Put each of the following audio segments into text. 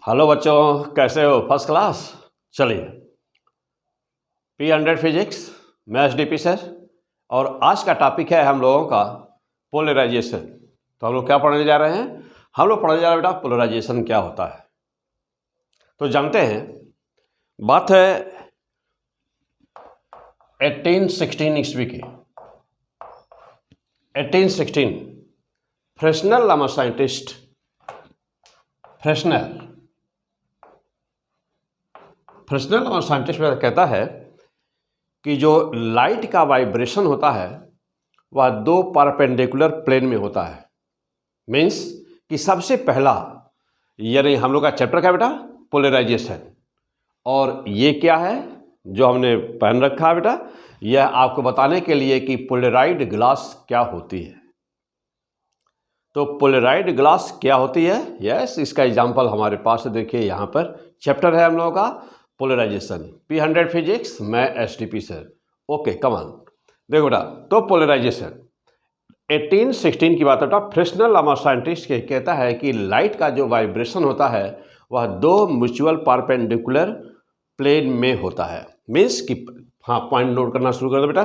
Hello बच्चों, कैसे हो? First class. चलिए, P100 फिजिक्स, मैं SDP सर। और आज का टॉपिक है हम लोगों का पोलराइजेशन। तो हम लोग क्या पढ़ने जा रहे हैं? हम लोग पढ़ने जा रहे हैं बेटा पोलराइजेशन क्या होता है। तो जानते हैं, बात है 1816 ईस्वी की। 1816 फ्रेस्नेल नामक साइंटिस्ट, फ्रेस्नेल नामक साइंटिस्ट कहता है कि जो लाइट का वाइब्रेशन होता है वह दो परपेंडिकुलर प्लेन में होता है। मीन्स कि सबसे पहला, यानी हम लोग का चैप्टर क्या बेटा? पोलराइजेशन। और ये क्या है जो हमने पहन रखा है बेटा? यह आपको बताने के लिए कि पोलराइड ग्लास क्या होती है। तो पोलराइड ग्लास क्या होती है? यस, इसका एग्जाम्पल हमारे पास देखिए, यहाँ पर चैप्टर है हम लोगों का पोलराइजेशन। P100 फिजिक्स, मैं SDP सर। ओके, कमान। देखो बेटा, तो पोलराइजेशन 1816 की बात है बेटा। फ्रेस्नेल नामक साइंटिस्ट कहता है कि लाइट का जो वाइब्रेशन होता है वह दो म्यूचुअल परपेंडिकुलर प्लेन में होता है। मीन्स कि हाँ, पॉइंट नोट करना शुरू कर दो बेटा।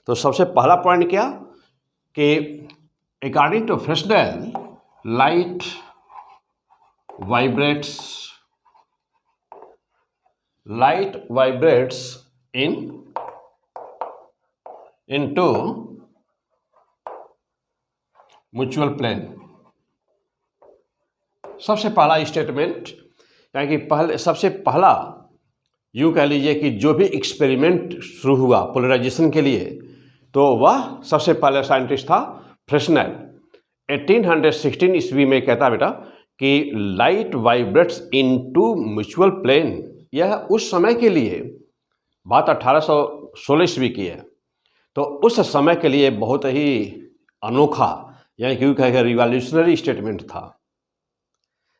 तो सबसे पहला पॉइंट क्या कि according to Fresnel light vibrates into mutual plane. सबसे पहला स्टेटमेंट, यानी कि सबसे पहला यूँ कह लीजिए कि जो भी एक्सपेरिमेंट शुरू हुआ पोलराइजेशन के लिए, तो वह सबसे पहले साइंटिस्ट था फ्रेस्नेल। 1816 ईस्वी में कहता बेटा कि light vibrates into mutual plane. यह उस समय के लिए, बात 1816 ईस्वी की है, तो उस समय के लिए बहुत ही अनोखा, यानी क्यों कहेगा रिवॉल्यूशनरी स्टेटमेंट था।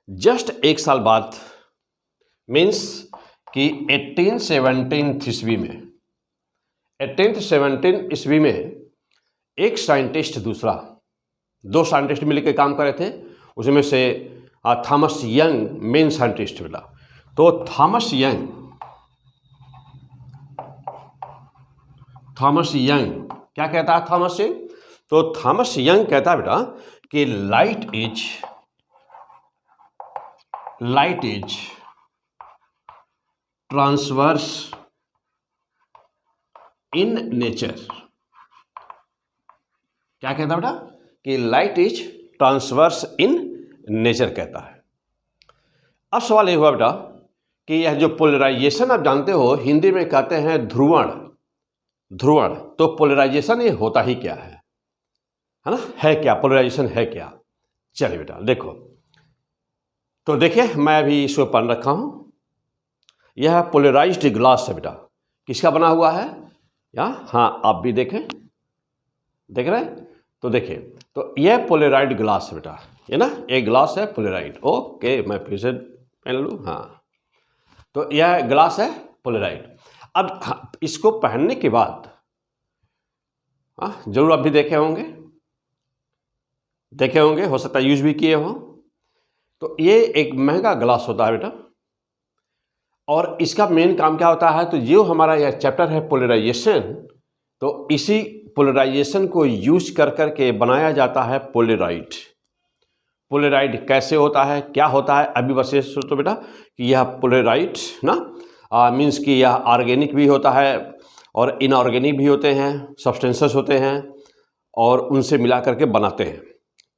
जस्ट एक साल बाद, मीन्स कि 1817 ईस्वी में, 1817 ईस्वी में एक साइंटिस्ट दो साइंटिस्ट मिलकर काम कर रहे थे। उसमें से थॉमस यंग मेन साइंटिस्ट मिला। तो थॉमस यंग क्या कहता है? थॉमस यंग कहता है बेटा कि light is transverse in nature. क्या कहता है बेटा? कि light is transverse in nature कहता है। अब सवाल ये हुआ बेटा कि यह जो पोलराइजेशन आप जानते हो, हिंदी में कहते हैं ध्रुवण। तो पोलराइजेशन ये होता ही क्या है ना? है क्या पोलराइजेशन? है क्या? चलिए बेटा देखो, तो देखिए मैं अभी इसको पढ़ रखा हूं। यह पोलराइज्ड ग्लास है बेटा। किसका बना हुआ है? हाँ, आप भी देख रहे हैं? तो देखिए, तो यह पोलराइड ग्लास है बेटा, ये ना, एक ग्लास है पोलराइड। ओके, मैं फिर से पहन लूँ। हाँ, तो यह ग्लास है पोलराइड। अब इसको पहनने के बाद जरूर आप भी देखे होंगे, हो सकता है यूज भी किए हो। तो ये एक महंगा ग्लास होता है बेटा, और इसका मेन काम क्या होता है? तो जो हमारा यह चैप्टर है पोलराइजेशन, तो इसी पोलराइजेशन को यूज कर के बनाया जाता है पोलराइड। पोलराइड कैसे होता है, क्या होता है? अभी बस ये सोचो बेटा कि यह पोलराइड ना मीन्स कि यह ऑर्गेनिक भी होता है और इनऑर्गेनिक भी होते हैं, सब्सटेंसेस होते हैं, और उनसे मिला करके बनाते हैं।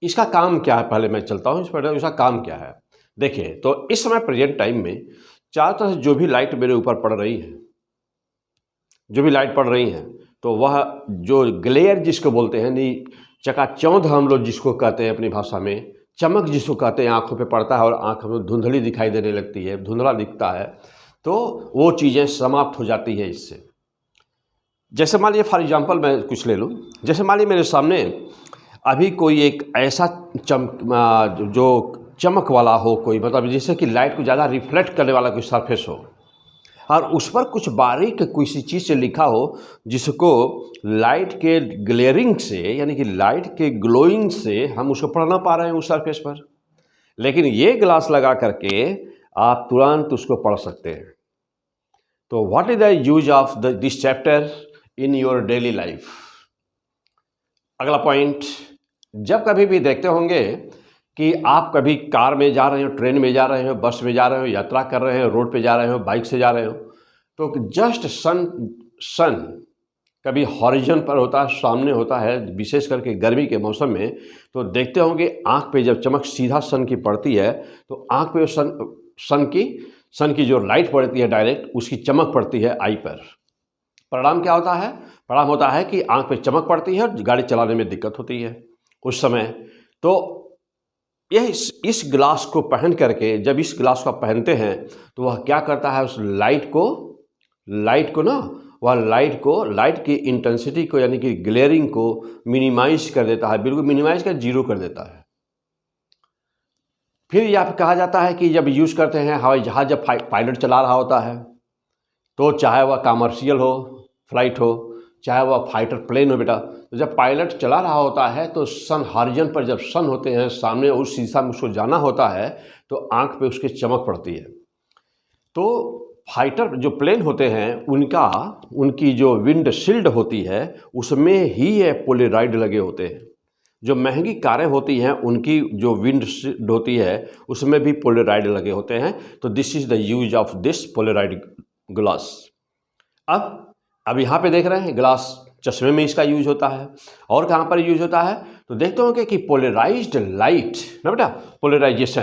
इसका काम क्या है? पहले मैं चलता हूँ इस पर, इसका काम क्या है। देखिए, तो इस समय प्रेजेंट टाइम में चारों तरफ जो भी लाइट मेरे ऊपर पड़ रही है, तो वह जो ग्लेयर जिसको बोलते हैं, नहीं चकाचौंध हम लोग जिसको कहते हैं अपनी भाषा में, चमक जिसको कहते हैं, आंखों पे पड़ता है और आंख में धुंधली दिखाई देने लगती है, धुंधला दिखता है, तो वो चीज़ें समाप्त हो जाती है इससे। जैसे मान लीजिए फॉर एग्जांपल मैं कुछ ले लूँ, जैसे मान लीजिए मेरे सामने अभी कोई एक ऐसा जो चमक वाला हो, कोई मतलब जैसे कि लाइट को ज़्यादा रिफ्लेक्ट करने वाला कोई सरफेस हो, और उस पर कुछ बारीक किसी चीज़ से लिखा हो जिसको लाइट के ग्लेयरिंग से, यानी कि लाइट के ग्लोइंग से हम उसको पढ़ ना पा रहे हैं उस सरफेस पर। लेकिन ये ग्लास लगा करके आप तुरंत उसको पढ़ सकते हैं। तो what is the use of this chapter in your daily life. अगला पॉइंट, जब कभी भी देखते होंगे कि आप कभी कार में जा रहे हो, ट्रेन में जा रहे हो, बस में जा रहे हो, यात्रा कर रहे हो, रोड पे जा रहे हो, बाइक से जा रहे हो, तो जस्ट सन कभी हॉरिजन पर होता है, सामने होता है, विशेष करके गर्मी के मौसम में, तो देखते होंगे आँख पे जब चमक सीधा सन की पड़ती है तो आँख पे सन की जो लाइट पड़ती है डायरेक्ट, उसकी चमक पड़ती है आई पर। परिणाम क्या होता है? परिणाम होता है कि आँख पे चमक पड़ती है और गाड़ी चलाने में दिक्कत होती है उस समय। तो यह इस ग्लास को पहन करके, जब इस ग्लास को पहनते हैं तो वह क्या करता है, उस लाइट की इंटेंसिटी को, यानी कि ग्लेयरिंग को मिनिमाइज कर देता है, बिल्कुल मिनिमाइज कर जीरो कर देता है। फिर यह कहा जाता है कि जब यूज़ करते हैं हवाई जहाज़, जब पायलट चला रहा होता है, तो चाहे वह कमर्शियल हो फ्लाइट हो, चाहे वह फाइटर प्लेन हो बेटा, तो जब पायलट चला रहा होता है तो सन हॉरिजन पर जब सन होते हैं सामने, उस शीशा में उसको जाना होता है तो आँख पे उसकी चमक पड़ती है। तो फाइटर जो प्लेन होते हैं उनकी जो विंड शील्ड होती है उसमें ही ये पोलराइड लगे होते हैं। जो महंगी कारें होती हैं उनकी जो विंड शील्ड होती है उसमें भी पोलराइड लगे होते हैं। तो this is the use of this Polaroid glass. अब यहाँ पे देख रहे हैं ग्लास, चश्मे में इसका यूज होता है। और कहाँ पर यूज होता है? तो देखते होंगे कि पोलराइज्ड लाइट ना बेटा, पोलराइजेशन,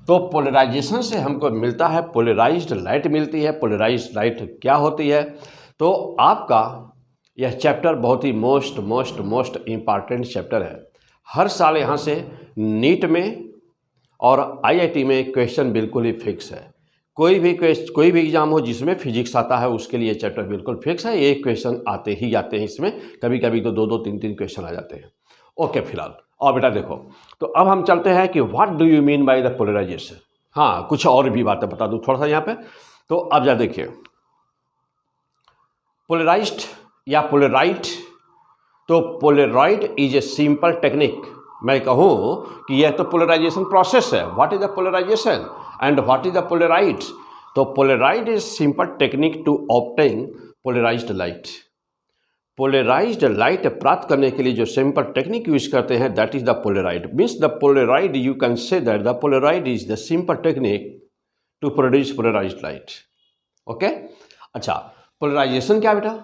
तो पोलराइजेशन से हमको मिलता है पोलराइज्ड लाइट मिलती है। पोलराइज्ड लाइट क्या होती है? तो आपका यह चैप्टर बहुत ही मोस्ट इम्पॉर्टेंट चैप्टर है। हर साल यहाँ से नीट में और IIT में क्वेश्चन बिल्कुल ही फिक्स है। कोई भी एग्जाम हो जिसमें फिजिक्स आता है उसके लिए चैप्टर बिल्कुल फिक्स है। एक क्वेश्चन आते हैं इसमें, कभी कभी तो 2-2, 3-3 क्वेश्चन आ जाते हैं। ओके, फिलहाल और बेटा देखो, तो अब हम चलते हैं कि what do you mean by the polarization. हाँ, कुछ और भी बातें बता दूँ थोड़ा सा यहाँ पे। तो अब जा देखिए, पोलराइज्ड या पोलराइड, तो polaroid is a simple technique. मैं कहूँ कि यह तो पोलराइजेशन प्रोसेस है। What is the polarisation and what is the polaroid? तो polaroid is simple technique to obtain polarised light. Polarised light प्राप्त करने के लिए जो सिंपल टेक्निक यूज करते हैं that is the polaroid. Means the polaroid, you can say that the polaroid is the simple technique to produce polarized light. Okay, अच्छा, polarization क्या बेटा?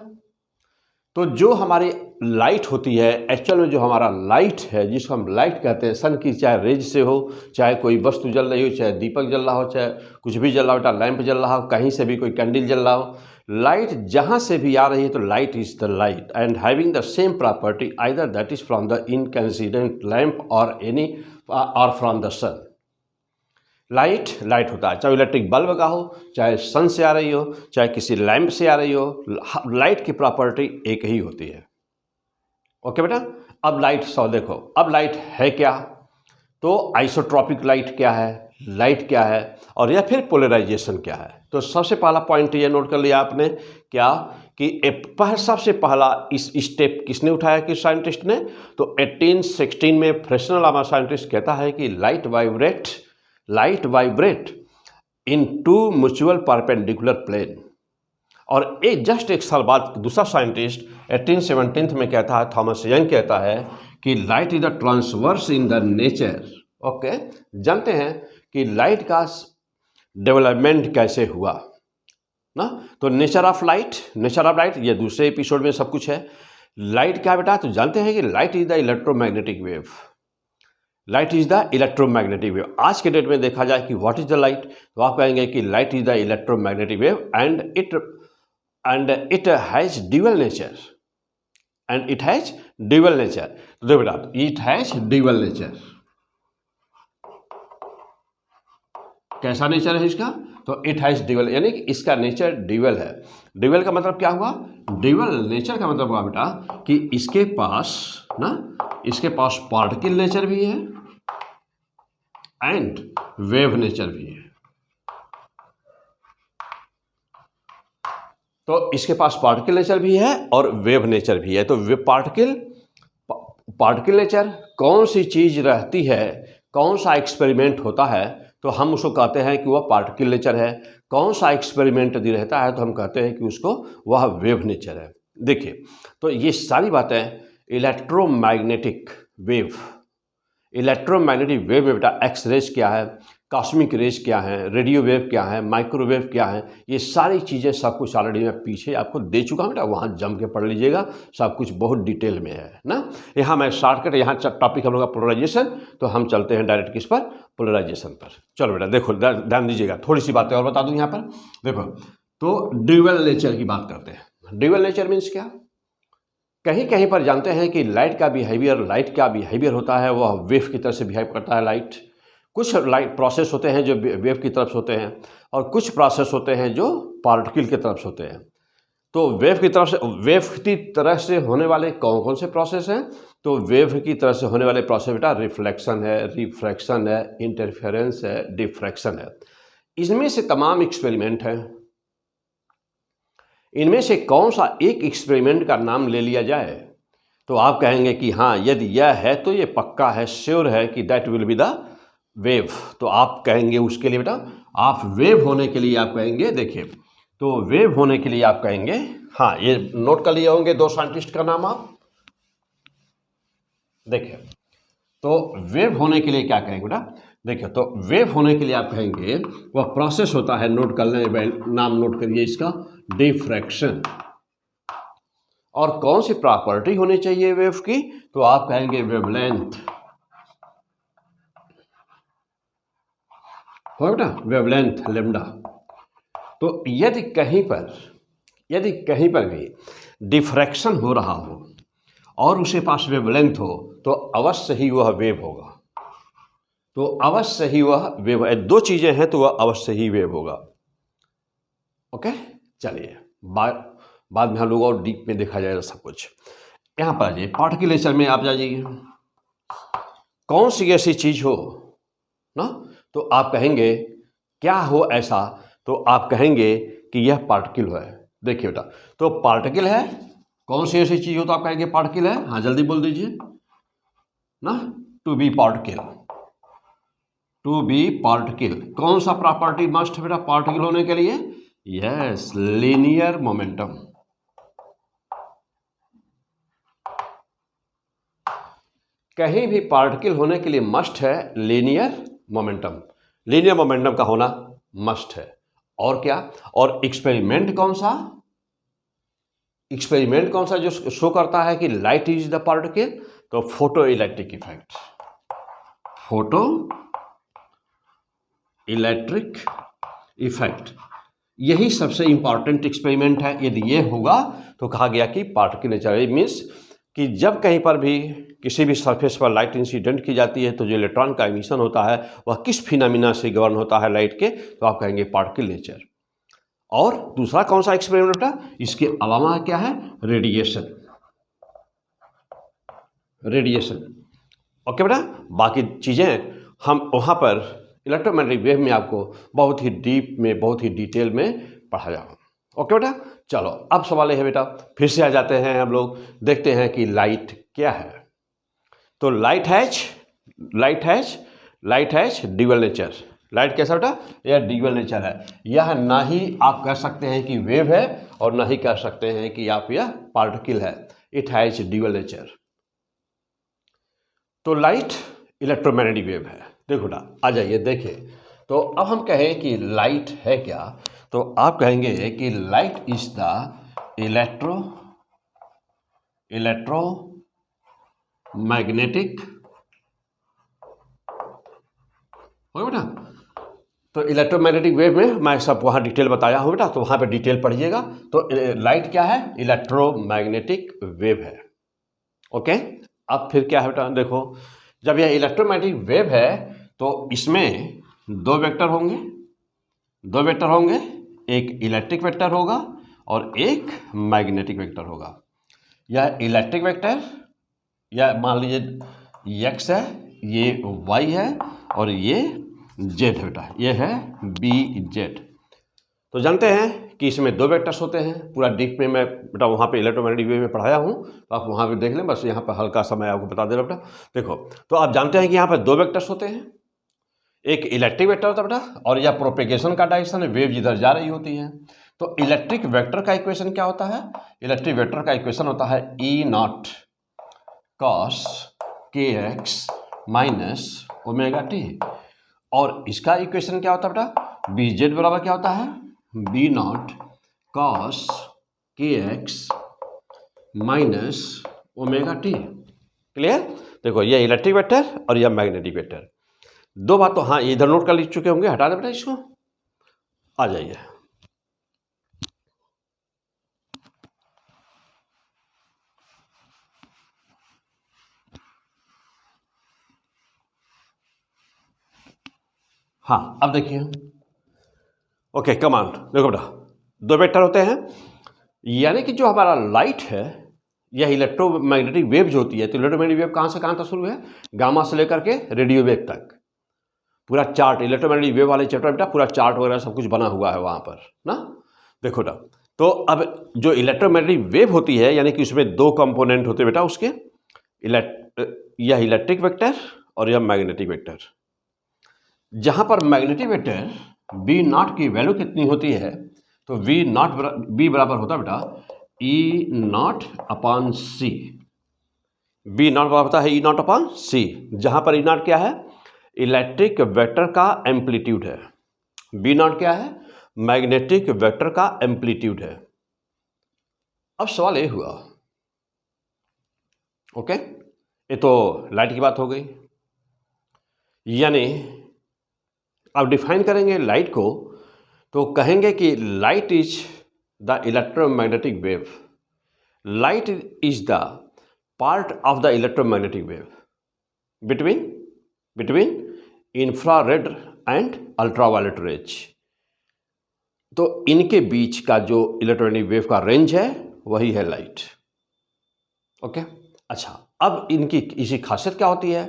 तो जो हमारी लाइट होती है, एक्चुअल में जो हमारा लाइट है, जिसको हम लाइट कहते हैं, सन की चाहे रेज से हो, चाहे कोई वस्तु जल रही हो, चाहे दीपक जल रहा हो, चाहे कुछ भी जल रहा हो, बेटा लैंप जल रहा हो, कहीं से भी कोई कैंडल जल रहा हो, लाइट जहाँ से भी आ रही है तो light is the light and having the same property, either that is from the incandescent lamp और फ्रॉम द सन। लाइट होता है, चाहे इलेक्ट्रिक बल्ब का हो, चाहे सन से आ रही हो, चाहे किसी लैंप से आ रही हो, लाइट की प्रॉपर्टी एक ही होती है। ओके बेटा, अब लाइट देखो, अब लाइट है क्या? तो आइसोट्रॉपिक लाइट क्या है, लाइट क्या है, और या फिर पोलराइजेशन क्या है? तो सबसे पहला पॉइंट ये नोट कर लिया आपने क्या कि सबसे पहला इस स्टेप किसने उठाया, किस साइंटिस्ट ने? तो 1816 में फ्रेशनल लामा साइंटिस्ट कहता है कि light vibrate into mutual perpendicular plane. और जस्ट एक साल बाद दूसरा साइंटिस्ट 1817 में कहता है, थॉमस यंग कहता है कि light is the transverse in the nature. Okay, जानते हैं कि लाइट का डेवलपमेंट कैसे हुआ ना? तो नेचर ऑफ लाइट ये दूसरे एपिसोड में सब कुछ है। लाइट क्या बेटा? तो जानते हैं कि light is the electromagnetic wave. Light is the electromagnetic wave. आज के डेट में देखा जाए कि व्हाट इज द लाइट, तो आप कहेंगे कि light is the electromagnetic wave and it has dual nature. तो देखो बेटा, इट हैज ड्यूअल नेचर। कैसा नेचर है इसका? तो इट हैज ड्यूअल, यानी कि इसका नेचर ड्यूअल है। ड्यूअल का मतलब क्या हुआ? ड्यूअल नेचर का मतलब हुआ बेटा कि इसके पास पार्टिकल नेचर भी है एंड वेव नेचर भी है। तो इसके पास पार्टिकल नेचर भी है और वेव नेचर भी है। तो पार्टिकल नेचर, कौन सी चीज रहती है, कौन सा एक्सपेरिमेंट होता है तो हम उसको कहते हैं कि वह पार्टिकल नेचर है। कौन सा एक्सपेरिमेंट यदि रहता है तो हम कहते हैं कि उसको वह वेव नेचर है। देखिए, तो ये सारी बातें इलेक्ट्रोमैग्नेटिक वेव, इलेक्ट्रोमैग्नेटिक वेव में बेटा एक्स रेज क्या है, कॉस्मिक रेज क्या है, रेडियो वेव क्या है, माइक्रोवेव क्या है, ये सारी चीज़ें सब कुछ ऑलरेडी मैं पीछे आपको दे चुका हूँ बेटा, वहाँ जम के पढ़ लीजिएगा, सब कुछ बहुत डिटेल में है ना। यहाँ मैं शॉर्टकट, यहाँ टॉपिक हम लोग का पोलराइजेशन, तो हम चलते हैं डायरेक्ट किस पर, पोलराइजेशन पर। चलो बेटा देखो, ध्यान दीजिएगा, थोड़ी सी बातें और बता दूँ यहाँ पर। देखो, तो ड्यूअल नेचर की बात करते हैं। ड्यूअल नेचर मीन्स क्या, कहीं कहीं पर जानते हैं कि लाइट का बिहेवियर होता है, वह वेव की तरह से बिहेव करता है लाइट। कुछ लाइट प्रोसेस होते हैं जो वेव की तरफ से होते हैं, और कुछ प्रोसेस होते हैं जो पार्टिकल की तरफ से होते हैं। तो वेव की तरह से होने वाले कौन कौन से प्रोसेस हैं, तो वेव की तरह से होने वाले प्रोसेस बेटा रिफ्लेक्शन है, रिफ्रैक्शन है, इंटरफेरेंस है, डिफ्रैक्शन है। इनमें से तमाम एक्सपेरिमेंट हैं। इनमें से कौन सा एक एक्सपेरिमेंट का नाम ले लिया जाए तो आप कहेंगे कि हाँ, यदि यह है तो ये पक्का है, श्योर है कि that will be the wave. तो आप कहेंगे उसके लिए बेटा, आप वेव होने के लिए आप कहेंगे, देखिए, तो वेव होने के लिए आप कहेंगे, हाँ, ये नोट कर लिए होंगे 2 साइंटिस्ट का नाम आप देखिए। तो वेव होने के लिए क्या कहेंगे बेटा, देखिए, तो वेव होने के लिए आप कहेंगे वह प्रोसेस होता है, नोट कर लें, नाम नोट करिए इसका, डिफ्रैक्शन। और कौन सी प्रॉपर्टी होनी चाहिए वेव की, तो आप कहेंगे वेवलेंथ, हो बेटा, वेवलेंथ लैम्डा। तो यदि कहीं पर भी डिफ्रैक्शन हो रहा हो और उसके पास वेवलेंथ हो तो अवश्य ही वह वेव होगा। तो अवश्य ही वह वेव, 2 चीजें हैं तो वह अवश्य ही वेव होगा। ओके, चलिए बाद में हम लोग और डीप में देखा जाएगा सब कुछ। यहाँ पर आ जाइए, पार्टिकल नेचर में आप जाइए, कौन सी ऐसी चीज हो ना, तो आप कहेंगे क्या हो ऐसा, तो आप कहेंगे कि यह पार्टिकल है। देखिए बेटा, तो पार्टिकल है, कौन सी ऐसी चीज हो तो आप कहेंगे पार्टिकल है। हाँ, जल्दी बोल दीजिए ना, to be particle, to be particle. कौन सा प्रॉपर्टी मस्ट है बेटा पार्टिकल होने के लिए, यस, लीनियर मोमेंटम। कहीं भी पार्टिकल होने के लिए मस्ट है लीनियर मोमेंटम, लीनियर मोमेंटम का होना मस्ट है। और क्या, और एक्सपेरिमेंट कौन सा जो शो करता है कि लाइट इज द पार्टिकल, तो photo electric effect, photo electric effect, यही सबसे इंपॉर्टेंट एक्सपेरिमेंट है। यदि ये होगा तो कहा गया कि पार्टिकल नेचर मीन्स कि जब कहीं पर भी किसी भी सरफेस पर लाइट इंसिडेंट की जाती है तो जो इलेक्ट्रॉन का एमिशन होता है वह किस फिनोमिना से गवर्न होता है लाइट के, तो आप कहेंगे पार्टिकल नेचर। और दूसरा कौन सा एक्सपेरिमेंट बेटा, इसके अलावा क्या है, रेडिएशन। ओके बेटा, बाकी चीज़ें हम वहाँ पर इलेक्ट्रोमैग्नेटिक वेव में आपको बहुत ही डीप में, बहुत ही डिटेल में पढ़ाया। ओके बेटा, चलो अब सवाल है बेटा, फिर से आ जाते हैं हम लोग, देखते हैं कि लाइट क्या है। तो light has dual nature. Light कैसा बेटा, यह ड्यूअल नेचर है। यह ना ही आप कह सकते हैं कि वेव है और ना ही कह सकते हैं कि आप यह पार्टिकल है। It has dual nature. तो लाइट इलेक्ट्रोमैग्नेटिक वेव है। देखो बेटा, आ जाइए देखिए, तो अब हम कहें कि लाइट है क्या, तो आप कहेंगे कि लाइट इज द इलेक्ट्रोमैग्नेटिक, हो बेटा, तो इलेक्ट्रोमैग्नेटिक वेव में मैं सब वहाँ डिटेल बताया हूँ बेटा, तो वहाँ पे डिटेल पढ़िएगा। तो लाइट क्या है, इलेक्ट्रोमैग्नेटिक वेव है। ओके, अब फिर क्या है बेटा, देखो, जब यह इलेक्ट्रोमैग्नेटिक वेव है तो इसमें 2 वेक्टर होंगे, एक इलेक्ट्रिक वेक्टर होगा और एक मैग्नेटिक वेक्टर होगा। यह इलेक्ट्रिक वेक्टर, या मान लीजिए x है, ये y है और ये z है बेटा, ये है BZ। तो जानते हैं कि इसमें 2 वेक्टर्स होते हैं। पूरा डीप में मैं बेटा वहाँ पे इलेक्ट्रोमैग्नेटिक वेव में पढ़ाया हूँ, तो आप वहाँ पे देख लें, बस यहाँ पर हल्का सा मैं आपको बता दे रहा बेटा। देखो, तो आप जानते हैं कि यहाँ पर 2 वेक्टर्स होते हैं, एक इलेक्ट्रिक वेक्टर होता है बेटा, और यह प्रोपेगेशन का डायरेक्शन है, वेव जिधर जा रही होती है। तो इलेक्ट्रिक वेक्टर का इक्वेशन क्या होता है? इलेक्ट्रिक वेक्टर का इक्वेशन होता है ई नॉट कॉस के एक्स माइनस ओमेगा टी, और इसका इक्वेशन क्या होता है बेटा? बी जेड बराबर क्या होता है? बी नॉट कॉस के x minus omega T. Clear? देखो ये इलेक्ट्रिक वेक्टर और यह मैग्नेटिक वेक्टर, दो बात तो हाँ इधर नोट कर लिख चुके होंगे, हटा दे बेटा इसको, आ जाइए। हाँ अब देखिए, ओके कमांड देखो बेटा, दो वेक्टर होते हैं, यानी कि जो हमारा लाइट है यह इलेक्ट्रोमैग्नेटिक वेव जो होती है, तो इलेक्ट्रोमैग्नेटिक वेव कहाँ से कहाँ तक शुरू है? गामा से लेकर के रेडियो वेव तक, पूरा चार्ट इलेक्ट्रोमैग्नेटिक वेव वाले चैप्टर बेटा पूरा चार्ट वगैरह सब कुछ बना हुआ है वहाँ पर ना। देखो बेटा, तो अब जो इलेक्ट्रोमैग्नेटिक वेव होती है यानी कि उसमें दो कंपोनेंट होते हैं बेटा उसके, यह इलेक्ट्रिक वेक्टर और यह मैग्नेटिक वेक्टर। जहाँ पर मैग्नेटिक वेक्टर बी नॉट की वैल्यू कितनी होती है? तो वी नॉट बी बराबर होता है बेटा E nought upon C. B nought बराबर होता है ई नॉट अपॉन सी, जहाँ पर ई नॉट क्या है? इलेक्ट्रिक वेक्टर का एम्पलीट्यूड है। बी नॉट क्या है? मैग्नेटिक वेक्टर का एम्पलीट्यूड है। अब सवाल ये हुआ, ओके ये तो लाइट की बात हो गई, यानी अब डिफाइन करेंगे लाइट को, तो कहेंगे कि light is the electromagnetic wave. Light is the part of the electromagnetic wave between infrared and ultraviolet rays. तो इनके बीच का जो इलेक्ट्रोमैग्नेटिक वेव का रेंज है वही है लाइट। ओके अच्छा, अब इनकी इसी खासियत क्या होती है?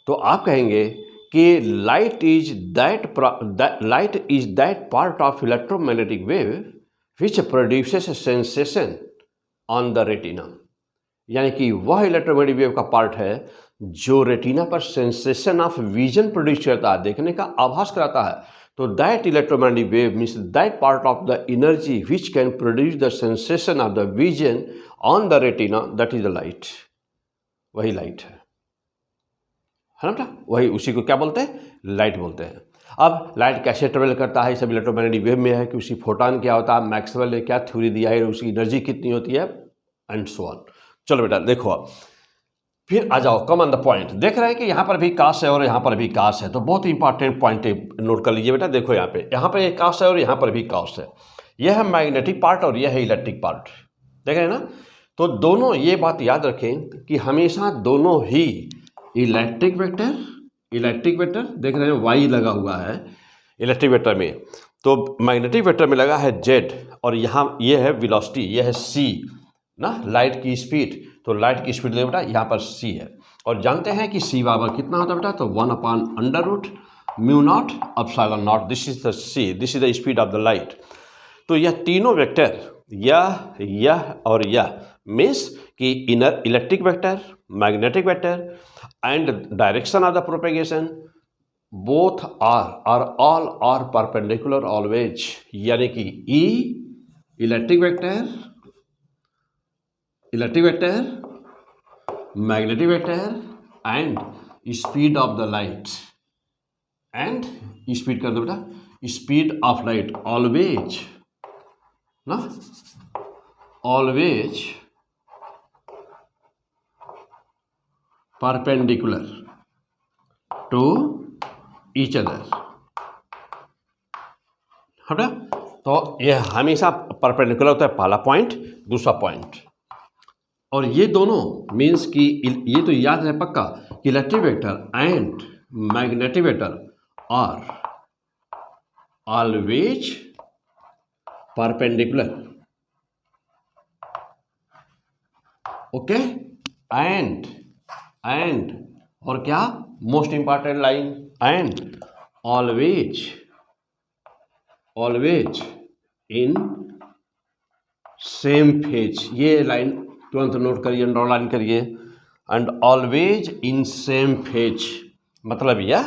तो आप कहेंगे कि light is that part of electromagnetic wave which produces sensation on the retina, यानी कि वह इलेक्ट्रोमैग्नेटिक वेव का पार्ट है जो रेटिना पर सेंसेशन ऑफ विजन प्रोड्यूस करता है, देखने का आभास कराता है। तो that electromagnetic wave means that part of the energy which can produce the sensation of the vision on the retina, that is the light. वही लाइट है ना बेटा, वही उसी को क्या बोलते हैं? लाइट बोलते हैं। अब लाइट कैसे ट्रेवल करता है, सब इलेक्ट्रोमैग्नेटिक वेव में है कि उसी फोटोन क्या होता है, मैक्सवेल ने क्या थ्योरी दिया है, उसकी एनर्जी कितनी होती है एंड सो ऑन। चलो बेटा देखो, अब फिर आ जाओ कम ऑन द पॉइंट। देख रहे हैं कि यहाँ पर भी काश है और यहाँ पर भी काश है, तो बहुत इंपॉर्टेंट पॉइंट नोट कर लीजिए बेटा। देखो यहाँ पे एक काश है और यहाँ पर भी काश है, यह है मैग्नेटिक पार्ट और यह है इलेक्ट्रिक पार्ट, देख रहे हैं ना। तो दोनों ये बात याद रखें कि हमेशा दोनों ही इलेक्ट्रिक वेक्टर देख रहे हैं वाई लगा हुआ है इलेक्ट्रिक वेक्टर में, तो मैग्नेटिक वेक्टर में लगा है जेड, और यहाँ ये है वेलोसिटी, ये है सी ना, लाइट की स्पीड। तो लाइट की स्पीड बेटा यहाँ पर सी है, और जानते हैं कि सी बराबर कितना होता है बेटा? तो 1/√μ0 epsilon nought, this is the C, this is the speed of the light. तो यह तीनों वेक्टर यह और यह मीन्स कि inner electric vector, magnetic vector and direction of the propagation both all are perpendicular always, यानी कि E electric vector magnetic vector and speed of the light, and speed कर दो बेटा, स्पीड ऑफ लाइट ऑलवेज ना, always perpendicular to each other. हटा, तो यह हमेशा परपेंडिकुलर होता है, पहला पॉइंट। दूसरा पॉइंट, और ये दोनों मीन्स कि ये तो याद है पक्का कि electric vector and magnetic vector are always perpendicular, okay, and और क्या most important line, and always in same phase. ये लाइन तुरंत नोट करिए, अंडरलाइन करिए, and always in same phase, मतलब यह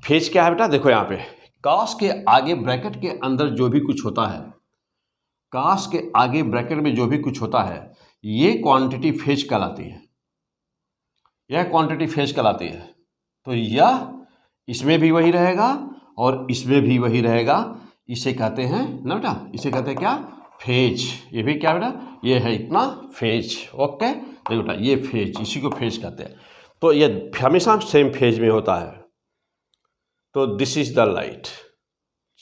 फेज क्या है बेटा, देखो यहाँ पे कॉस के आगे ब्रैकेट के अंदर जो भी कुछ होता है, कॉस के आगे ब्रैकेट में जो भी कुछ होता है, ये क्वांटिटी फेज कहलाती है, यह क्वांटिटी फेज कहलाती है। तो यह इसमें भी वही रहेगा और इसमें भी वही रहेगा, इसे कहते हैं ना बेटा, इसे कहते हैं क्या, फेज। ये भी क्या बेटा, ये है इतना फेज। ओके, देखो बेटा ये फेज, इसी को फेज कहते हैं। तो ये हमेशा सेम फेज में होता है। तो this is the light.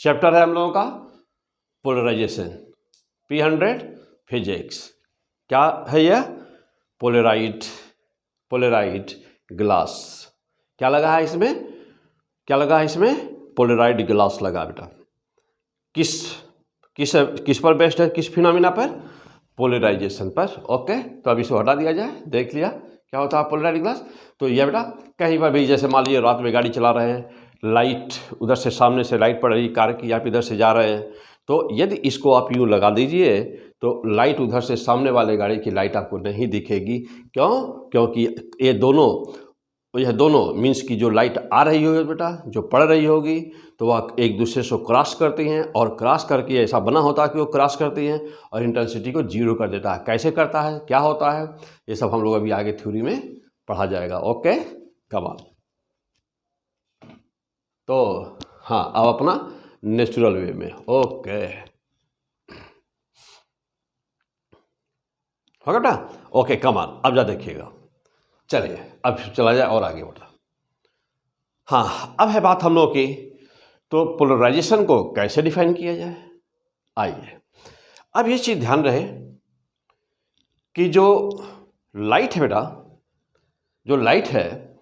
Chapter है हम लोगों का पोलराइजेशन, P100 फिजिक्स। क्या है यह, पोलराइड ग्लास। क्या लगा है इसमें, क्या लगा है इसमें, पोलराइड ग्लास लगा बेटा। किस किस किस पर बेस्ड है, किस फिनोमिना पर, पोलराइजेशन पर। ओके, तो अभी इसे हटा दिया जाए, देख लिया क्या होता है पोलराइड ग्लास। तो यह बेटा कहीं पर भी, जैसे मान लीजिए रात में गाड़ी चला रहे हैं, लाइट उधर से सामने से लाइट पड़ रही कार की, आप इधर से जा रहे हैं, तो यदि इसको आप यूँ लगा दीजिए तो लाइट उधर से सामने वाले गाड़ी की लाइट आपको नहीं दिखेगी। क्यों, क्योंकि यह दोनों मीन्स की जो लाइट आ रही होगी बेटा, जो पड़ रही होगी, तो वह एक दूसरे से क्रॉस करती हैं, और क्रॉस करके ऐसा बना होता है कि वो क्रॉस करती हैं और इंटेंसिटी को जीरो कर देता है। कैसे करता है, क्या होता है, ये सब हम लोग अभी आगे थ्योरी में पढ़ा जाएगा। ओके, कमाल। तो हाँ, अब अपना नेचुरल वे में। ओके, हो गया बेटा। ओके, कमाल। अब जा देखिएगा, चलिए अब चला जाए और आगे बढ़ा। हाँ, अब है बात हम लोग की, तो पोलराइजेशन को कैसे डिफाइन किया जाए। आइए, अब ये चीज़ ध्यान रहे कि जो लाइट है बेटा, जो लाइट है,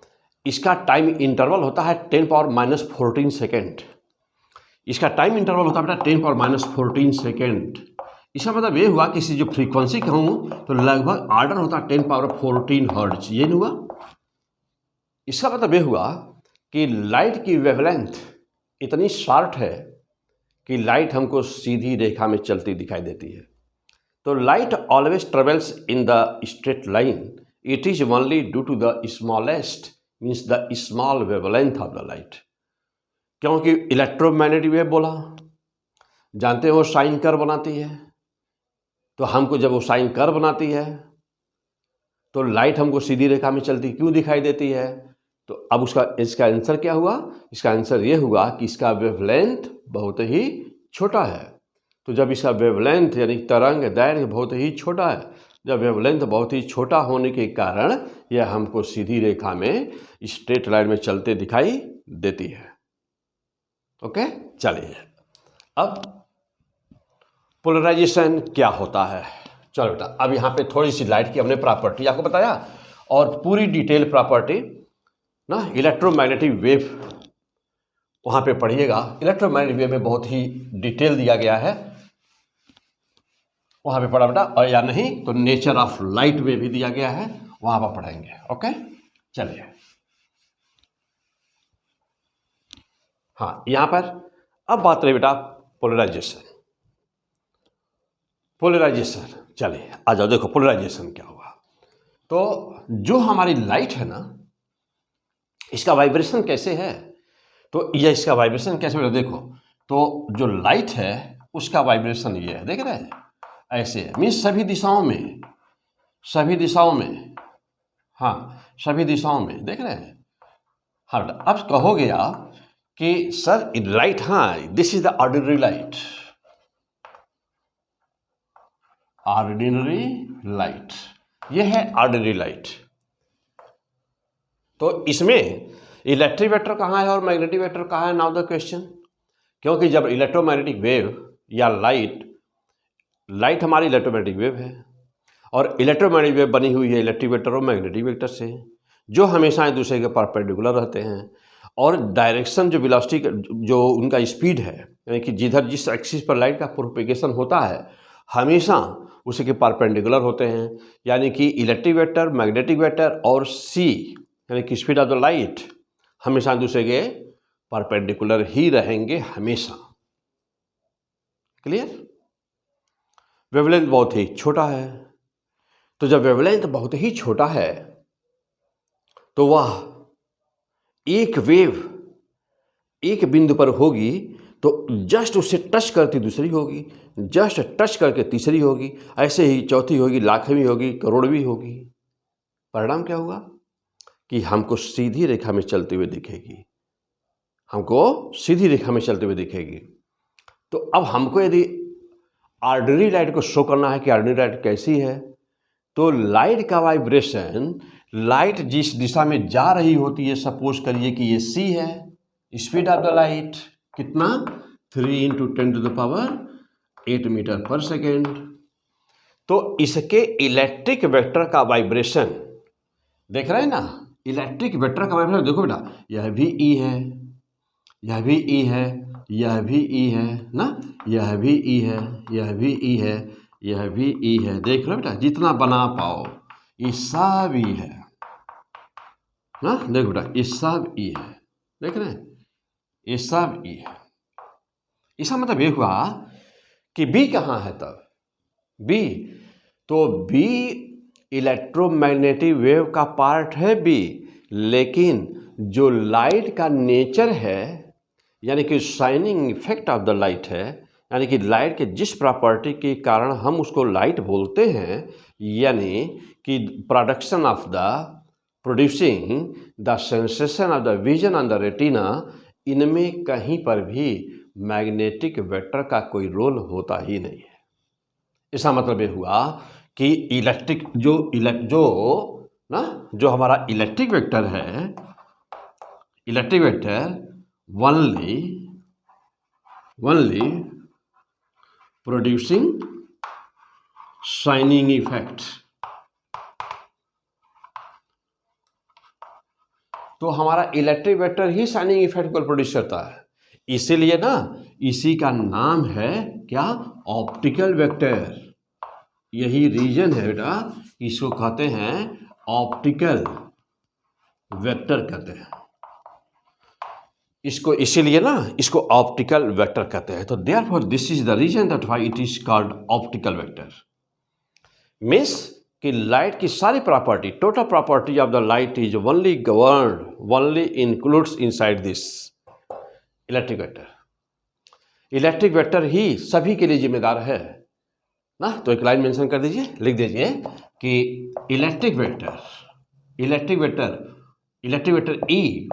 इसका टाइम इंटरवल होता है 10⁻⁻14 सेकेंड। इसका टाइम इंटरवल होता है बेटा 10⁻⁻14 सेकेंड। इसका मतलब ये हुआ कि इसी जो फ्रीक्वेंसी कहूँ तो लगभग ऑर्डर होता है 10⁻14 हर्ट्ज। ये नहीं हुआ, इसका मतलब ये हुआ कि लाइट की वेवलेंथ इतनी शॉर्ट है कि लाइट हमको सीधी रेखा में चलती दिखाई देती है। तो light always travels in the straight line, it is only due to the smallest means the small wavelength of the light. क्योंकि इलेक्ट्रोमैग्नेटिक वेव बोला, जानते हो साइन कर्व बनाती है, तो हमको जब वो साइन कर्व बनाती है तो लाइट हमको सीधी रेखा में चलती क्यों दिखाई देती है। तो अब इसका आंसर क्या हुआ, इसका आंसर ये हुआ कि इसका वेवलेंथ बहुत ही छोटा है। तो जब इसका वेवलेंथ यानी तरंग दैर्घ्य बहुत ही छोटा है, जब वेवलेंथ बहुत ही छोटा होने के कारण यह हमको सीधी रेखा में स्ट्रेट लाइन में चलते दिखाई देती है। ओके, चलिए अब पोलराइजेशन क्या होता है। चलो बेटा, अब यहाँ पे थोड़ी सी लाइट की हमने प्रॉपर्टी आपको बताया, और पूरी डिटेल प्रॉपर्टी ना इलेक्ट्रोमैग्नेटिक वेव वहाँ पे पढ़िएगा। इलेक्ट्रोमैग्नेटिक वेव में बहुत ही डिटेल दिया गया है, वहाँ पे पढ़ा बेटा, और या नहीं तो नेचर ऑफ लाइट में भी दिया गया है, वहाँ पर पढ़ेंगे। ओके, चलिए हाँ, यहाँ पर अब बात रही बेटा पोलराइजेशन। पोलराइजेशन, चलिए आ जाओ, देखो पोलराइजेशन क्या हुआ। तो जो हमारी लाइट है ना, इसका वाइब्रेशन कैसे है, तो ये इसका वाइब्रेशन कैसे बेटा, देखो तो जो लाइट है उसका वाइब्रेशन ये है, देख रहे हैं ऐसे है, मीन्स सभी दिशाओं में, सभी दिशाओं में, हाँ सभी दिशाओं में, देख रहे हैं। हाँ, अब कहोगे आप कि सर लाइट, हाँ this is the ordinary light, ordinary light, ये है ऑर्डिनरी लाइट। तो इसमें इलेक्ट्रिक वेक्टर कहाँ है और मैग्नेटिक वेक्टर कहाँ है, नाउ द क्वेश्चन। क्योंकि जब इलेक्ट्रोमैग्नेटिक वेव या लाइट हमारी इलेक्ट्रोमैग्नेटिक वेव है, और इलेक्ट्रोमैग्नेटिक वेव बनी हुई है इलेक्ट्रिक वेक्टर और मैग्नेटिक वेक्टर से, जो हमेशा एक दूसरे के परपेंडिकुलर रहते हैं, और डायरेक्शन जो वेलोसिटी जो उनका स्पीड है, यानी कि जिस एक्सिस पर लाइट का प्रोपेगेशन होता है हमेशा उसी के परपेंडिकुलर होते हैं। यानी कि इलेक्ट्रिक वेक्टर, मैग्नेटिक वेक्टर और सी यानी कि स्पीड ऑफ द लाइट हमेशा दूसरे के परपेंडिकुलर ही रहेंगे हमेशा। क्लियर। वेवलेंथ बहुत ही छोटा है, तो जब वेवलेंथ बहुत ही छोटा है तो वह एक वेव एक बिंदु पर होगी तो जस्ट उससे टच करती दूसरी होगी, जस्ट टच करके तीसरी होगी, ऐसे ही चौथी होगी, लाखवीं होगी, करोड़वीं होगी। परिणाम क्या हुआ कि हमको सीधी रेखा में चलते हुए दिखेगी, हमको सीधी रेखा में चलते हुए दिखेगी। तो अब हमको यदि ऑर्डिनरी लाइट को शो करना है कि ऑर्डिनरी लाइट कैसी है, तो लाइट का वाइब्रेशन, लाइट जिस दिशा में जा रही होती है, सपोज करिए कि ये c है, स्पीड ऑफ द लाइट कितना 3 × 10⁸ मीटर पर सेकेंड। तो इसके इलेक्ट्रिक वेक्टर का वाइब्रेशन देख रहे हैं ना, इलेक्ट्रिक वेक्टर का वाइब्रेशन देखो बेटा, यह भी E है, यह भी E है, यह भी E है ना, यह भी E है, यह भी E है, यह भी E है। देख रहे हो बेटा, जितना बना पाओ ये सब E है ना, देखो बेटा ये सब E है, देख रहे हैं ये सब E है। इसका मतलब ये हुआ कि B कहाँ है तब, B, तो B इलेक्ट्रोमैग्नेटिक वेव का पार्ट है B, लेकिन जो लाइट का नेचर है, यानी कि shining effect of the light है, यानी कि लाइट के जिस प्रॉपर्टी के कारण हम उसको लाइट बोलते हैं, यानी कि production of the producing the sensation of the vision on the retina, इनमें कहीं पर भी मैग्नेटिक वेक्टर का कोई रोल होता ही नहीं है। इसका मतलब ये हुआ कि इलेक्ट्रिक जो हमारा इलेक्ट्रिक वेक्टर है, electric vector only producing shining effect, तो हमारा इलेक्ट्रिक वेक्टर ही शाइनिंग इफेक्ट को प्रोड्यूस करता है। इसीलिए ना इसी का नाम है क्या, ऑप्टिकल वेक्टर। यही रीजन है बेटा, इसको कहते हैं ऑप्टिकल वेक्टर कहते हैं इसको, इसीलिए ना इसको ऑप्टिकल वेक्टर कहते हैं। तो therefore this is the reason that why it is called optical vector. Means कि लाइट की सारी property, total property of the light is only governed, only includes inside this electric vector. Electric vector ही सभी के लिए जिम्मेदार है ना। तो एक लाइन मेंशन कर दीजिए, लिख दीजिए कि electric vector E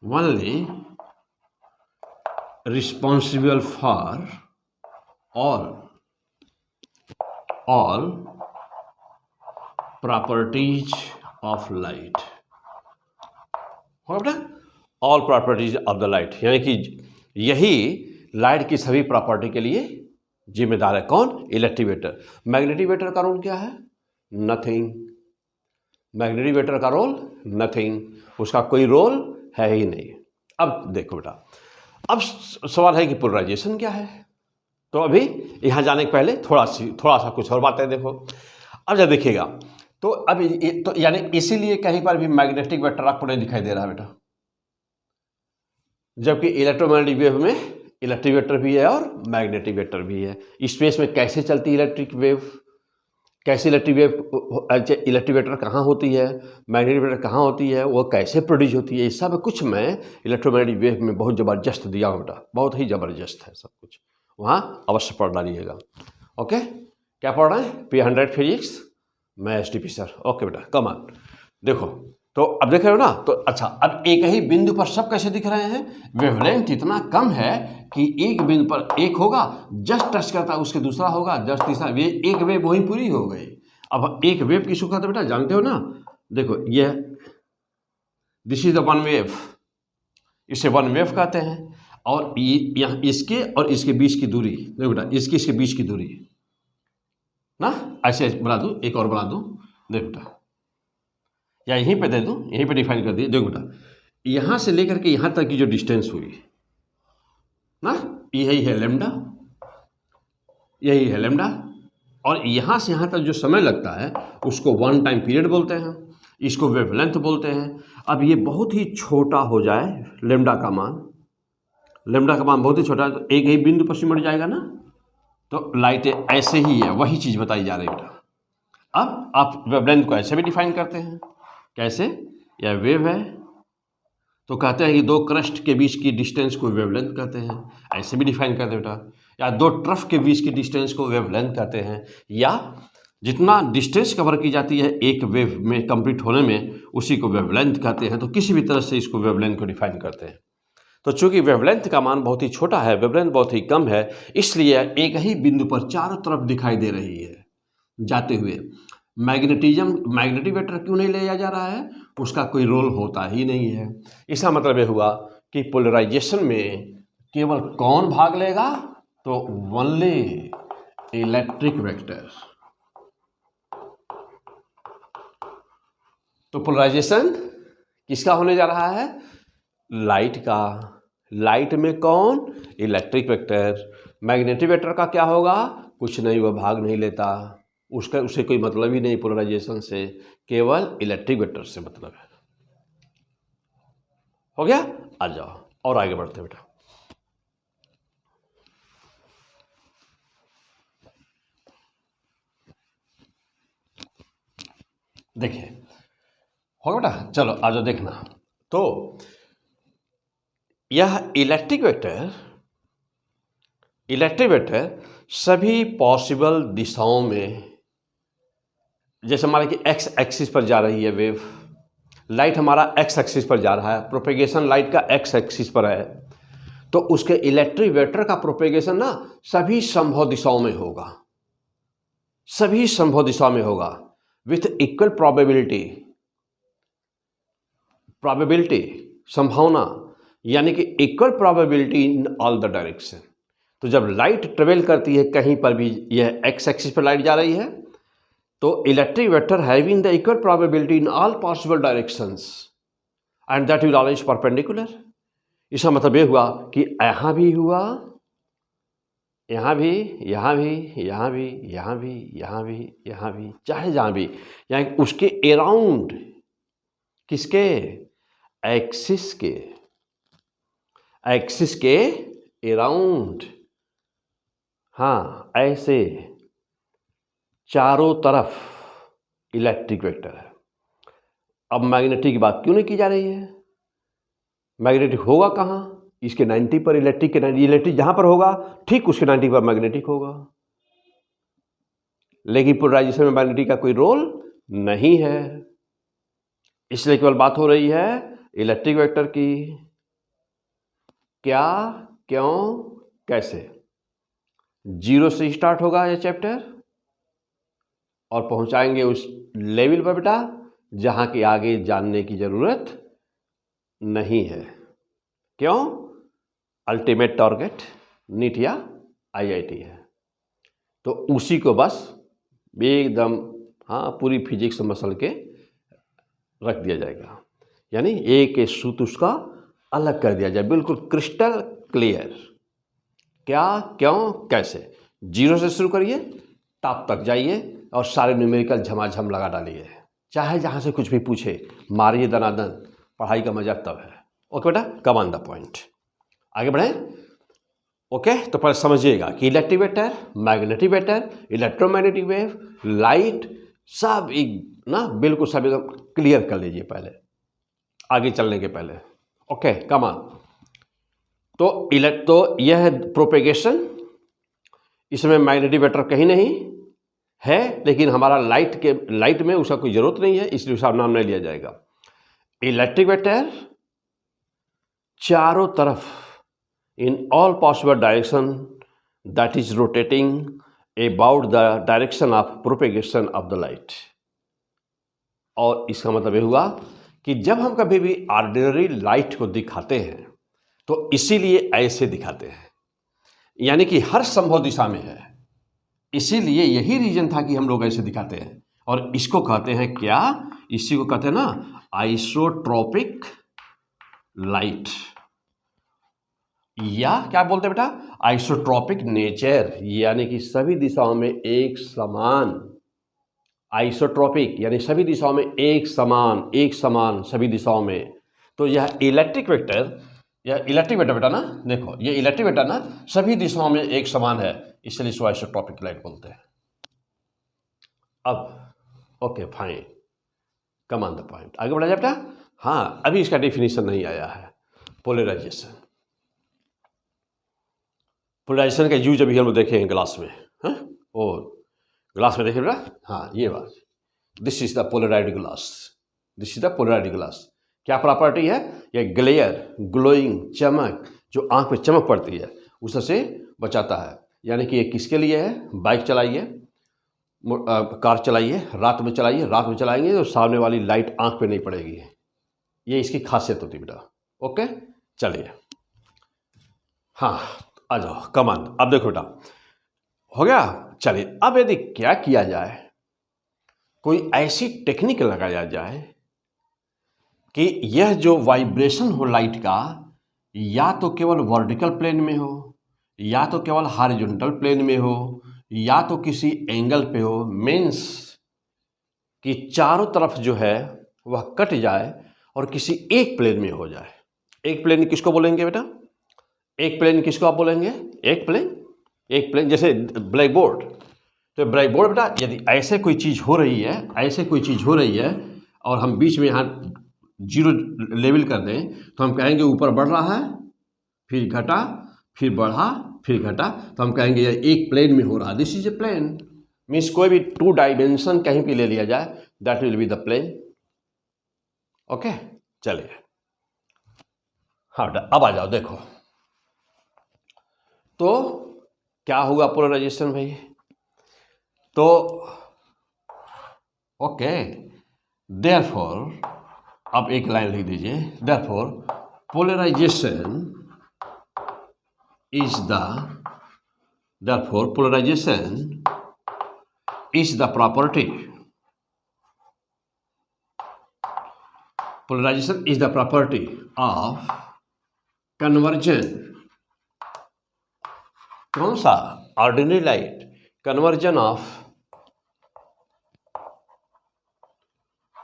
only responsible for all properties of light, होगा बेटा, all properties of the light, यानी कि यही लाइट की सभी प्रॉपर्टी के लिए जिम्मेदार है। कौन, इलेक्ट्रिक वेक्टर। मैग्नेटिक वेक्टर का रोल क्या है, नथिंग। मैग्नेटिक वेक्टर का रोल नथिंग, उसका कोई रोल है ही नहीं। अब देखो बेटा, अब सवाल है कि पोलराइजेशन क्या है। तो अभी यहाँ जाने के पहले थोड़ा सा कुछ और बातें देखो। अब जब देखिएगा तो अब तो यानी इसीलिए कहीं पर भी मैग्नेटिक वेक्टर आपको नहीं दिखाई दे रहा बेटा, जबकि इलेक्ट्रोमैग्नेटिक वेव में इलेक्ट्रिक वेक्टर भी है और मैग्नेटिक वेक्टर भी है। स्पेस में कैसे चलती है इलेक्ट्रिक वेव, कैसे इलेक्ट्रिक वेक्टर कहाँ होती है, मैग्नेटिक वेक्टर कहाँ होती है, वो कैसे प्रोड्यूस होती है, ये सब कुछ मैं इलेक्ट्रोमैग्नेटिक वेव में बहुत ज़बरदस्त दिया हूँ बेटा, बहुत ही ज़बरदस्त है सब कुछ, वहाँ अवश्य पढ़ डालिएगा। ओके, क्या पढ़ रहे हैं, P100 फिजिक्स मैं STP सर। ओके बेटा, कम ऑन। देखो तो अब देख रहे हो ना, तो अच्छा, अब एक ही बिंदु पर सब कैसे दिख रहे हैं, वेवलेंथ इतना कम है कि एक बिंदु पर एक होगा, जस्ट टच करता है उसके दूसरा होगा, जस्ट तीसरा, वे एक वेव वहीं पूरी हो गई। अब एक वेव किसको कहते हैं बेटा, जानते हो ना, देखो ये this is the one wave, इसे वन वेव कहते हैं। और यहाँ इसके और इसके बीच की दूरी, देखो बेटा इसके बीच की दूरी ना, ऐसे बना दूँ, एक और बना दूँ, देखो बेटा, या यहीं पे दे दूँ, यहीं पे डिफाइन कर दिए। देखो बेटा, यहाँ से लेकर के यहाँ तक की जो डिस्टेंस हुई ना, यही है लेमडा, यही है लेमडा, और यहाँ से यहाँ तक जो समय लगता है उसको वन टाइम पीरियड बोलते हैं, इसको वेवलेंथ बोलते हैं। अब ये बहुत ही छोटा हो जाए लेमडा का मान बहुत ही छोटा है, तो एक ही बिंदु पर सिमट जाएगा ना, तो लाइट ऐसे ही है, वही चीज़ बताई जा रही है बेटा। अब आप वेवलेंथ को ऐसे भी डिफाइन करते हैं, कैसे, यह वेव है तो कहते हैं कि दो क्रस्ट के बीच की डिस्टेंस को वेवलेंथ कहते हैं, ऐसे भी डिफाइन करते हैं बेटा। या दो ट्रफ के बीच की डिस्टेंस को वेवलेंथ कहते हैं, या जितना डिस्टेंस कवर की जाती है एक वेव में कंप्लीट होने में उसी को वेवलेंथ कहते हैं। तो किसी भी तरह से इसको वेवलेंथ को डिफाइन करते हैं। तो चूंकि वेवलेंथ का मान बहुत ही छोटा है, वेवलेंथ बहुत ही कम है, इसलिए एक ही बिंदु पर चारों तरफ दिखाई दे रही है जाते हुए। मैग्नेटिक वेक्टर क्यों नहीं लिया जा रहा है? उसका कोई रोल होता ही नहीं है। इसका मतलब यह हुआ कि पोलराइजेशन में केवल कौन भाग लेगा? तो ओनली इलेक्ट्रिक वेक्टर। तो पोलराइजेशन किसका होने जा रहा है? लाइट का। लाइट में कौन? Electric vector. मैग्नेटिक वेक्टर का क्या होगा? कुछ नहीं, वह भाग नहीं लेता, उससे कोई मतलब ही नहीं पोलराइजेशन से, केवल इलेक्ट्रिक वेक्टर से मतलब है। हो गया? आ जाओ और आगे बढ़ते बेटा। देखिए हो बेटा, चलो आ जाओ देखना। तो यह इलेक्ट्रिक वेक्टर सभी पॉसिबल दिशाओं में, जैसे हमारा कि एक्स एक्सिस पर जा रही है वेव, लाइट हमारा एक्स एक्सिस पर जा रहा है, प्रोपेगेशन लाइट का एक्स एक्सिस पर है, तो उसके इलेक्ट्रिक वेक्टर का प्रोपेगेशन ना सभी संभव दिशाओं में होगा, सभी संभव दिशा में होगा विथ इक्वल प्रोबेबिलिटी, संभावना, यानी कि equal probability in all the direction. तो जब लाइट ट्रेवल करती है कहीं पर भी, यह एक्स एक्सिस पर लाइट जा रही है, तो electric vector having the equal probability in all possible directions and that will always perpendicular. इसका मतलब ये हुआ कि यहाँ भी हुआ, यहाँ भी, यहाँ भी, यहाँ भी, यहाँ भी, यहाँ भी, यहाँ भी, चाहे जहाँ भी, यानी उसके अराउंड, किसके? एक्सिस के अराउंड, हाँ ऐसे चारों तरफ इलेक्ट्रिक वेक्टर है। अब मैग्नेटिक की बात क्यों नहीं की जा रही है? मैग्नेटिक होगा कहाँ? इसके 90 पर इलेक्ट्रिक, के 90, इलेक्ट्रिक जहाँ पर होगा ठीक उसके 90 पर मैग्नेटिक होगा। लेकिन पोलराइजेशन में मैग्नेटिक का कोई रोल नहीं है, इसलिए केवल बात हो रही है इलेक्ट्रिक वेक्टर की। क्या, क्यों, कैसे। 0 से स्टार्ट होगा यह चैप्टर और पहुंचाएंगे उस लेवल पर बेटा जहां की आगे जानने की जरूरत नहीं है। क्यों? अल्टीमेट टारगेट नीट या आईआईटी है, तो उसी को बस एकदम हाँ पूरी फिजिक्स मसल के रख दिया जाएगा, यानी एक सूत्र उसका अलग कर दिया जाए, बिल्कुल क्रिस्टल क्लियर। क्या, क्यों, कैसे। 0 से शुरू करिए, टॉप तक जाइए और सारे न्यूमेरिकल झमाझम लगा डालिए, चाहे जहाँ से कुछ भी पूछे मारिए दनादन। पढ़ाई का मजा तब है। ओके बेटा, कम ऑन द पॉइंट, आगे बढ़ें। ओके तो पहले समझिएगा कि electric vector, magnetic vector, electromagnetic wave, light, सब एक ना बिल्कुल सब एकदम क्लियर कर लीजिए पहले आगे चलने के पहले। Okay come on. तो यह प्रोपेगेशन, इसमें मैग्नेटिक वेक्टर कहीं नहीं है, लेकिन हमारा लाइट में उसका कोई जरूरत नहीं है, इसलिए उसका नाम नहीं लिया जाएगा। इलेक्ट्रिक वेक्टर चारों तरफ in all possible direction that is rotating about the direction of propagation of the light। और इसका मतलब ये हुआ कि जब हम कभी भी ऑर्डिनरी लाइट को दिखाते हैं तो इसीलिए ऐसे दिखाते हैं, यानी कि हर संभव दिशा में है, इसीलिए यही रीजन था कि हम लोग ऐसे दिखाते हैं। और इसको कहते हैं क्या? इसी को कहते हैं ना आइसोट्रोपिक लाइट, या क्या बोलते हैं बेटा? आइसोट्रोपिक नेचर, यानी कि सभी दिशाओं में एक समान। आइसोट्रोपिक यानी सभी दिशाओं में एक समान सभी दिशाओं में। तो यह इलेक्ट्रिक वेक्टर बेटा ना, देखो ये इलेक्ट्रिक वेक्टर ना सभी दिशाओं में एक समान है, इसलिए इसको आइसोट्रोपिक लाइट बोलते हैं। अब okay fine, come on the point, आगे बढ़ा जाए बेटा। हाँ अभी इसका डेफिनेशन नहीं आया है, पोलराइजेशन। पोलराइजेशन का यूज अभी हम लोग देखेंगे ग्लास में, हाँ, और ग्लास में देखें बेटा, हाँ ये बात, this is the polarized glass, this is the polarized glass. क्या प्रॉपर्टी है? ये ग्लेयर, ग्लोइंग, चमक, जो आंख में चमक पड़ती है उससे बचाता है। यानी कि ये किसके लिए है? बाइक चलाइए, कार चलाइए, रात में चलाइए, रात में चलाएंगे तो सामने वाली लाइट आंख पे नहीं पड़ेगी, ये इसकी खासियत होती है बेटा। ओके, चलिए, हाँ आ जाओ, कमांड। अब देखो बेटा, हो गया। चलिए, अब यदि क्या किया जाए, कोई ऐसी टेक्निक लगाया जाए कि यह जो वाइब्रेशन हो लाइट का, या तो केवल वर्टिकल प्लेन में हो, या तो केवल हॉरिजॉन्टल प्लेन में हो, या तो किसी एंगल पे हो, मीन्स कि चारों तरफ जो है वह कट जाए और किसी एक प्लेन में हो जाए। एक प्लेन किसको बोलेंगे बेटा? एक प्लेन किसको आप बोलेंगे? एक प्लेन जैसे ब्लैक बोर्ड। तो ब्लैक बोर्ड बेटा, यदि ऐसे कोई चीज़ हो रही है, ऐसे कोई चीज़ हो रही है और हम बीच में यहाँ जीरो लेवल कर दें तो हम कहेंगे ऊपर बढ़ रहा है, फिर घटा, फिर बढ़ा, फिर घटा, तो हम कहेंगे ये एक प्लेन में हो रहा है, this is a plane. Means कोई भी 2 डायमेंशन कहीं भी ले लिया जाए, that will be the plane. Okay, चलिए, हाँ अब आ जाओ, देखो तो क्या होगा पोलराइजेशन भाई? तो ओके, देयरफॉर, अब एक लाइन लिख दीजिए, therefore polarization is the therefore polarization is the property of conversion। कौन सा? Ordinary light, conversion of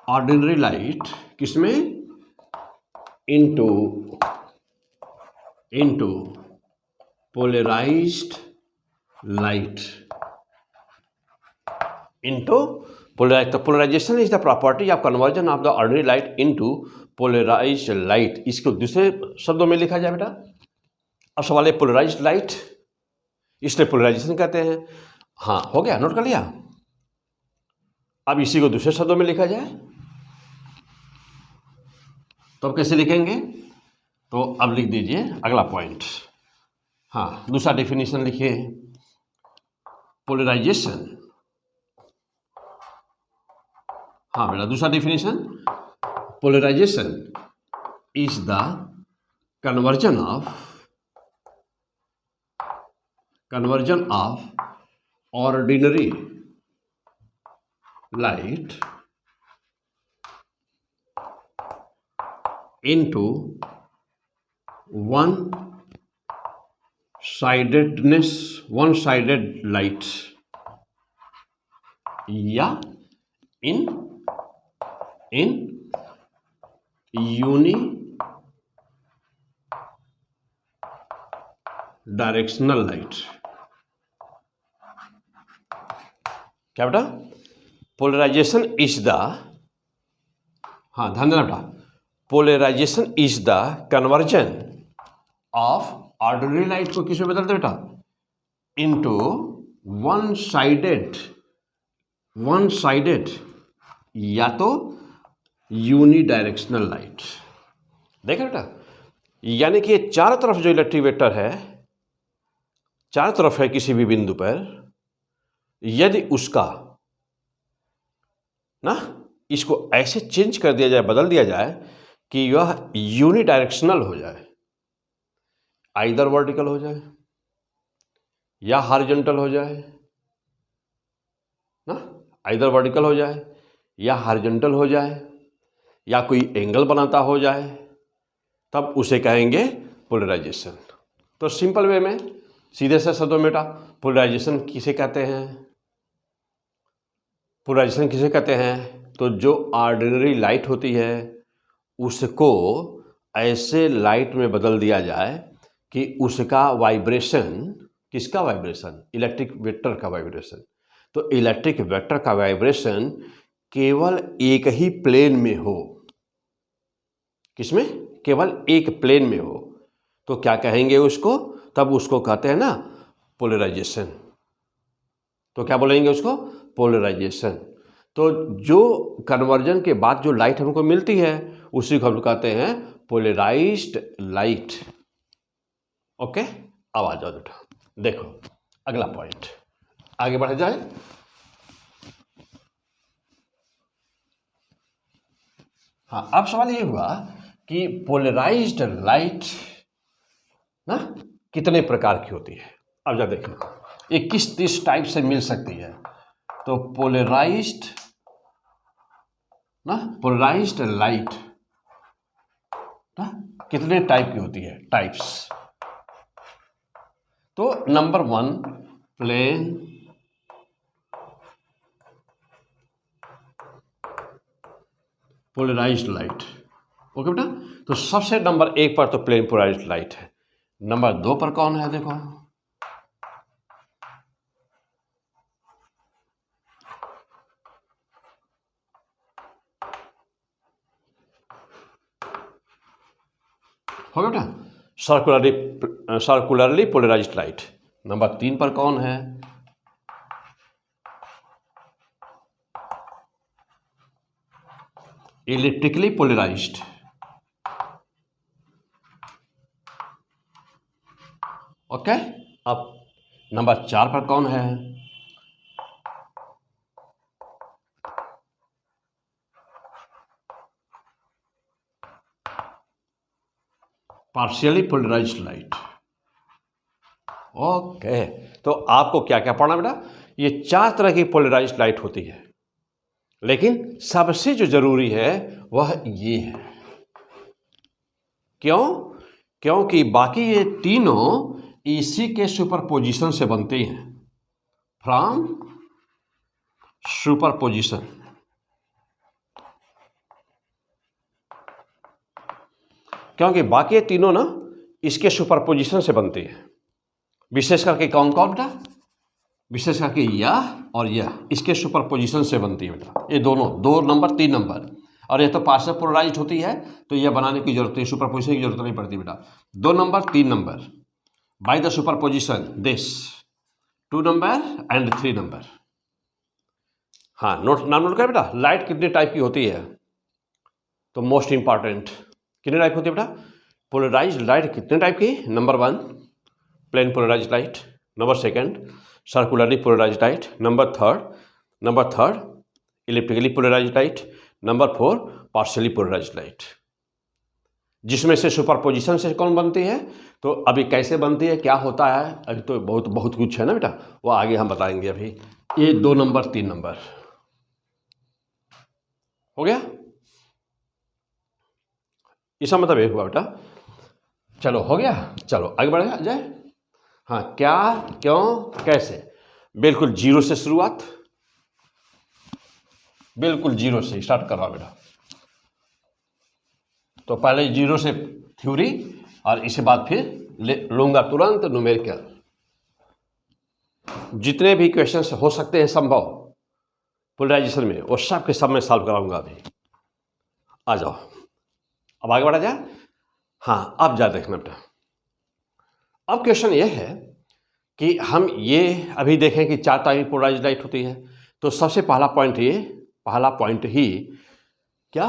ordinary light किसमें? Into polarized light, into polarized। तो polarization is the property of conversion of the ordinary light into polarized light। इसको दूसरे शब्दों में लिखा जाए बेटा, अब सवाल है polarized light, इसलिए polarization कहते हैं। हाँ, हो गया, नोट कर लिया। अब इसी को दूसरे शब्दों में लिखा जाए तो अब कैसे लिखेंगे? तो अब लिख दीजिए अगला पॉइंट, हाँ दूसरा डेफिनेशन लिखिए, पोलराइजेशन। हाँ बेटा, दूसरा definition, polarization is the conversion of ordinary light into one sided light, या इन यूनी डायरेक्शनल लाइट। क्या बेटा? पोलराइजेशन इज द, हाँ ध्यान देना बेटा, polarization is the conversion of ordinary light को किस में बदलते बेटा? इनटू वन साइडेड या तो यूनिडायरेक्शनल लाइट। देखा बेटा, यानी कि ये चारों तरफ जो इलेक्ट्रिक वेक्टर है, चारों तरफ है किसी भी बिंदु पर, यदि उसका ना इसको ऐसे चेंज कर दिया जाए, बदल दिया जाए कि यह यूनिडायरेक्शनल हो जाए, आइदर वर्टिकल हो जाए या हॉरिजॉन्टल हो जाए ना, आइदर वर्टिकल हो जाए या हॉरिजॉन्टल हो जाए, या कोई एंगल बनाता हो जाए, तब उसे कहेंगे पोलराइजेशन। तो सिंपल वे में, सीधे से शब्दों में बेटा, पोलराइजेशन किसे कहते हैं? पोलराइजेशन किसे कहते हैं? तो जो ऑर्डिनरी लाइट होती है उसको ऐसे लाइट में बदल दिया जाए कि उसका वाइब्रेशन, किसका वाइब्रेशन? इलेक्ट्रिक वेक्टर का वाइब्रेशन। तो इलेक्ट्रिक वेक्टर का वाइब्रेशन केवल एक ही प्लेन में हो, किसमें? केवल एक प्लेन में हो तो क्या कहेंगे उसको? तब उसको कहते हैं ना पोलराइजेशन। तो क्या बोलेंगे उसको? पोलराइजेशन। तो जो कन्वर्जन के बाद जो लाइट हमको मिलती है उसी को हम कहते हैं पोलराइज्ड लाइट। ओके, अब आ जाओ बेटा, देखो अगला पॉइंट, आगे बढ़ जाए। हाँ, अब सवाल ये हुआ कि पोलराइज्ड लाइट ना कितने प्रकार की होती है। अब जब देखो ये किस टाइप से मिल सकती है, तो पोलराइज्ड लाइट ना कितने टाइप की होती है, टाइप्स। तो number 1 plane polarised light. Okay बेटा, तो सबसे नंबर 1 पर तो प्लेन पोलराइज्ड लाइट है। नंबर 2 पर कौन है? देखो हो बेटा सर्कुलरली पोलराइज्ड लाइट। नंबर 3 पर कौन है? Electrically polarized. ओके, अब नंबर 4 पर कौन है? Partially polarized light. ओके, तो आपको क्या क्या पढ़ना बेटा? ये 4 तरह की पोलराइज्ड लाइट होती है, लेकिन सबसे जो जरूरी है वह ये है। क्यों? क्योंकि बाकी ये तीनों इसी के सुपरपोजिशन से बनती हैं, फ्रॉम सुपरपोजिशन। क्योंकि बाकी ये तीनों ना इसके सुपरपोजिशन से बनती है। विशेष करके कौन कौन बेटा? विशेष करके यह और यह इसके सुपरपोजिशन से बनती है बेटा। ये दोनों 2 नंबर 3 नंबर, और ये तो पार्शियल पोलराइज्ड होती है तो यह बनाने की जरूरत नहीं, सुपरपोजिशन की जरूरत नहीं पड़ती बेटा। 2 number 3 number by the superposition this 2 number and 3 number. हाँ, नाम नोट कर बेटा। लाइट कितने टाइप की होती है? तो मोस्ट इंपॉर्टेंट, कितने टाइप होती है बेटा? पोलराइज्ड लाइट कितने टाइप की? Number 1 plane polarised light, number 2 circularly polarised light, number third electrically polarized light, number 4 partially polarized light. जिसमें से सुपरपोजिशन से कौन बनती है? तो अभी कैसे बनती है, क्या होता है, अभी तो बहुत कुछ है ना बेटा, वो आगे हम बताएंगे। अभी ये 2 नंबर 3 नंबर हो गया। इसका मतलब ये हुआ बेटा। चलो हो गया, चलो आगे बढ़ जाए। हाँ, क्या, क्यों, कैसे। बिल्कुल 0 से शुरुआत, बिल्कुल 0 से स्टार्ट कर रहा बेटा। तो पहले 0 से थ्योरी और इसके बाद फिर लूंगा तुरंत न्यूमेरिकल। जितने भी क्वेश्चंस हो सकते हैं संभव पोलराइजेशन में, वो सब के सब मैं सॉल्व कराऊंगा अभी। आ जाओ, अब आगे बढ़ा जाए। हाँ, अब जा देखना बेटा। अब क्वेश्चन ये है कि हम ये अभी देखें कि 4 टाइप की पोलराइज्ड लाइट होती है। तो सबसे पहला पॉइंट ही क्या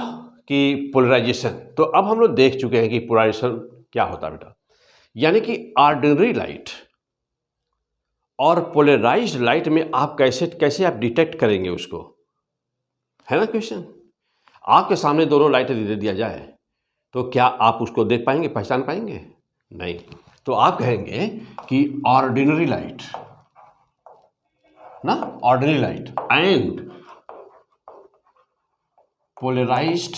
कि पोलराइजेशन। तो अब हम लोग देख चुके हैं कि पोलराइजेशन क्या होता है बेटा। यानी कि ऑर्डिनरी लाइट और पोलराइज्ड लाइट में आप कैसे आप डिटेक्ट करेंगे उसको, है ना क्वेश्चन। आपके सामने दोनों लाइटें दे दिया जाए तो क्या आप उसको देख पाएंगे, पहचान पाएंगे? नहीं। तो आप कहेंगे कि ऑर्डिनरी लाइट ना, ordinary light and polarized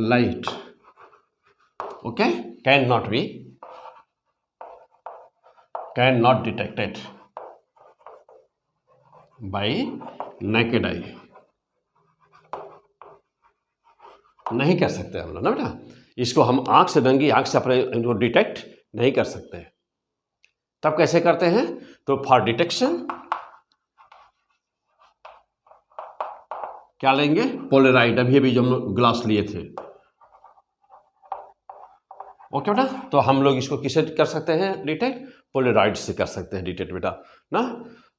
light okay can not detected by naked eye. नहीं कर सकते हम लोग ना बेटा, इसको हम आंख से नंगी आंख से अपने इनको डिटेक्ट नहीं कर सकते। तब कैसे करते हैं? तो फॉर डिटेक्शन क्या लेंगे? पोलराइड। अभी जो हम लोग ग्लास लिए थे, ओके बेटा, तो हम लोग इसको किससे कर सकते हैं डिटेक्ट? पोलराइड से कर सकते हैं डिटेक्ट बेटा ना।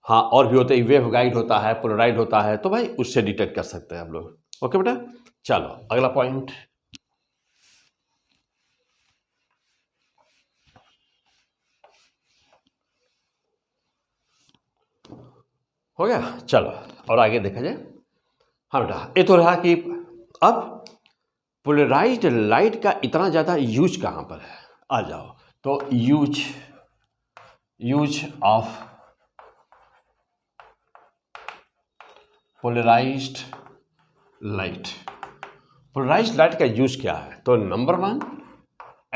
हाँ, और भी होते हैं, वेव गाइड होता है, पोलराइड होता है, तो भाई उससे डिटेक्ट कर सकते हैं हम लोग। ओके बेटा, चलो अगला पॉइंट हो गया। चलो और आगे देखा जाए। हाँ बेटा, ये तो रहा कि अब पोलराइज्ड लाइट का इतना ज़्यादा यूज कहाँ पर है, आ जाओ। तो use of polarized light. Polarised light का यूज क्या है? तो नंबर 1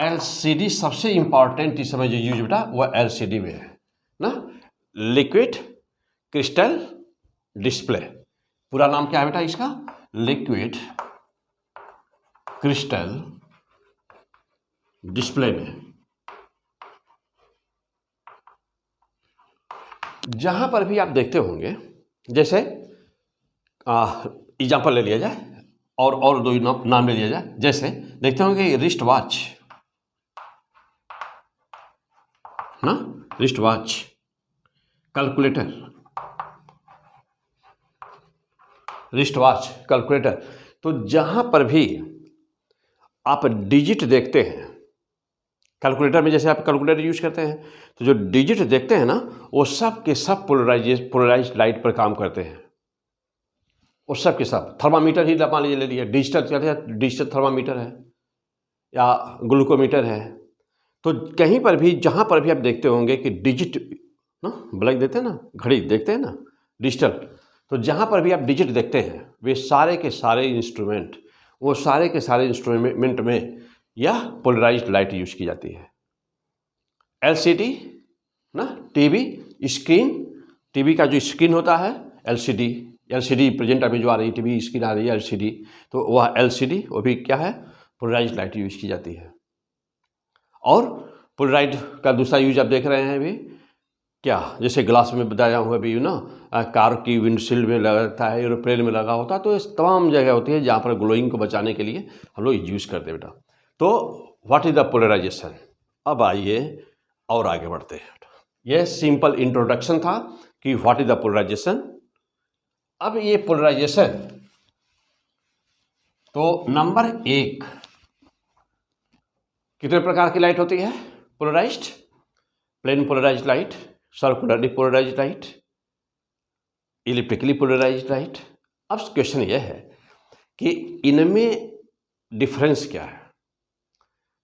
एलसीडी सबसे इंपॉर्टेंट इस समय जो यूज बेटा वो एलसीडी में है ना। लिक्विड क्रिस्टल डिस्प्ले, पूरा नाम क्या है बेटा इसका? लिक्विड क्रिस्टल डिस्प्ले में जहां पर भी आप देखते होंगे, जैसे एग्जाम्पल ले लिया जाए और दो नाम ले लिया जाए। जैसे देखते होंगे रिस्ट वॉच ना, wrist watch, calculator, wrist watch, calculator. तो जहां पर भी आप डिजिट देखते हैं कैलकुलेटर में, जैसे आप कैलकुलेटर यूज करते हैं, तो जो डिजिट देखते हैं ना वो सब के सब पोलराइज्ड लाइट पर काम करते हैं। वो सब के सब, थर्मामीटर ही मान लीजिए ले लिए, डिजिटल थर्मामीटर है या ग्लूकोमीटर है। तो कहीं पर भी जहाँ पर भी आप देखते होंगे कि डिजिट ना, ब्लैक देखते हैं ना, घड़ी देखते हैं ना, डिजिटल, तो जहाँ पर भी आप डिजिट देखते हैं वे सारे के सारे इंस्ट्रूमेंट, वो सारे के सारे इंस्ट्रूमेंट में यह पोलराइज्ड लाइट यूज की जाती है। एलसीडी ना, टीवी स्क्रीन, टीवी का जो स्क्रीन होता है एलसीडी प्रेजेंट अभी जो आ रही है टीवी स्क्रीन आ रही है एलसीडी, तो वह एलसीडी वो भी क्या है? पोलराइज्ड लाइट यूज की जाती है। और पोलराइड का दूसरा यूज आप देख रहे हैं अभी क्या, जैसे ग्लास में बताया हुआ भी ना, कार की विंडशील्ड में लगता है, एरोप्लेन में लगा होता है, तो इस तमाम जगह होती है जहाँ पर ग्लोइंग को बचाने के लिए हम लोग यूज करते हैं बेटा। तो व्हाट इज द पोलराइजेशन? अब आइए और आगे बढ़ते हैं। यह सिंपल इंट्रोडक्शन था कि व्हाट इज द पोलराइजेशन। अब ये पोलराइजेशन, तो नंबर 1 कितने प्रकार की लाइट होती है polarised? Plane polarised light, circularly polarised light, elliptically polarised light. अब क्वेश्चन यह है कि इनमें डिफरेंस क्या है।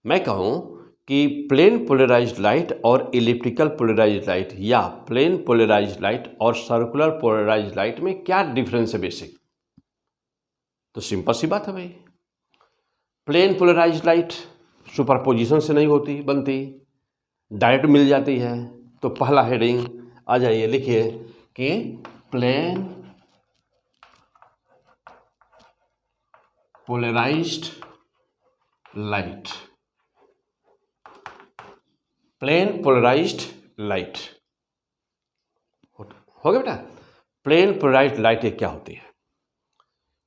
मैं कहूँ कि प्लेन पोलराइज्ड लाइट और इलिप्टिकल पोलराइज्ड लाइट या प्लेन पोलराइज्ड लाइट और सर्कुलर पोलराइज्ड लाइट में क्या डिफरेंस है बेसिक? तो सिंपल सी बात है भाई, प्लेन पोलराइज्ड लाइट सुपरपोजिशन से नहीं होती, बनती, डायरेक्ट मिल जाती है। तो पहला हेडिंग आ जाइए, लिखिए कि plane polarised light, plane polarised light हो गया बेटा। प्लेन पोलराइज्ड लाइट क्या होती है?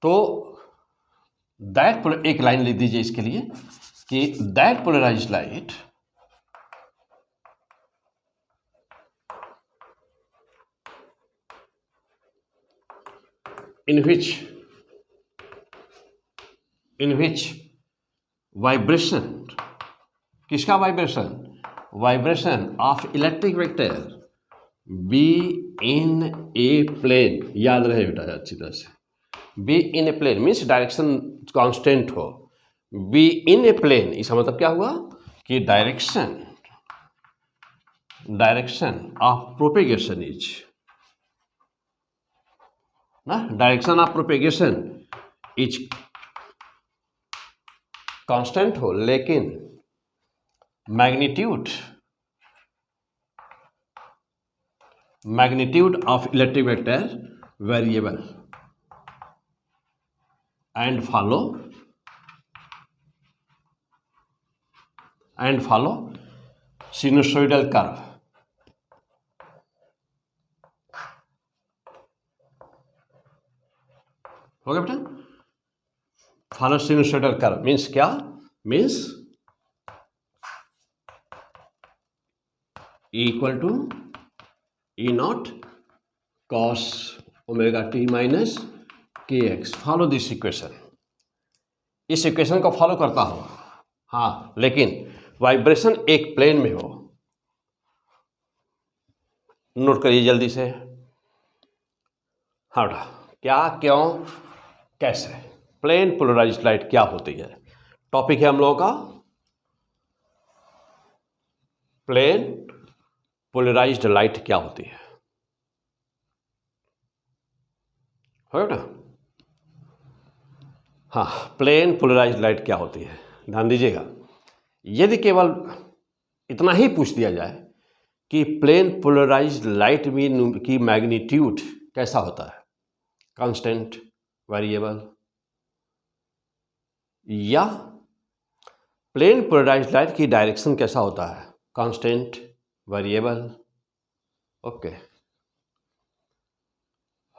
तो दैट, एक लाइन लिख दीजिए इसके लिए कि that polarised light in which vibration, किसका vibration? Vibration of electric vector be in a plane, याद रहे बेटा अच्छी तरह से, be in a plane means direction constant हो। बी इन ए प्लेन इसका मतलब क्या हुआ कि डायरेक्शन ऑफ प्रोपेगेशन इज ना, direction of propagation is constant हो, लेकिन magnitude of electric vector variable and follow sinusoidal curve. हो गया बेटा? फॉलो सिनुसोइडल कर्व मीन्स क्या? Means equal to E naught cos omega T minus K X. Follow this equation, इस equation को follow करता हो। हाँ, लेकिन वाइब्रेशन एक प्लेन में हो। नोट करिए जल्दी से। हाँ बेटा, क्या, क्यों, कैसे। प्लेन पोलराइज्ड लाइट क्या होती है, टॉपिक है हम लोगों का प्लेन पोलराइज्ड लाइट क्या होती है। हो बेटा, हाँ, प्लेन पोलराइज्ड लाइट क्या होती है, ध्यान दीजिएगा। यदि केवल इतना ही पूछ दिया जाए कि प्लेन पोलराइज्ड लाइट में की मैग्नीट्यूड कैसा होता है, कांस्टेंट, वेरिएबल, या प्लेन पोलराइज्ड लाइट की डायरेक्शन कैसा होता है, कांस्टेंट, वेरिएबल, ओके,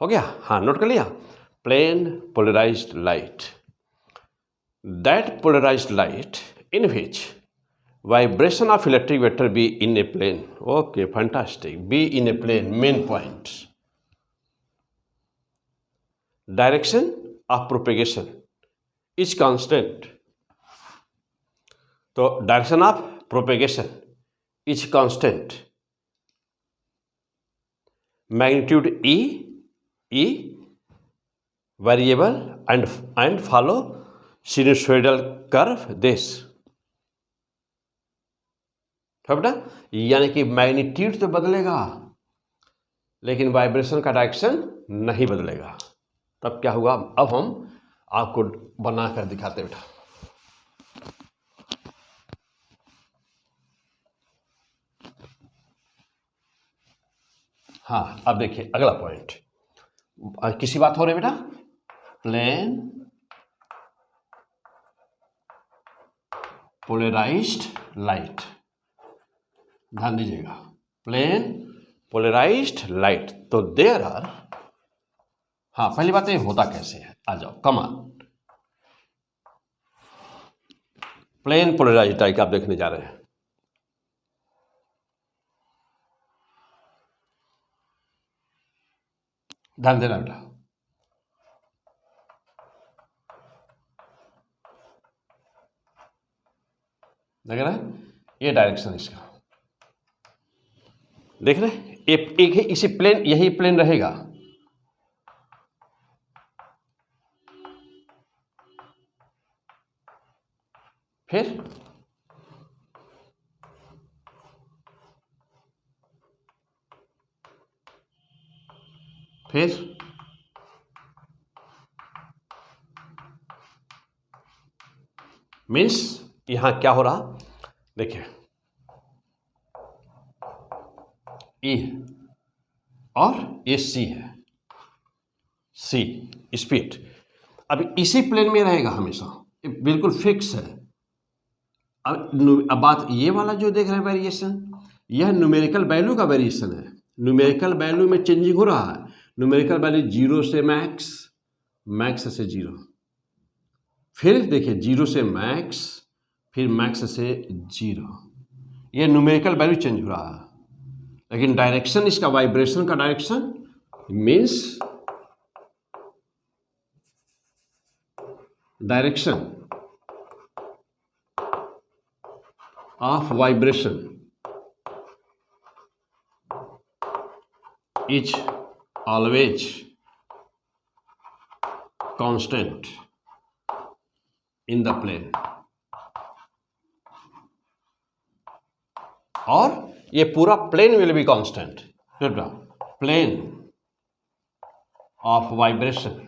हो गया। हाँ, नोट कर लिया। Plane polarised light, that polarised light in which vibration of electric vector be in a plane. Okay, fantastic. Be in a plane, main point. Direction of propagation is constant. So direction of propagation is constant. Magnitude E variable and follow sinusoidal curve this. है बेटा, यानी कि magnitude तो बदलेगा लेकिन vibration का direction नहीं बदलेगा। तब क्या हुआ, अब हम आपको बना कर दिखाते बेटा। हाँ, अब देखिए अगला पॉइंट, किसी बात हो रही है बेटा, प्लेन पोलराइज्ड लाइट, ध्यान दीजिएगा, प्लेन पोलराइज्ड लाइट। तो देयर आर, हाँ, पहली बात ये होता कैसे है, आ जाओ, कमान। प्लेन पोलराइज्ड लाइट आप देखने जा रहे हैं। ध्यान देना बेटा, देख रहे हैं, ये डायरेक्शन इसका देख रहे हैं, एक ही इसी प्लेन, यही प्लेन रहेगा। फिर मीन्स यहां क्या हो रहा, देखिए, ई और ये सी है, सी स्पीड अब इसी प्लेन में रहेगा हमेशा, बिल्कुल फिक्स है। अब बात ये वाला जो देख रहे हैं वेरिएशन, यह न्यूमेरिकल वैल्यू का वेरिएशन है। न्यूमेरिकल वैल्यू में चेंजिंग हो रहा है। न्यूमेरिकल वैल्यू 0 से मैक्स, मैक्स से 0, फिर देखिए 0 से मैक्स, फिर मैक्स से 0, ये न्यूमेरिकल वैल्यू चेंज हो रहा है। लेकिन डायरेक्शन इसका, वाइब्रेशन का direction means direction of vibration is always constant in the plane, और ये पूरा plane will be constant. Plane of vibration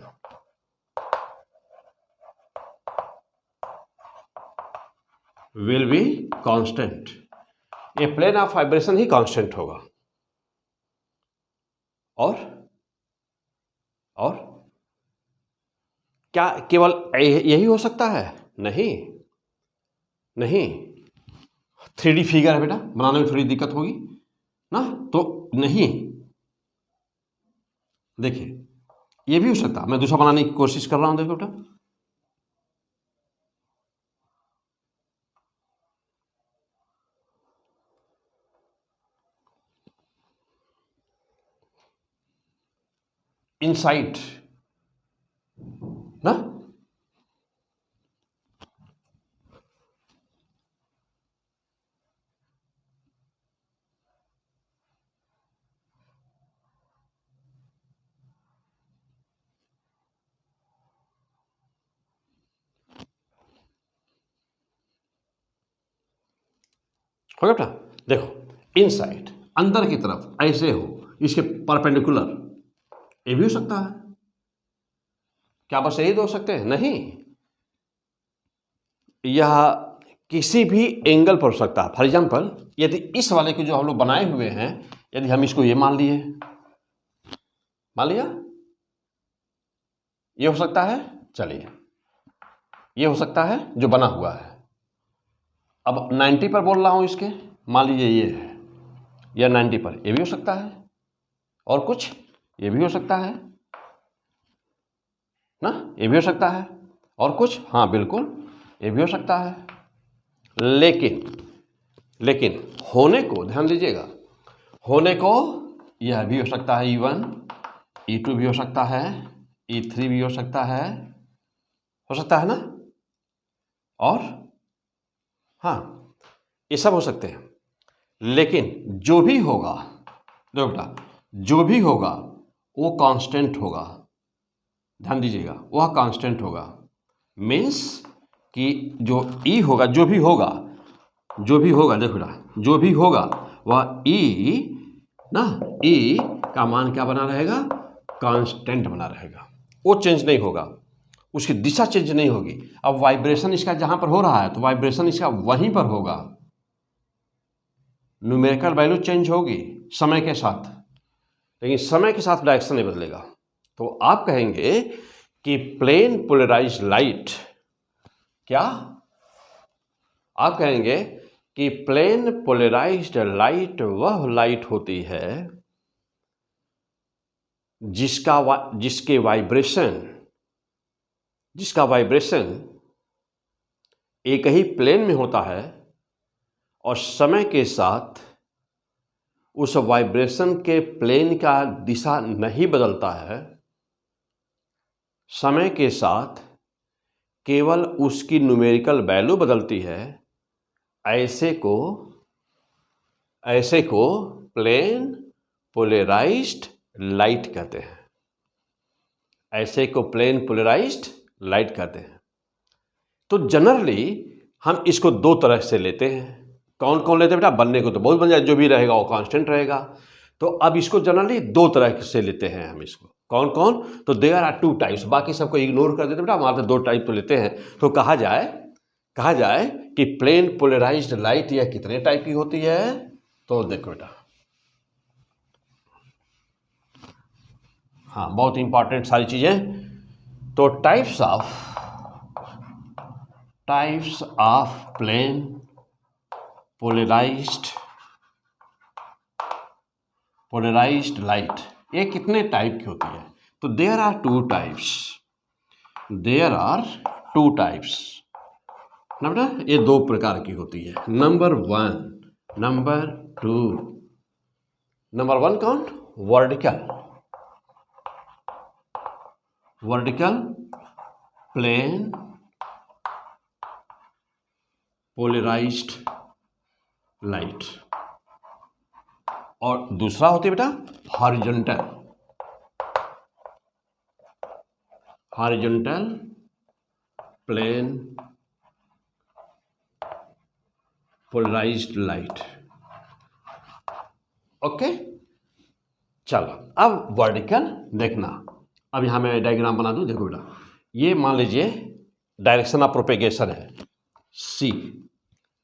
will be constant. ये प्लेन ऑफ वाइब्रेशन ही कांस्टेंट होगा। और क्या केवल यही हो सकता है? नहीं, नहीं, 3D फिगर है बेटा, बनाने में थोड़ी दिक्कत होगी ना, तो नहीं, देखिए ये भी हो सकता है। मैं दूसरा बनाने की कोशिश कर रहा हूं, देखो बेटा, इनसाइड ना, हो गया बेटा। देखो इनसाइड अंदर की तरफ ऐसे हो, इसके परपेंडिकुलर, ये भी हो सकता है। क्या बस यही दो हो सकते हैं? नहीं, यह किसी भी एंगल पर हो सकता है। फॉर एग्जाम्पल यदि इस वाले को जो हम लोग बनाए हुए हैं, यदि हम इसको ये मान लिए, मान लिया, ये हो सकता है, चलिए ये हो सकता है जो बना हुआ है। अब 90 पर बोल रहा हूं इसके, मान लीजिए ये है, या 90 पर, ये भी हो सकता है। और कुछ, ये भी हो सकता है ना, ये भी हो सकता है। और कुछ, हाँ बिल्कुल, ये भी हो सकता है। लेकिन होने को ध्यान दीजिएगा, होने को यह भी हो सकता है, E1 E2 भी हो सकता है, E3 भी हो सकता है ना। और हाँ, ये सब हो सकते हैं। लेकिन जो भी होगा, देखो बेटा, जो भी होगा वो कांस्टेंट होगा। ध्यान दीजिएगा, वह कांस्टेंट होगा। मीन्स कि जो ई होगा, जो भी होगा, देखो बेटा, जो भी होगा वह ई ना, ई का मान क्या बना रहेगा? कांस्टेंट बना रहेगा, वो चेंज नहीं होगा, उसकी दिशा चेंज नहीं होगी। अब वाइब्रेशन इसका जहां पर हो रहा है तो वाइब्रेशन इसका वहीं पर होगा। न्यूमेरिकल वैल्यू चेंज होगी समय के साथ, लेकिन समय के साथ डायरेक्शन नहीं बदलेगा। तो आप कहेंगे कि प्लेन पोलराइज्ड लाइट, क्या आप कहेंगे कि प्लेन पोलराइज्ड लाइट वह लाइट होती है जिसका वाइब्रेशन एक ही प्लेन में होता है और समय के साथ उस वाइब्रेशन के प्लेन का दिशा नहीं बदलता है। समय के साथ केवल उसकी न्यूमेरिकल वैल्यू बदलती है। ऐसे को प्लेन पोलराइज्ड लाइट कहते हैं। ऐसे को प्लेन पोलराइज्ड लाइट कहते हैं। तो जनरली हम इसको दो तरह से लेते हैं। कौन कौन लेते हैं बेटा? बनने को तो बहुत बन जाए, जो भी रहेगा वो कांस्टेंट रहेगा। तो अब इसको जनरली दो तरह से लेते हैं हम इसको। कौन कौन? तो देयर आर टू टाइप्स, बाकी सबको इग्नोर कर देते बेटा, हमारे दो टाइप तो लेते हैं। तो कहा जाए कि प्लेन पोलराइज्ड लाइट यह कितने टाइप की होती है? तो देखो बेटा, हाँ बहुत इंपॉर्टेंट सारी चीजें। तो types of plane polarised light, ये कितने टाइप की होती है? तो देयर आर टू टाइप्स ना बेटा, ये दो प्रकार की होती है। नंबर वन कौन? वर्टिकल प्लेन पोलराइज्ड लाइट, और दूसरा होती है बेटा horizontal plane polarised light. Okay, चलो अब वर्टिकल देखना। अब यहां मैं डायग्राम बना दूं, देखो बेटा, ये मान लीजिए डायरेक्शन ऑफ प्रोपेगेशन है C।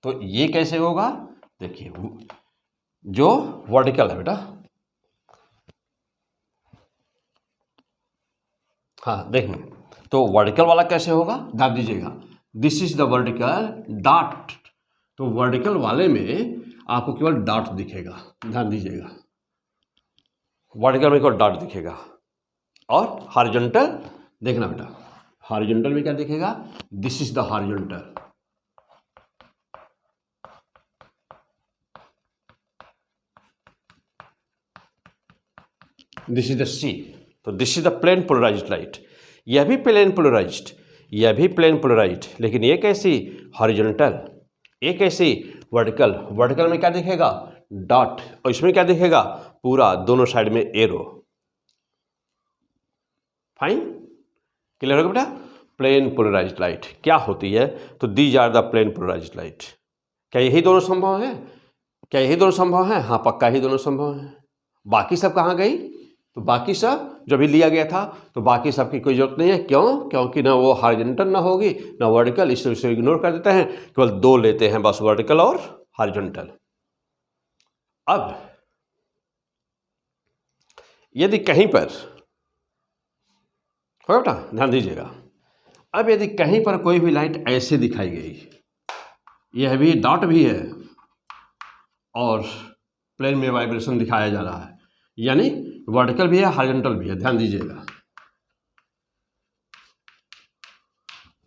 तो ये कैसे होगा? देखिए, जो वर्टिकल है बेटा, हाँ देखना, तो वर्टिकल वाला कैसे होगा? ध्यान दीजिएगा, this is the vertical dot. तो वर्टिकल वाले में आपको केवल डॉट दिखेगा। ध्यान दीजिएगा, वर्टिकल में केवल डॉट दिखेगा। और हॉरिजॉन्टल देखना बेटा, हॉरिजॉन्टल में क्या दिखेगा? This is the horizontal, this is the C। तो this is the plane polarised light. यह भी प्लेन पोलराइज्ड, यह भी प्लेन पोलराइज्ड, लेकिन ये कैसी हॉरिजॉन्टल, ये कैसी वर्टिकल। वर्टिकल में क्या दिखेगा, डॉट, और इसमें क्या दिखेगा, पूरा दोनों साइड में एरो। फाइन, क्लियर होगा बेटा। प्लेन पोलराइज्ड लाइट क्या होती है, तो these are the plane polarised light. क्या यही दोनों संभव है, क्या यही दोनों संभव है, हाँ पक्का ही दोनों संभव है। बाकी सब कहाँ गई, तो बाकी सब जो भी लिया गया था, तो बाकी सब की कोई जरूरत नहीं है। क्यों, क्योंकि ना वो हॉरिजॉन्टल ना होगी ना वर्टिकल, इससे इग्नोर कर देते हैं, केवल दो लेते हैं बस, वर्टिकल और हॉरिजॉन्टल। अब यदि कहीं पर, हो बेटा ध्यान दीजिएगा, अब यदि कहीं पर कोई भी लाइट ऐसे दिखाई गई, यह भी डॉट भी है और प्लेन में वाइब्रेशन दिखाया जा रहा है, यानी वर्टिकल भी है हॉरिजॉन्टल भी है, ध्यान दीजिएगा,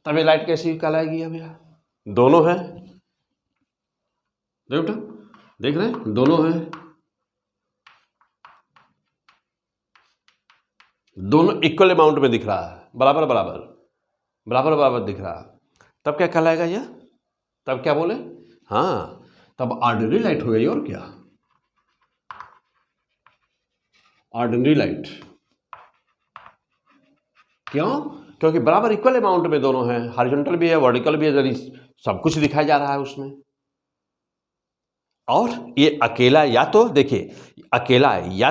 तब ये लाइट कैसी कहलाएगी। अब भैया दोनों है, देख बेटा, देख रहे हैं दोनों है, दोनों इक्वल अमाउंट में दिख रहा है, बराबर बराबर बराबर बराबर दिख रहा है, तब क्या कहलाएगा यह, तब क्या बोले, हाँ तब ऑर्डिनरी लाइट हो गई। और क्या, ऑर्डिनरी लाइट। क्यों, क्योंकि बराबर इक्वल अमाउंट में दोनों हैं, हॉरिजॉन्टल भी है वर्टिकल भी है, यानी सब कुछ दिखाया जा रहा है उसमें। और ये अकेला, या तो देखिए अकेला है, या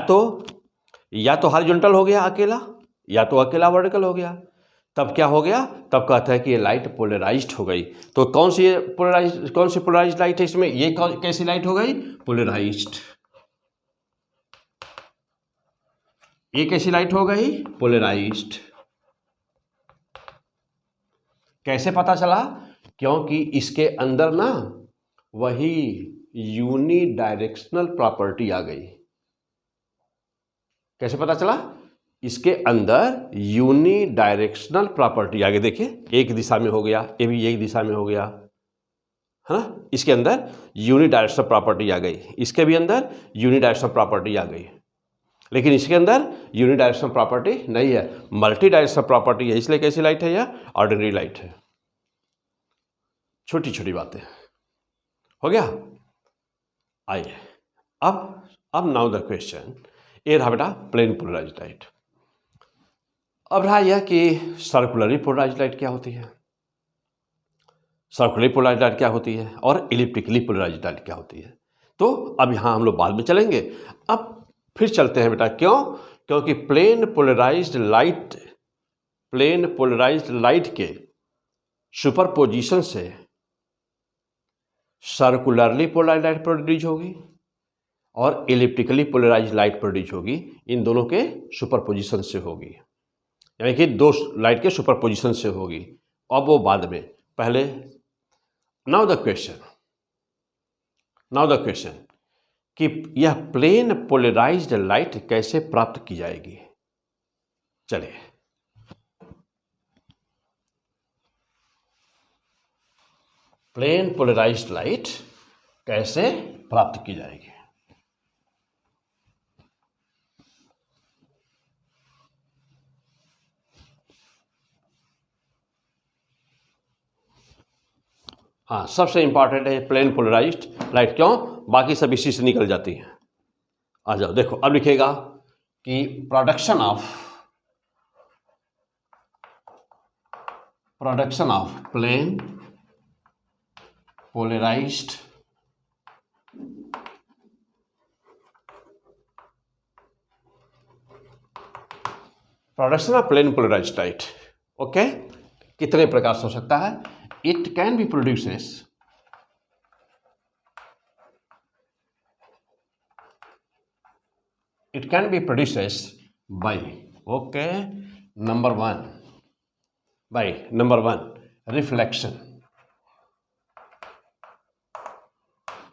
तो हॉरिजॉन्टल हो गया अकेला, या तो अकेला वर्टिकल हो गया, तब क्या हो गया, तब कहता है कि ये लाइट पोलराइज्ड हो गई। तो कौन सी पोलराइज्ड लाइट है इसमें, ये कैसी लाइट हो गई, पोलराइज्ड। ये कैसी लाइट हो गई, पोलराइज्ड। कैसे पता चला, क्योंकि इसके अंदर ना वही यूनिडायरेक्शनल प्रॉपर्टी आ गई। कैसे पता चला, इसके अंदर यूनिडायरेक्शनल प्रॉपर्टी आ गई। देखिए एक दिशा में हो गया, ये भी एक दिशा में हो गया, है ना, इसके अंदर यूनिडायरेक्शनल प्रॉपर्टी आ गई, इसके भी अंदर यूनिडायरेक्शनल प्रॉपर्टी आ गई, लेकिन इसके अंदर यूनिडायरेक्शनल प्रॉपर्टी नहीं है, मल्टी डायरेक्शनल प्रॉपर्टी है। इसलिए कैसी लाइट है, यह ऑर्डिनरी लाइट है। छोटी छोटी बातें, हो गया। आइए अब नाउ द क्वेश्चन, ये रहा बेटा प्लेन पोलराइज्ड लाइट। अब रहा यह कि सर्कुलरली पोलराइज्ड लाइट क्या होती है, सर्कुलरली पोलराइज्ड लाइट क्या होती है, और इलिप्टिकली पोलराइज्ड लाइट क्या होती है। तो अब यहाँ हम लोग बाद में चलेंगे, अब फिर चलते हैं बेटा। क्यों, क्योंकि प्लेन पोलराइज्ड लाइट के सुपरपोजिशन से सर्कुलरली पोलराइज्ड लाइट प्रोड्यूस होगी और इलिप्टिकली पोलराइज्ड लाइट प्रोड्यूस होगी, इन दोनों के सुपरपोजिशन से होगी, यानी कि दो लाइट के सुपरपोजिशन से होगी। अब वो बाद में, पहले नाउ द क्वेश्चन कि यह प्लेन पोलराइज्ड लाइट कैसे प्राप्त की जाएगी। चलिए, प्लेन पोलराइज्ड लाइट कैसे प्राप्त की जाएगी। हाँ, सबसे इंपॉर्टेंट है प्लेन पोलराइज्ड लाइट। क्यों, बाकी सब इसी से निकल जाती हैं। आ जाओ, देखो अब लिखेगा कि production of plane polarised light, okay, कितने प्रकार से हो सकता है। It can be produces by, okay, number one reflection.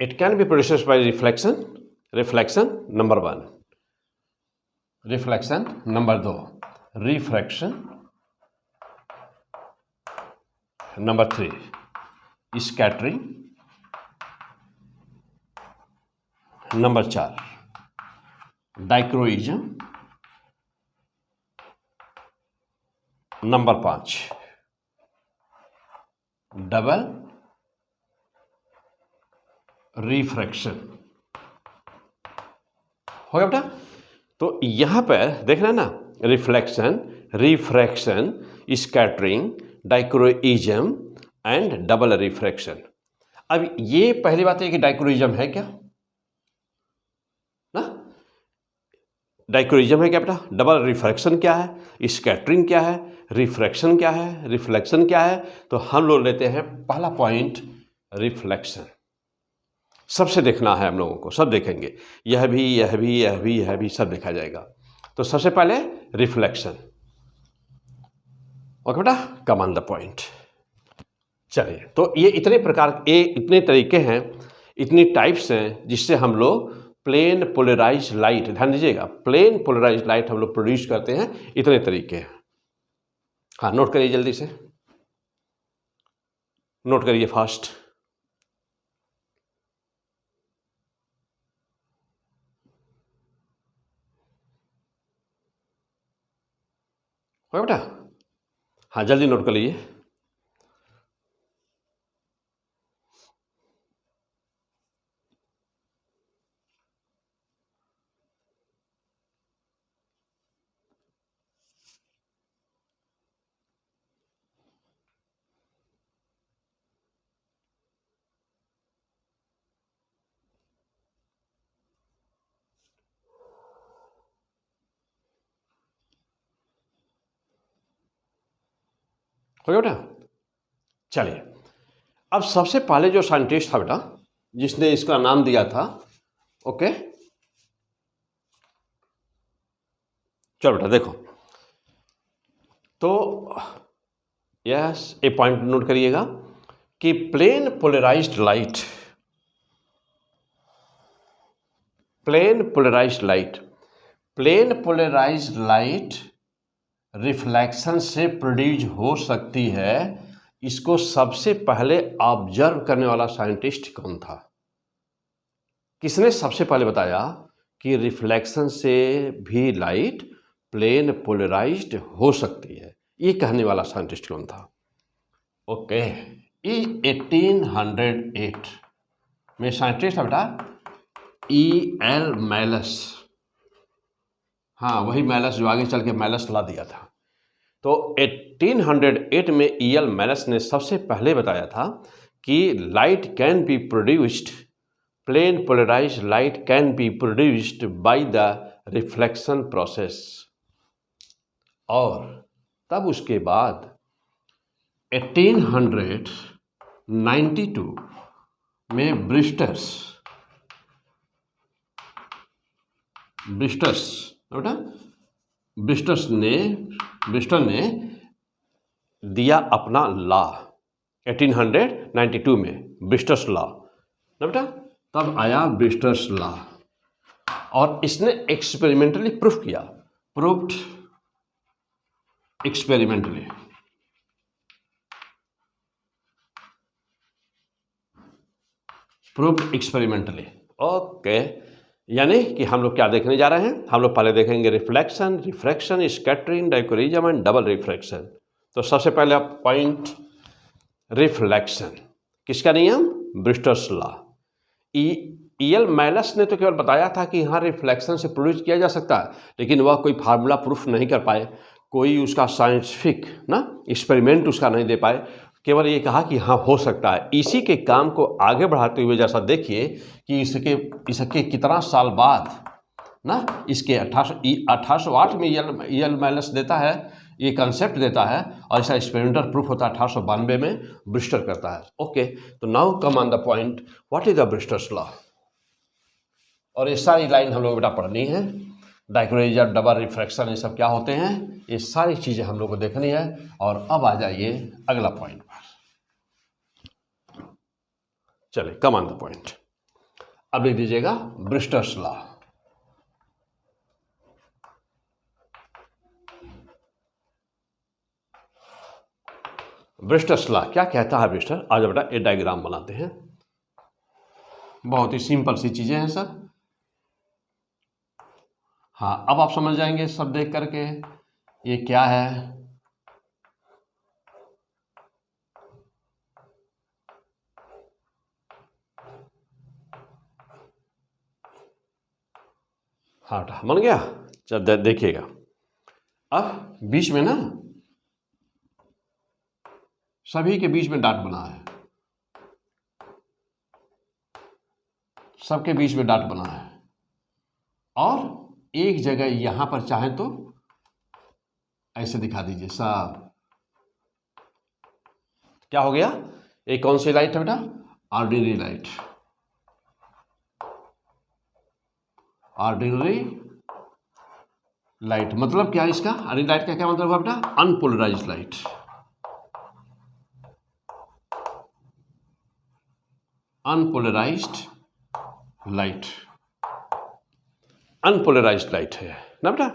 It can be produced by reflection number one, reflection number two, refraction number three, scattering number 4, dichroism number 5 double refraction हो गया बेटा। तो यहां पर देख रहे हैं ना, reflection, refraction, scattering, dichroism and double refraction. अब ये पहली बात है कि डाइक्रोइजम है क्या ना, डाइक्रोइजम है क्या बेटा, डबल रिफ्रैक्शन क्या है, स्कैटरिंग क्या है, रिफ्रैक्शन क्या है, रिफ्लेक्शन क्या है। तो हम लोग लेते हैं पहला पॉइंट रिफ्लेक्शन। सबसे देखना है हम लोगों को, सब देखेंगे, यह भी यह भी यह भी यह भी सब देखा जाएगा। तो सबसे पहले रिफ्लेक्शन। ओके बेटा, कम ऑन द पॉइंट। चलिए, तो ये इतने तरीके हैं, इतनी टाइप्स हैं जिससे हम लोग प्लेन पोलराइज लाइट, ध्यान दीजिएगा, प्लेन पोलराइज लाइट हम लोग प्रोड्यूस करते हैं, इतने तरीके हैं। हाँ, नोट करिए जल्दी से, नोट करिए फास्ट। हो बेटा, हाँ जल्दी नोट कर लीजिए। हो गया बेटा। चलिए, अब सबसे पहले जो साइंटिस्ट था बेटा, जिसने इसका नाम दिया था, ओके, चलो बेटा देखो, तो यस, ए पॉइंट नोट करिएगा कि plane polarised light, plane polarised light, plane polarised light reflection से प्रोड्यूस हो सकती है। इसको सबसे पहले ऑब्जर्व करने वाला साइंटिस्ट कौन था, किसने सबसे पहले बताया कि रिफ्लेक्शन से भी लाइट प्लेन पोलराइज्ड हो सकती है, ये कहने वाला साइंटिस्ट कौन था? ओके, ये 1808 में साइंटिस्ट था बेटा, E.L. मैलस। हाँ, वही मैलस जो आगे चल के मैलस ला दिया था। तो 1808 में E.L. मैलस ने सबसे पहले बताया था कि light can be produced, plane polarised light can be produced by the reflection process. और तब उसके बाद 1892 में ब्रिस्टर ने दिया अपना लॉ 1892 में, ब्रिस्टर्स लॉ ना बेटा, तब आया ब्रिस्टर्स लॉ और इसने एक्सपेरिमेंटली प्रूफ किया, proved experimentally. Proved experimentally, okay. यानी कि हम लोग क्या देखने जा रहे हैं, हम लोग पहले देखेंगे reflection, refraction, scattering, dichroism and double refraction. तो सबसे पहले पॉइंट रिफ्लेक्शन, किसका नियम? ब्रिस्टर्स लॉ। E.L. मैलस ने तो केवल बताया था कि हाँ रिफ्लेक्शन से प्रोड्यूस किया जा सकता है, लेकिन वह कोई फार्मूला प्रूफ नहीं कर पाए, कोई उसका साइंटिफिक ना एक्सपेरिमेंट उसका नहीं दे पाए, केवल ये कहा कि हाँ हो सकता है। इसी के काम को आगे बढ़ाते हुए जैसा देखिए कि इसके कितना साल बाद ना, इसके 1808 में E.L. मैलस देता है, ये कंसेप्ट देता है और ऐसा एक्सपेरिमेंटल प्रूफ होता है 1892 में ब्रिस्टर करता है। ओके, तो now come on the point, what is the ब्रिस्टर्स law. और ये सारी लाइन हम लोग बेटा पढ़नी है, डाइक्रोइजम, डबल रिफ्रैक्शन, ये सब क्या होते हैं, ये सारी चीज़ें हम लोग को देखनी है। और अब आ जाइए अगला पॉइंट पर, चलिए कम ऑन द पॉइंट। अब लिख दीजिएगा ब्रिस्टर्स लॉ। ब्रिस्टर्स लॉ क्या कहता है ब्रिस्टर? आज बेटा ये डायग्राम बनाते हैं, बहुत ही सिंपल सी चीजें हैं सर। हाँ, अब आप समझ जाएंगे सब देख करके ये क्या है, हाँ बन गया। चल देखिएगा, अब बीच में ना सभी के बीच में डॉट बना है, सबके बीच में डॉट बना है, और एक जगह यहां पर चाहें तो ऐसे दिखा दीजिए सब। क्या हो गया? एक कौन सी लाइट है बेटा? Ordinary light. ऑर्डिनरी लाइट मतलब क्या? इसका ऑर्डिनरी लाइट का क्या मतलब हुआ बेटा? Unpolarised light. Unpolarised light, unpolarised light है ना बेटा।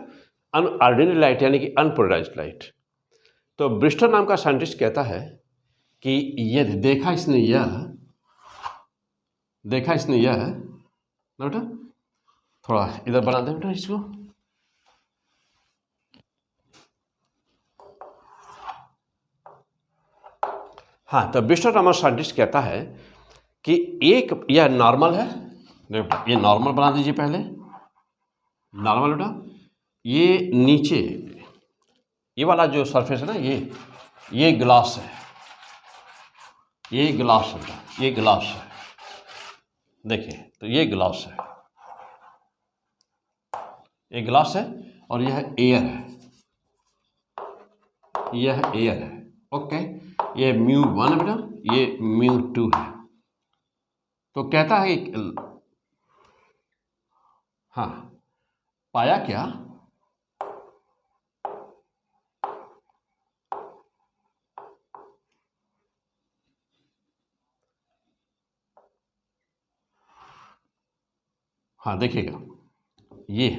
ऑर्डिनरी लाइट यानी कि अनपोलराइज्ड लाइट। तो ब्रिस्टल नाम का साइंटिस्ट कहता है कि ये देखा इसने यह ना बेटा, थोड़ा इधर बना दे बेटा इसको। हाँ, तो ब्रिस्टल नाम का साइंटिस्ट कहता है कि एक यह नॉर्मल है, बेटा ये नॉर्मल बना दीजिए पहले, नॉर्मल बेटा। ये नीचे ये वाला जो सरफेस है ना, ये ग्लास है, ये ग्लास है बेटा, ये ग्लास है। देखिए तो ये ग्लास है, ये ग्लास है, और यह एयर है, यह एयर है। ओके, ये μ1 है बेटा, ये μ2 है। तो कहता है कि हाँ, पाया क्या? हाँ देखिएगा, ये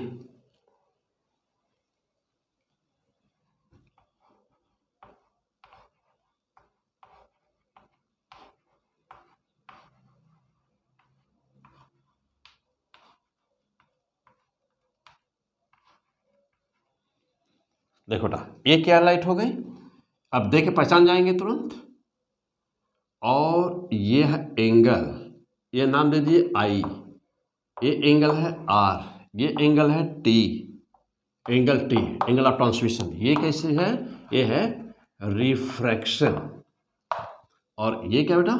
देखो बेटा, ये क्या लाइट हो गई? अब देखे पहचान जाएंगे तुरंत। और ये है एंगल, ये नाम दे दिए आई, ये एंगल है आर, ये एंगल है T, angle T, angle of transmission. ये कैसे है? ये है रिफ्रैक्शन। और ये क्या बेटा?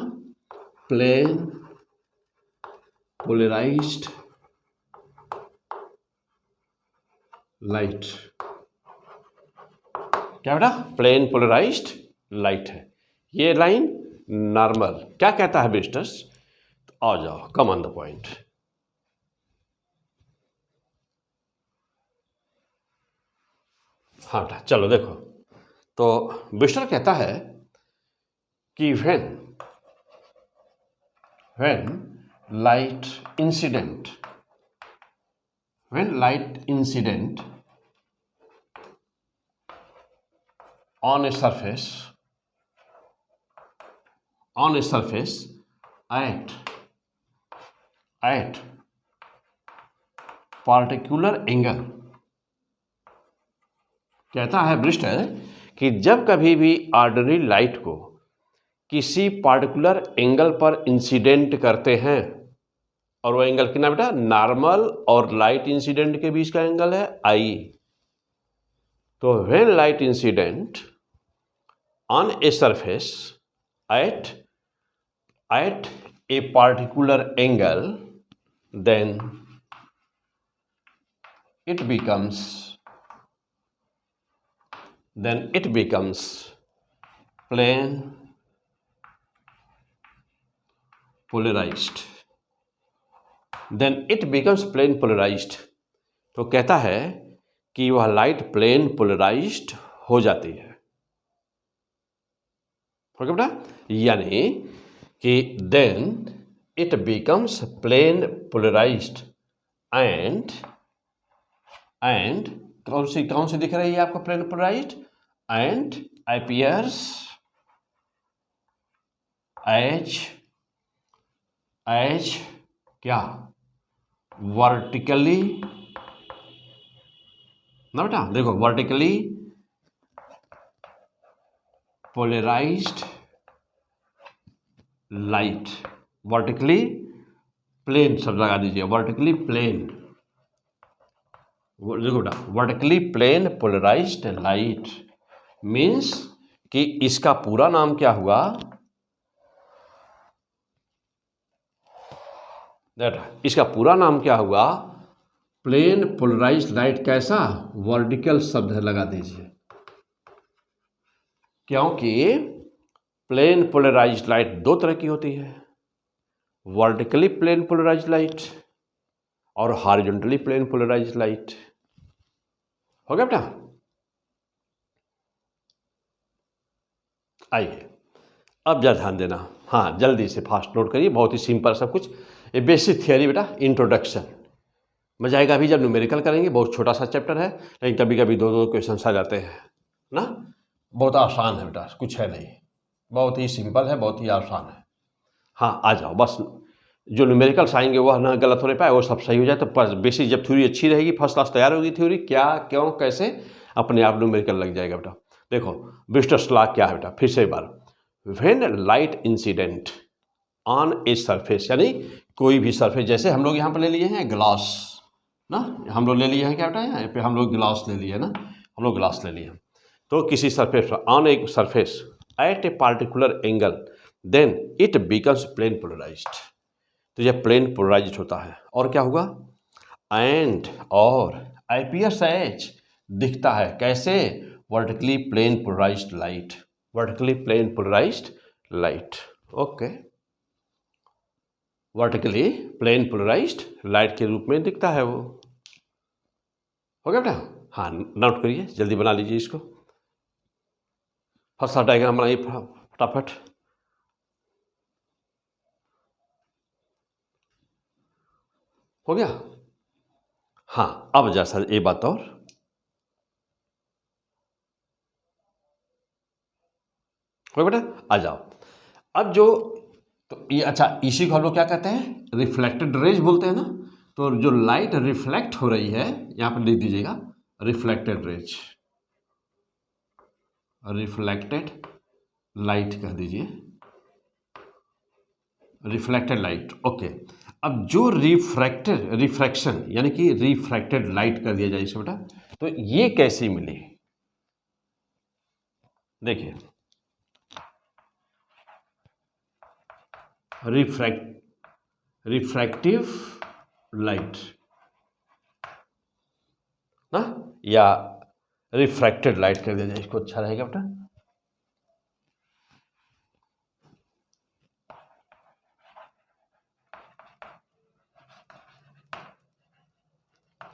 Plane polarised light. क्या बेटा? प्लेन पोलराइज्ड लाइट है। ये लाइन नॉर्मल। क्या कहता है ब्रिस्टल्स? आ जाओ, कम ऑन द पॉइंट। हाँ बेटा चलो देखो, तो ब्रिस्टल कहता है कि when light incident on a surface at particular angle, कहता है ब्रिस्टल कि जब कभी भी ऑर्डिनरी लाइट को किसी पार्टिकुलर एंगल पर इंसिडेंट करते हैं, और वो एंगल कितना बेटा? नॉर्मल और लाइट इंसिडेंट के बीच का एंगल है आई। तो when light incident on a surface at a particular angle, then it becomes plane polarized. तो कहता है कि वह लाइट प्लेन पोलराइज्ड हो जाती है। ओके बेटा, यानी कि then it becomes plane polarized and कौन सी दिख रही है आपको plane polarized? And appears as क्या? वर्टिकली ना बेटा, देखो vertically polarized light, vertically plane सब लगा दीजिए, वर्टिकली प्लेन देखो बेटा, vertically plane polarised light means कि इसका पूरा नाम क्या हुआ, इसका पूरा नाम क्या हुआ, प्लेन पोलराइज्ड लाइट। कैसा? वर्टिकल शब्द लगा दीजिए, क्योंकि प्लेन पोलराइज्ड लाइट दो तरह की होती है, वर्टिकली प्लेन पोलराइज्ड लाइट और हॉरिजॉन्टली प्लेन पोलराइज्ड लाइट। हो गया बेटा? आइए अब जरा ध्यान देना, हाँ जल्दी से फास्ट नोट करिए, बहुत ही सिंपल सब कुछ, ये बेसिक थियरी बेटा, इंट्रोडक्शन। मजा आएगा अभी जब न्यूमेरिकल करेंगे, बहुत छोटा सा चैप्टर है, लेकिन कभी कभी दो दो क्वेश्चन आ जाते हैं ना। बहुत आसान है बेटा, कुछ है नहीं, बहुत ही सिंपल है, बहुत ही आसान है। हाँ आ जाओ, बस जो न्यूमेरिकल्स आएंगे वह ना गलत होने पाए, वो सब सही हो जाए तो बेसिक जब थ्योरी अच्छी रहेगी, फर्स्ट क्लास तैयार होगी थ्योरी, क्या क्यों कैसे अपने आप न्यूमेरिकल लग जाएगा बेटा। देखो ब्रिस्टल्स लॉ क्या है बेटा, फिर से एक बार, when light incident on a surface, यानी कोई भी सरफेस, जैसे हम लोग यहाँ पर ले लिए हैं ग्लास ना, हम लोग ले लिए हैं क्या बेटा, यहाँ पे हम लोग ग्लास ले लिए ना, हम लोग ग्लास ले लिए, तो किसी सरफेस पर, on a surface at a particular angle, then it becomes plane polarized. तो यह प्लेन पोलराइज्ड होता है, और क्या हुआ, एंड और अपीयर्स एज, दिखता है कैसे, vertically plane polarised light, vertically plane polarised light. Okay, vertically plane polarised light के रूप में दिखता है वो। हो गया बेटा? हाँ नोट करिए, जल्दी बना लीजिए इसको, फर्स्ट डायग्राम बनाइए फटाफट। हो गया? हाँ अब जैसा एक बात और, हो बेटा आ जाओ, अब जो, तो ये अच्छा, इसी को हम लोग क्या कहते हैं, रिफ्लेक्टेड रेज बोलते हैं ना। तो जो लाइट रिफ्लेक्ट हो रही है, यहाँ पर लिख दीजिएगा रिफ्लेक्टेड रेज, रिफ्लेक्टेड लाइट कह दीजिए, रिफ्लेक्टेड लाइट। ओके, अब जो रिफ्रैक्शन यानी कि रिफ्रैक्टेड लाइट कर दिया जाए इसे बेटा, तो ये कैसी मिली, देखिए रिफ्रैक्टिव लाइट ना, या रिफ्रैक्टेड लाइट कर दिया जाए इसको, अच्छा रहेगा बेटा।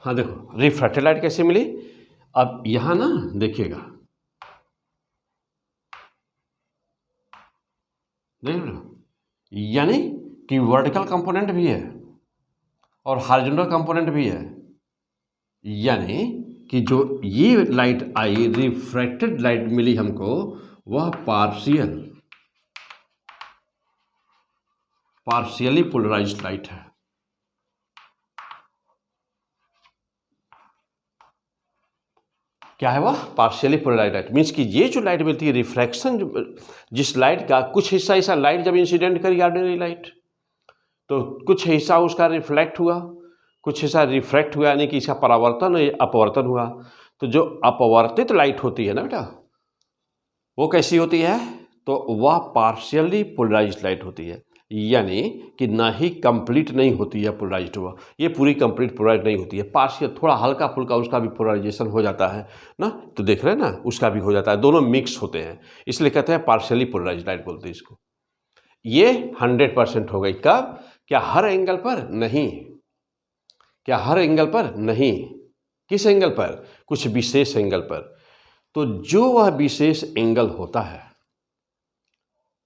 हाँ देखो रिफ्रैक्टेड लाइट कैसे मिली, अब यहां ना देखिएगा, देख लो, यानी कि वर्टिकल कंपोनेंट भी है और हॉरिजॉन्टल कंपोनेंट भी है, यानी कि जो ये लाइट आई, रिफ्रैक्टेड लाइट मिली हमको, वह पार्शियली पोलराइज्ड लाइट है। क्या है वह, पार्शियली पोलराइज्ड लाइट, मीन्स कि ये जो लाइट मिलती है, रिफ्रैक्शन जिस लाइट का कुछ हिस्सा, ऐसा लाइट जब इंसिडेंट करी ऑर्डिनरी लाइट, तो कुछ हिस्सा उसका रिफ्लेक्ट हुआ, कुछ हिस्सा रिफ्रैक्ट हुआ, यानी कि इसका परावर्तन अपवर्तन हुआ। तो जो अपवर्तित लाइट होती है ना बेटा, वो कैसी होती है, तो वह पार्शियली पोलराइज्ड लाइट होती है, यानी कि ना ही कंप्लीट नहीं होती है पोलराइज्ड हुआ, ये पूरी कंप्लीट पोलराइज नहीं होती है, पार्शियल, थोड़ा हल्का फुल्का उसका भी पोलराइजेशन हो जाता है ना, तो देख रहे हैं ना, उसका भी हो जाता है, दोनों मिक्स होते हैं, इसलिए कहते हैं पार्शियली पोलराइज्ड लाइट बोलते हैं इसको। ये 100% हो गई, कब, क्या हर एंगल पर नहीं, क्या हर एंगल पर नहीं, किस एंगल पर, कुछ विशेष एंगल पर। तो जो वह विशेष एंगल होता है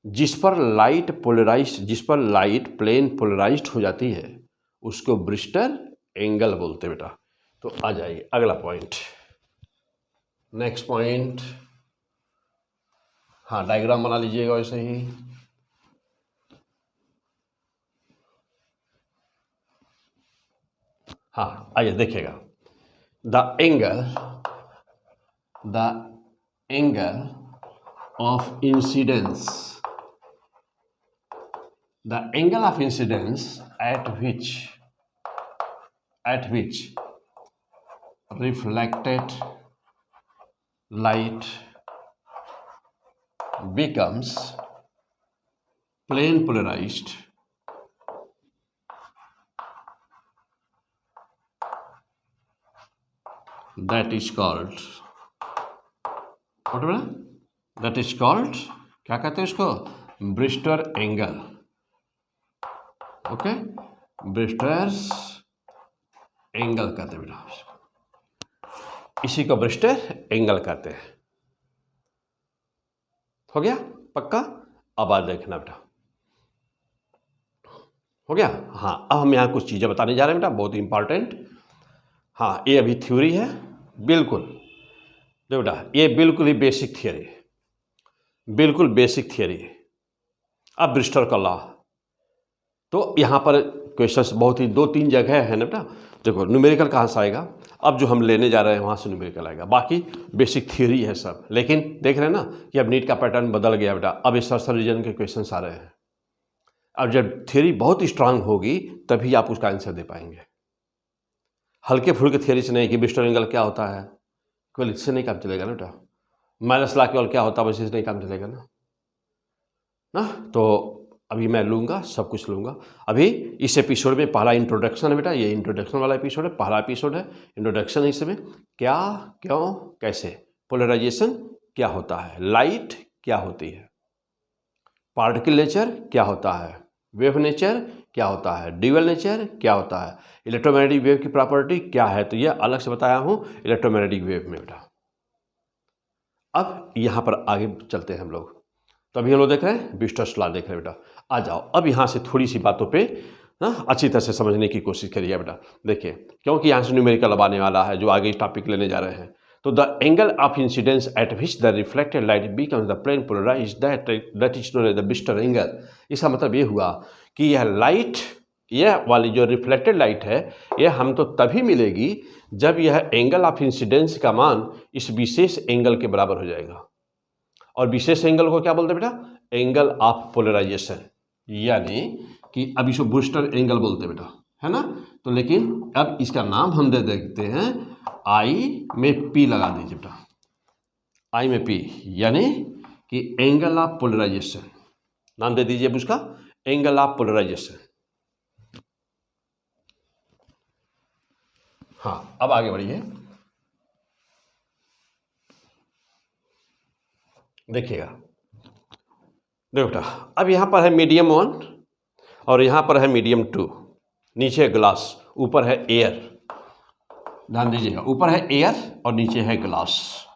जिस पर लाइट पोलराइज्ड, जिस पर लाइट प्लेन पोलराइज्ड हो जाती है, उसको ब्रिस्टल एंगल बोलते बेटा। तो आ जाइए अगला पॉइंट, नेक्स्ट पॉइंट, हाँ डायग्राम बना लीजिएगा वैसे ही। हाँ आइए देखिएगा, the angle of incidence, the angle of incidence at which reflected light becomes plane polarized, that is called what? That is called, क्या कहते हैं उसको? Brewster angle. ओके, ब्रिस्टर्स एंगल कहते हैं बेटा, इसी को ब्रिस्टर एंगल कहते हैं. हो गया पक्का? अब आज देखना बेटा, हो गया. हाँ, अब हम यहाँ कुछ चीज़ें बताने जा रहे हैं बेटा, बहुत इंपॉर्टेंट. हाँ, ये अभी थ्योरी है, बिल्कुल देखो बेटा, ये बिल्कुल ही बेसिक थियरी, बिल्कुल बेसिक थियरी. अब ब्रिस्टर का लॉ, तो यहाँ पर क्वेश्चंस बहुत ही 2-3 जगह है ना बेटा. देखो न्यूमेरिकल कहाँ से आएगा, अब जो हम लेने जा रहे हैं वहाँ से न्यूमेरिकल आएगा, बाकी बेसिक थियरी है सब. लेकिन देख रहे हैं ना कि अब नीट का पैटर्न बदल गया बेटा, अब इस सर्च रीजन के क्वेश्चंस आ रहे हैं. अब जब थियरी बहुत स्ट्रांग होगी तभी आप उसका आंसर दे पाएंगे. हल्के फुल्के थियरी से नहीं कि ब्रिस्टर एंगल क्या होता है, केवल इससे नहीं काम चलेगा ना बेटा. माइनस लॉ केवल क्या होता है वैसे से नहीं काम चलेगा ना. तो अभी मैं लूँगा, सब कुछ लूँगा. अभी इस एपिसोड में पहला इंट्रोडक्शन है बेटा, ये इंट्रोडक्शन वाला एपिसोड है, पहला एपिसोड है. इंट्रोडक्शन है इसमें, क्या, क्यों, कैसे, पोलराइजेशन क्या होता है, लाइट क्या होती है, पार्टिकल नेचर क्या होता है, वेव नेचर क्या होता है, ड्यूअल नेचर क्या होता है, इलेक्ट्रोमैग्नेटिक वेव की प्रॉपर्टी क्या है. तो ये अलग से बताया हूँ इलेक्ट्रोमैग्नेटिक वेव में बेटा. अब यहाँ पर आगे चलते हैं हम लोग. तो अभी हम लोग देख रहे हैं ब्रिस्टर्स लॉ देख रहे हैं बेटा. आ जाओ अब यहाँ से थोड़ी सी बातों पे अच्छी तरह से समझने की कोशिश करिए बेटा. देखिए क्योंकि यहाँ से न्यूमेरिकल अब आने वाला है, जो आगे टॉपिक लेने जा रहे हैं. तो the angle of incidence at which the reflected light becomes the plane polarized that is known as the Brewster angle. इसका मतलब ये हुआ कि यह लाइट, यह वाली जो रिफ्लेक्टेड लाइट है, यह हम तो तभी मिलेगी जब यह एंगल ऑफ इंसिडेंस का मान इस विशेष एंगल के बराबर हो जाएगा. और विशेष एंगल को क्या बोलते हैं बेटा? एंगल ऑफ पोलराइजेशन, यानी कि अब इसको ब्रिस्टर एंगल बोलते हैं बेटा, है ना. तो लेकिन अब इसका नाम हम दे देते हैं आई में पी लगा दीजिए बेटा, आई में पी, यानी कि एंगल ऑफ पोलराइजेशन नाम दे दीजिए उसका, एंगल ऑफ पोलराइजेशन. हाँ, अब आगे बढ़िए. देखिएगा, देखो बेटा, अब यहाँ पर है मीडियम 1 और यहाँ पर है मीडियम 2. नीचे ग्लास, ऊपर है एयर. ध्यान दीजिएगा, ऊपर है एयर और नीचे है ग्लास.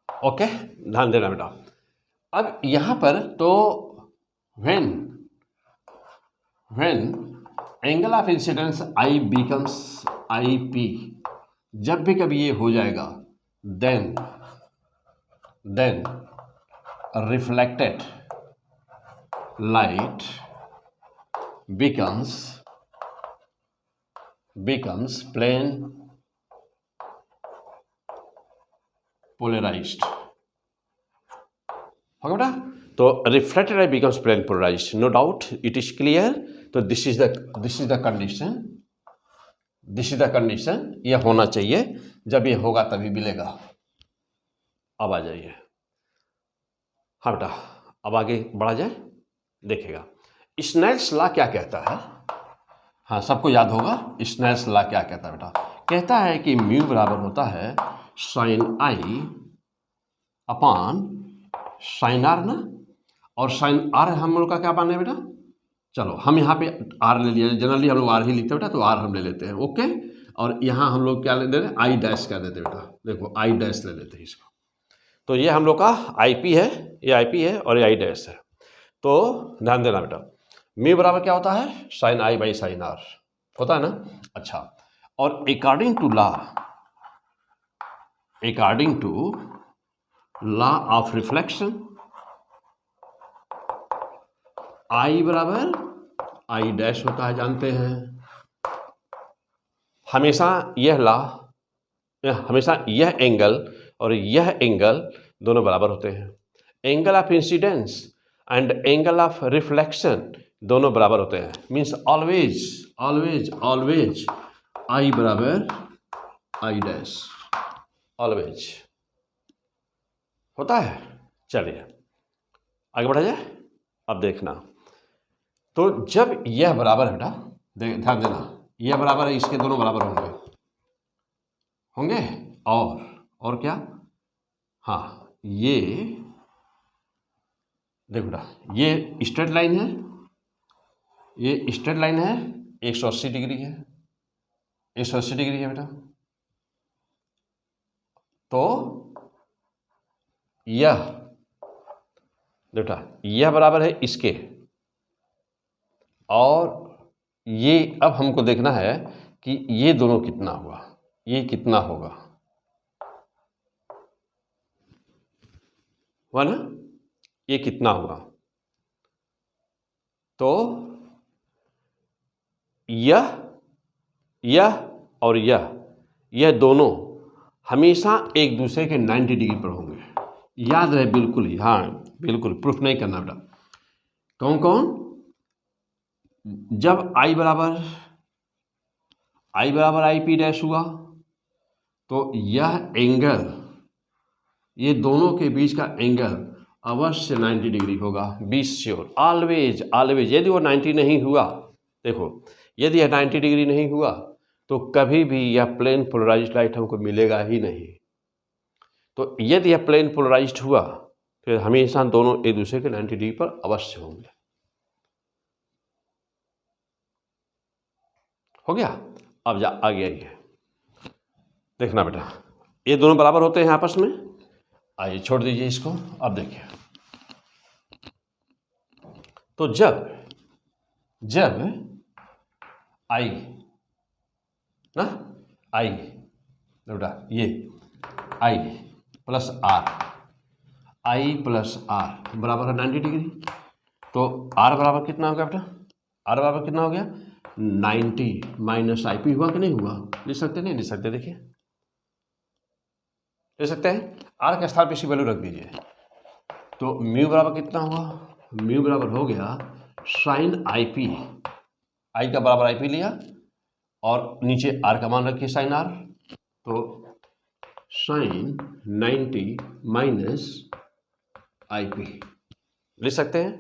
ओके, ध्यान देना बेटा. अब यहाँ पर तो when angle of incidence I becomes I P, जब भी कभी ये हो जाएगा, then reflected light becomes plane polarized. होगा बेटा. तो reflected light becomes plane polarized, no doubt, it is clear. तो this is the condition, ये होना चाहिए, जब ये होगा तभी मिलेगा. अब आ जाइए. हाँ बेटा, अब आगे बढ़ा जाए. देखिएगा स्नेल्स लॉ क्या कहता है. हाँ, सबको याद होगा स्नेल्स लॉ क्या कहता है बेटा. कहता है कि म्यू बराबर होता है sine I upon sine R ना. और साइन आर हम लोग का क्या माने बेटा? चलो हम यहाँ पे आर ले लिया, जनरली हम लोग आर ही लिखते हैं बेटा, तो आर हम ले लेते हैं. ओके, और यहाँ हम लोग क्या ले दे रहे हैं? आई डैश कर देते बेटा. देखो आई डैश ले लेते हैं इसको. तो ये हम लोग का आई पी है, ये आई पी है और ये आई डैश है. तो ध्यान देना बेटा, म्यू बराबर क्या होता है? Sine I by sine R होता है ना. अच्छा, और according to law of reflection, I बराबर आई डैश होता है, जानते हैं. हमेशा यह एंगल और यह एंगल दोनों बराबर होते हैं. Angle of incidence and angle of reflection दोनों बराबर होते हैं. मीन्स ऑलवेज आई बराबर आई डैश ऑलवेज होता है। चलिए आगे बढ़ा जाए। अब देखना, तो जब यह बराबर है बेटा, ध्यान देना, यह बराबर है, इसके दोनों बराबर होंगे होंगे और क्या, हाँ ये देखो बेटा, ये स्ट्रेट लाइन है, ये स्ट्रेट लाइन है, 180 डिग्री है, 180 डिग्री है बेटा। तो यह बेटा यह बराबर है इसके, और ये अब हमको देखना है कि ये दोनों कितना हुआ, ये कितना होगा, हुआ ना, ये कितना हुआ। तो यह और यह दोनों हमेशा एक दूसरे के 90 डिग्री पर होंगे, याद रहे बिल्कुल ही, हाँ बिल्कुल, प्रूफ नहीं करना बेटा। कौन कौन, जब आई बराबर आई पी डैश हुआ तो यह एंगल, ये दोनों के बीच का एंगल अवश्य 90 डिग्री होगा, 20 श्योर, ऑलवेज ऑलवेज। यदि वो 90 नहीं हुआ, देखो यदि यह 90 डिग्री नहीं हुआ तो कभी भी यह प्लेन पोलराइज्ड लाइट हमको मिलेगा ही नहीं। तो यदि यह प्लेन पोलराइज्ड हुआ फिर हमेशा दोनों एक दूसरे के 90 डिग्री पर अवश्य होंगे। हो गया। अब जा आगे आइए, देखना बेटा, ये दोनों बराबर होते हैं आपस में। आइए छोड़ दीजिए इसको। अब देखिए, तो जब आई ना, आई बेटा, ये I plus R, I plus R बराबर है 90 डिग्री। तो आर बराबर कितना हो गया बेटा, आर बराबर कितना हो गया, 90 माइनस आई पी। हुआ कि नहीं हुआ, लिख सकते नहीं लिख सकते, देखिए ले सकते हैं, आर के स्थान पे इसी वैल्यू रख दीजिए। तो म्यू बराबर कितना हुआ, म्यू बराबर हो गया साइन आई पी, आई का बराबर आई पी लिया और नीचे आर का मान रखिए साइन आर, तो साइन 90 माइनस आई पी लिख सकते हैं।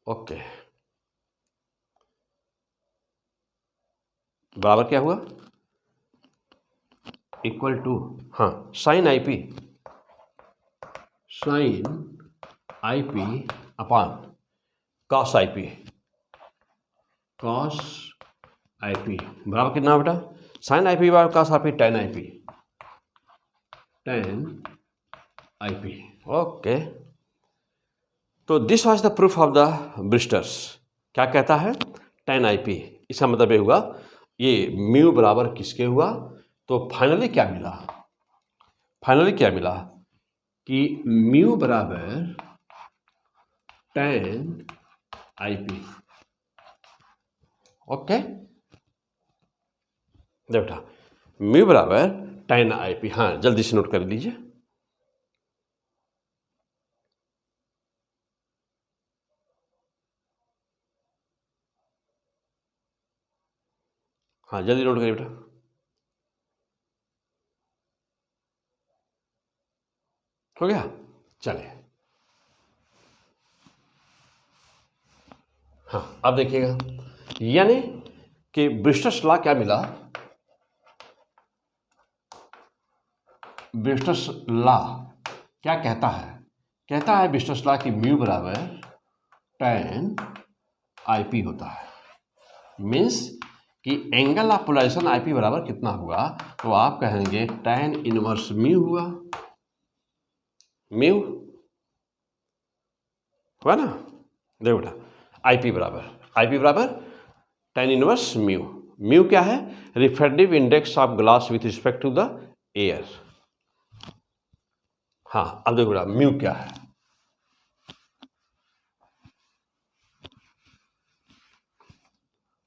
ओके, बराबर क्या हुआ, इक्वल टू, हाँ sine I P upon cos I P बराबर कितना बेटा, साइन आई पी बराबर cos I P tan I P. Okay, तो this was the proof of the Brewster's. क्या कहता है, टेन आई पी। इसका मतलब ये हुआ, ये म्यू बराबर किसके हुआ। तो फाइनली क्या मिला कि म्यू बराबर टेन आई पी। ओके, बेटा म्यू बराबर टेन आई पी, हाँ जल्दी से नोट कर लीजिए। हाँ जल्दी नोट करिए बेटा। हो गया, चलिए हाँ अब देखिएगा, यानी कि ब्रिस्टर्स लॉ क्या मिला, ब्रिस्टर्स लॉ क्या कहता है ब्रिस्टर्स लॉ कि म्यू बराबर टेन आई पी होता है। मीन्स कि angle of polarization I P बराबर कितना हुआ, तो आप कहेंगे टेन इनवर्स म्यू हुआ, म्यू हुआ ना। देखो बेटा, आई पी बराबर टेन इनवर्स म्यू। म्यू क्या है, refractive index of glass with respect to the air. हाँ अब देखो बेटा, म्यू क्या है,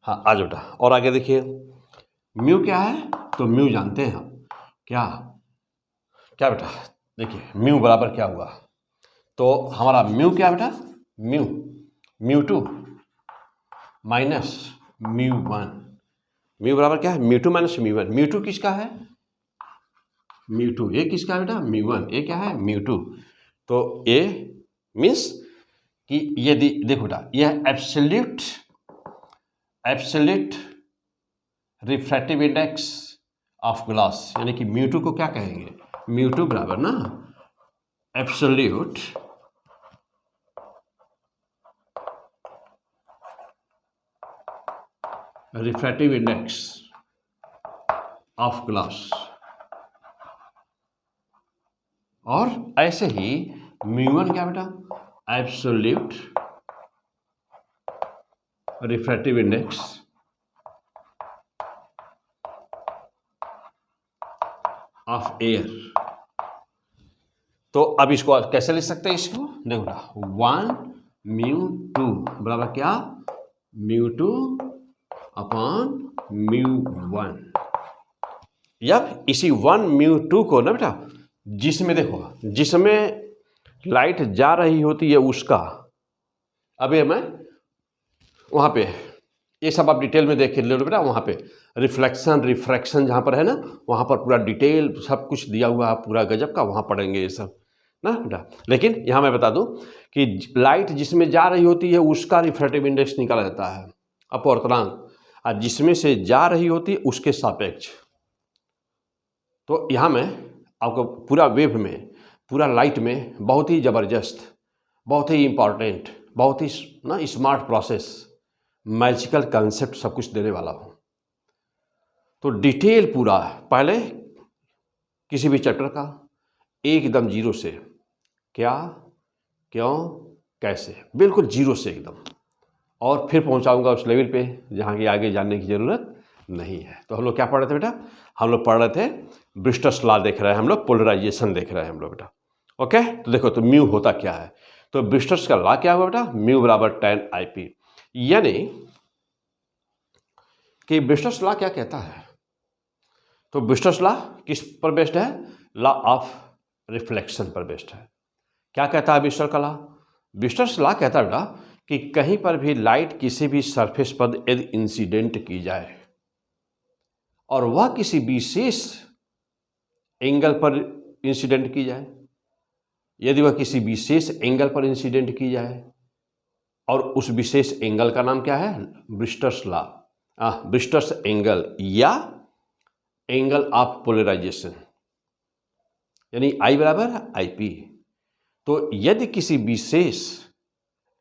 हाँ आज बेटा और आगे देखिए, म्यू क्या है, तो म्यू जानते हैं हम, क्या बेटा, देखिए म्यू बराबर क्या हुआ, तो हमारा म्यू क्या बेटा, mu two minus mu one. Mu बराबर क्या है, mu two minus mu one. Mu two किसका है, म्यू टू। ये किसका है बेटा? Mu one. ये क्या है? Mu two. तो ये मीन्स कि यदि देखो बेटा, यह absolute refractive index of glass, यानी कि म्यू टू को क्या कहेंगे? म्यू टू बराबर ना absolute refractive index of glass, और ऐसे ही म्यू वन क्या बेटा? Absolute refractive index of air. तो अब इसको कैसे लिख सकते हैं? इसको देखो बेटा, 1 म्यू टू बराबर क्या? Mu two upon mu one. अब इसी 1 म्यू टू को ना बेटा, जिसमें देखो, जिसमें लाइट जा रही होती है उसका, अभी मैं वहाँ पे ये सब आप डिटेल में देख ले लो बेटा। वहाँ पे रिफ्लेक्शन रिफ्रैक्शन जहाँ पर है ना, वहाँ पर पूरा डिटेल सब कुछ दिया हुआ है, पूरा गजब का, वहाँ पढ़ेंगे ये सब ना बेटा। लेकिन यहाँ मैं बता दूँ कि लाइट जिसमें जा रही होती है उसका रिफ्रैक्टिव इंडेक्स निकाला जाता है अपवर्तनांक, और जिसमें से जा रही होती है उसके सापेक्ष। तो यहाँ मैं आपको पूरा वेव में, पूरा लाइट में बहुत ही ज़बरदस्त, बहुत ही इम्पॉर्टेंट, बहुत ही ना स्मार्ट प्रोसेस, मैजिकल कंसेप्ट सब कुछ देने वाला हूँ। तो डिटेल पूरा पहले किसी भी चैप्टर का एकदम जीरो से, क्या, क्यों, कैसे, बिल्कुल जीरो से एकदम, और फिर पहुँचाऊँगा उस लेवल पे जहाँ की आगे जानने की ज़रूरत नहीं है। तो हम लोग क्या पढ़ रहे थे बेटा? हम लोग पढ़ रहे थे ब्रिस्टर्स लॉ देख रहे हैं हम लोग, पोलराइजेशन देख रहे हैं हम लोग बेटा। ओके, तो देखो तो म्यू होता क्या है? तो ब्रिस्टर्स का लॉ क्या हुआ बेटा? म्यू बराबर tan IP। यानी कि ब्रिस्टर्स लॉ क्या कहता है? तो ब्रिस्टर्स लॉ किस पर बेस्ड है? लॉ ऑफ रिफ्लेक्शन पर बेस्ड है। क्या कहता है ब्रिस्टर्स का लॉ? ब्रिस्टर्स लॉ कहता है बेटा कि कहीं पर भी लाइट किसी भी सरफेस पर यदि इंसिडेंट की जाए और वह किसी विशेष एंगल पर इंसिडेंट की जाए, यदि वह किसी विशेष एंगल पर इंसिडेंट की जाए, और उस विशेष एंगल का नाम क्या है? ब्रिस्टर्स लॉ, ब्रिस्टर्स एंगल या एंगल ऑफ पोलराइजेशन, यानी I बराबर IP। तो यदि किसी विशेष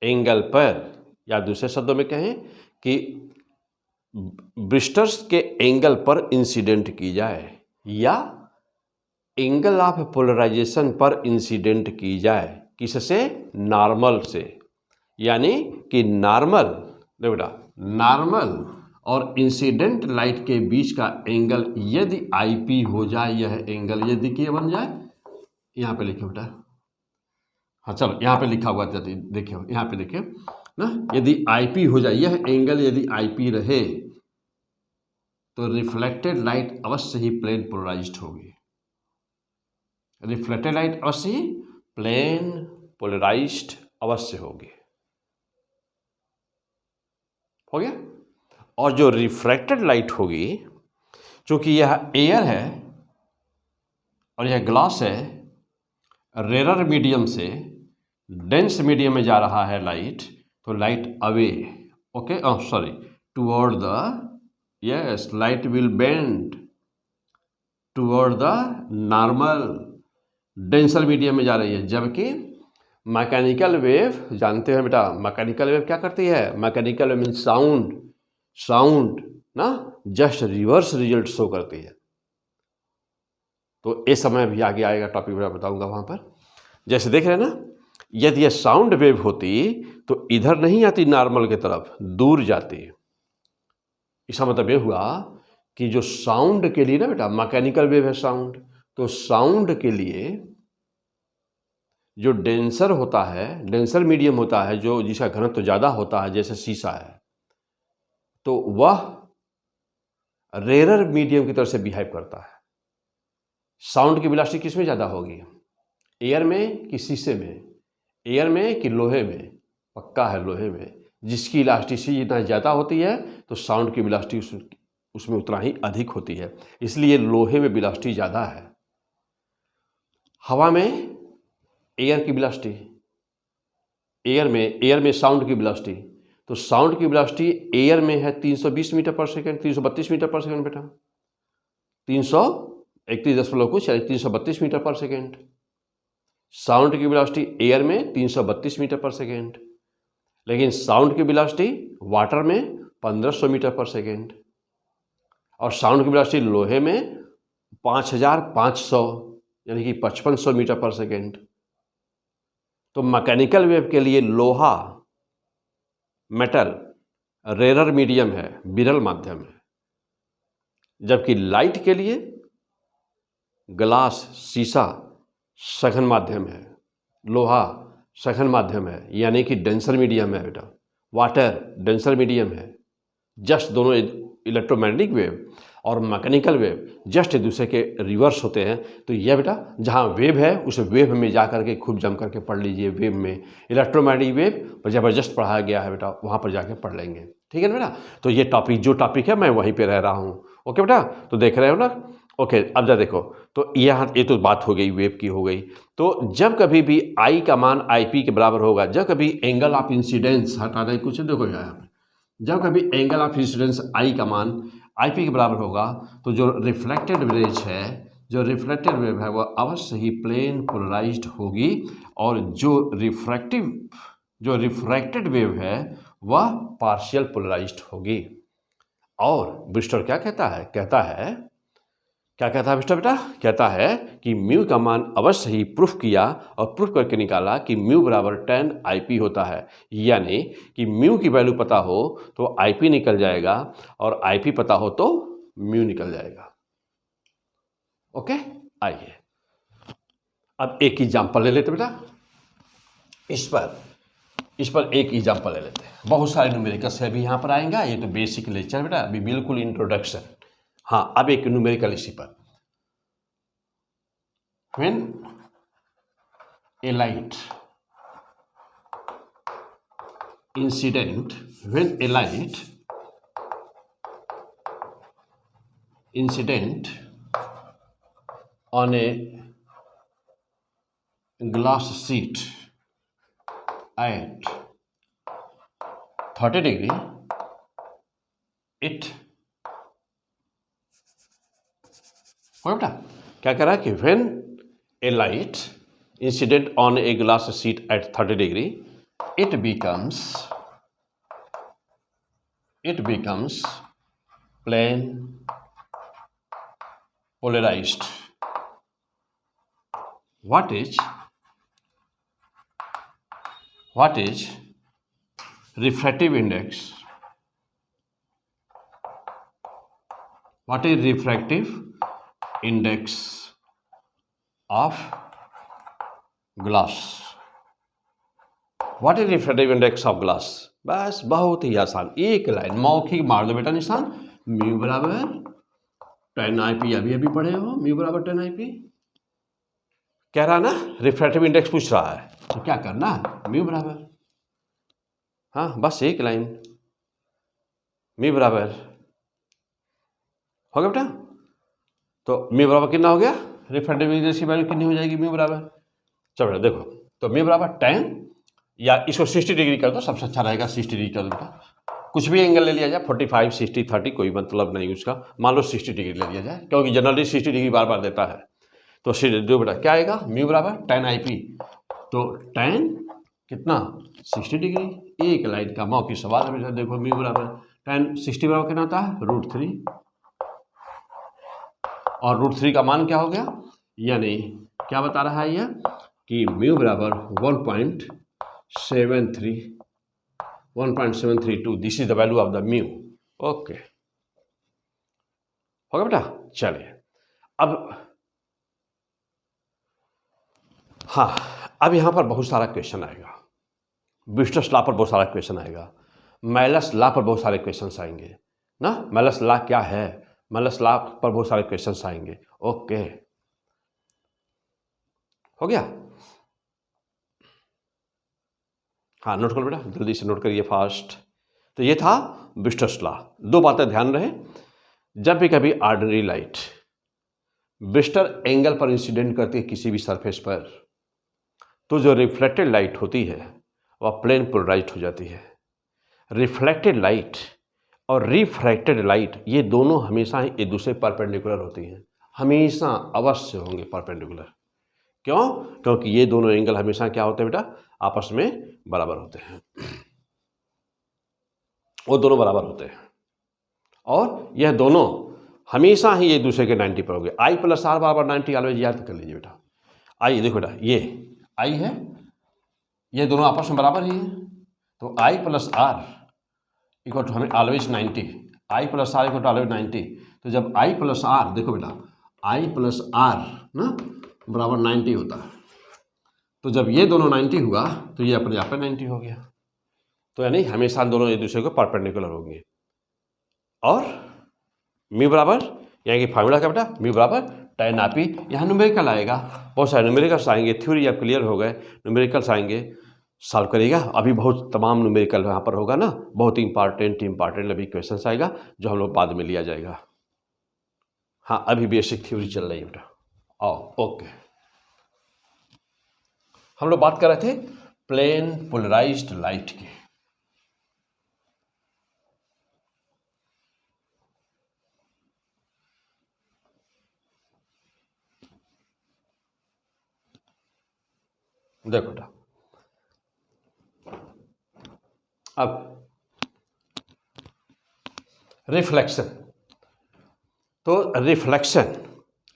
एंगल पर, या दूसरे शब्दों में कहें कि ब्रिस्टर्स के एंगल पर इंसिडेंट की जाए या एंगल ऑफ पोलराइजेशन पर इंसिडेंट की जाए, किससे? नॉर्मल से। यानी कि नॉर्मल, देखो बेटा, नॉर्मल और इंसिडेंट लाइट के बीच का एंगल यदि IP हो जाए, यह एंगल यदि क्या बन जाए, यहाँ पे लिखिए बेटा, हाँ चलो यहाँ पे लिखा हुआ था, देखिए यहाँ पे देखिए ना, यदि IP हो जाए, यह एंगल यदि IP रहे तो रिफ्लेक्टेड लाइट अवश्य ही प्लेन पोलराइज्ड होगी। रिफ्लेक्टेड लाइट अवश्य ही प्लेन पोलराइज्ड अवश्य होगी। हो गया? और जो रिफ्रैक्टेड लाइट होगी, चूंकि यह एयर है और यह ग्लास है, रेरर मीडियम से डेंस मीडियम में जा रहा है लाइट, तो light away, okay, sorry, toward the, yes, light will bend toward the normal, denser medium में जा रही है। जबकि मैकेनिकल वेव, जानते हैं बेटा मैकेनिकल वेव क्या करती है? मैकेनिकल वेव मीन साउंड ना जस्ट रिवर्स रिजल्ट शो करती है। तो इस समय भी आगे आएगा टॉपिक मैं बताऊंगा वहाँ पर। जैसे देख रहे हैं ना, यदि यह साउंड वेव होती तो इधर नहीं आती नॉर्मल की तरफ, दूर जाती। इसका मतलब ये हुआ कि जो साउंड के लिए ना बेटा, मैकेनिकल वेव है साउंड, तो साउंड के लिए जो डेंसर होता है, डेंसर मीडियम होता है, जो जिसका घनत्व तो ज़्यादा होता है, जैसे शीशा है, तो वह रेरर मीडियम की तरह से बिहेव करता है। साउंड की वेलोसिटी किस में ज़्यादा होगी? एयर में कि शीशे में? एयर में कि लोहे में? पक्का है लोहे में। जिसकी इलास्टिसिटी जितना ज़्यादा होती है तो साउंड की वेलोसिटी उसमें उतना ही अधिक होती है, इसलिए लोहे में वेलोसिटी ज़्यादा है। हवा में एयर की वेलोसिटी, एयर में साउंड की वेलोसिटी, तो साउंड की वेलोसिटी एयर में है 320 मीटर पर सेकेंड, 332 मीटर पर सेकेंड बेटा, 332 मीटर पर सेकेंड। साउंड की वेलोसिटी एयर में 332 मीटर पर सेकेंड, लेकिन साउंड की वेलोसिटी वाटर में 1500 मीटर पर सेकेंड, और साउंड की वेलोसिटी लोहे में 5500 यानी कि 5500 मीटर पर सेकेंड। तो मैकेनिकल वेव के लिए लोहा, मेटल रेरर मीडियम है, विरल माध्यम है, जबकि लाइट के लिए ग्लास, शीशा सघन माध्यम है, लोहा सघन माध्यम है, यानी कि डेंसर मीडियम है बेटा, वाटर डेंसर मीडियम है। जस्ट दोनों इलेक्ट्रोमैग्नेटिक वेव और मैकेनिकल वेव जस्ट एक दूसरे के रिवर्स होते हैं। तो यह बेटा जहाँ वेव है उस वेव में जा करके खूब जम करके पढ़ लीजिए। वेव में इलेक्ट्रोमैग्नेटिक वेव पर जबरदस्त पढ़ाया गया है बेटा, वहाँ पर जाके पढ़ लेंगे, ठीक है ना बेटा। तो ये टॉपिक है, मैं वहीं पे रह रहा हूँ। ओके बेटा, तो देख रहे हो ना। ओके, अब जा देखो, तो यहाँ ये तो बात हो गई, वेव की हो गई। तो जब कभी भी आई का मान आई पी के बराबर होगा, जब कभी एंगल ऑफ इंसिडेंस हटा दें कुछ, देखो यहाँ जब कभी एंगल ऑफ इंसिडेंस आई का मान आई पी के बराबर होगा, तो जो रिफ्लेक्टेड रेज है, जो रिफ्लेक्टेड वेव है, वह अवश्य ही प्लेन पोलराइज्ड होगी, और जो रिफ्रैक्टेड वेव है वह पार्शियल पोलराइज्ड होगी। और ब्रिस्टर क्या कहता है, क्या कहता है ब्रिस्टर बेटा, कहता है कि म्यू का मान अवश्य ही प्रूफ किया और प्रूफ करके निकाला कि म्यू बराबर 10 IP होता है। यानी कि म्यू की वैल्यू पता हो तो IP निकल जाएगा, और IP पता हो तो म्यू निकल जाएगा। ओके, आइए अब एक एग्जाम्पल ले लेते बेटा, इस पर एक एग्जाम्पल ले लेते हैं। बहुत सारे न्यूमेरिकल्स अभी यहाँ पर आएंगे, ये तो बेसिक लेक्चर बेटा, अभी बिल्कुल इंट्रोडक्शन। हाँ, अब एक न्यूमेरिकल इसी पर। When a light incident on a glass sheet at 30 degree, it बेटा क्या कह रहा है कि when a light incident on a glass sheet at 30 degree, it becomes plane polarized. What is refractive index? What is refractive index of glass? What is refractive index of glass? बस बहुत ही आसान, एक लाइन मौखिक मार दो बेटा निशान। Mu बराबर 10 IP, अभी पढ़े हो, म्यू बराबर 10 IP। कह रहा ना रिफ्रैक्टिव इंडेक्स पूछ रहा है, तो क्या करना है, म्यू बराबर, हाँ बस एक लाइन, म्यू बराबर हो गया बेटा। तो म्यू बराबर कितना हो गया, रिफ्रैक्टिव इंडेक्स की वैल्यू कितनी हो जाएगी, म्यू बराबर, चलो देखो, तो म्यू बराबर 10, या इसको 60 डिग्री कर दो, सबसे अच्छा रहेगा 60 डिग्री कर दो बेटा। कुछ भी एंगल ले लिया जाए, 45, 60, 30 कोई मतलब नहीं उसका, मान लो 60 डिग्री ले लिया जाए, क्योंकि जनरली 60 डिग्री बार बार देता है। तो दो बेटा क्या आएगा, म्यू बराबर 10 IP, तो 10 कितना 60 डिग्री, एक लाइन का मौखिक सवाल है बेटा। देखो म्यू बराबर 10, 60 बराबर कितना होता है, √3, और √3 का मान क्या हो गया, यानी क्या बता रहा है यह कि म्यू बराबर 1.732, this is the value of the mu. Okay, हो गया बेटा। चलिए अब, हाँ अब यहाँ पर बहुत सारा क्वेश्चन आएगा, ब्रिस्टर्स लॉ पर बहुत सारा क्वेश्चन आएगा, मेलस लॉ पर बहुत सारे क्वेश्चन आएंगे ना। मेलस लॉ क्या है, मेलस लॉ पर बहुत सारे क्वेश्चन आएंगे। ओके, हो गया। हाँ नोट करो बेटा, जल्दी से नोट करिए फास्ट। तो ये था ब्रिस्टर्स लॉ। दो बातें ध्यान रहे, जब भी कभी ऑर्डिनरी लाइट ब्रिस्टर एंगल पर इंसिडेंट करती है किसी भी सरफेस पर, तो जो रिफ्लेक्टेड लाइट होती है वह प्लेन पोलराइज्ड हो जाती है। रिफ्लेक्टेड लाइट और रिफ्रैक्टेड लाइट ये दोनों हमेशा ही एक दूसरे परपेंडिकुलर होती हैं, हमेशा अवश्य होंगे परपेंडिकुलर। क्यों? क्योंकि ये दोनों एंगल हमेशा क्या होते हैं बेटा, आपस में बराबर होते हैं, वो दोनों बराबर होते हैं और यह दोनों हमेशा ही एक दूसरे के 90 पर होंगे। आई प्लस आर बराबर 90 ऑलवेज याद कर लीजिए बेटा। आई देखो बेटा, ये आई है, ये दोनों आपस में बराबर ही हैं, तो I plus R equal to हमें always 90, I plus R equal to always 90। तो जब आई प्लस आर, देखो बेटा आई प्लस आर ना बराबर 90 होता है, तो जब ये दोनों 90 हुआ तो ये अपने आप पे 90 हो गया, तो यानी हमेशा दोनों एक दूसरे को परपेंडिकुलर होंगे। और म्यू बराबर, यानी कि फार्मूला क्या बेटा, म्यू बराबर tan आपी, यहाँ न्यूमेरिकल आएगा, बहुत सारे न्यूमेरिकल्स आएंगे, थ्योरी अब क्लियर हो गए, न्यूमेरिकल्स आएंगे, सॉल्व करेगा। अभी बहुत तमाम न्यूमेरिकल यहाँ पर होगा ना, बहुत ही इंपॉर्टेंट अभी क्वेश्चंस आएगा जो हम लोग बाद में लिया जाएगा। हाँ अभी बेसिक थ्योरी चल रही है बेटा। आओ ओके, हम लोग बात कर रहे थे प्लेन पोलराइज्ड लाइट की। देखो बेटा, अब रिफ्लेक्शन, तो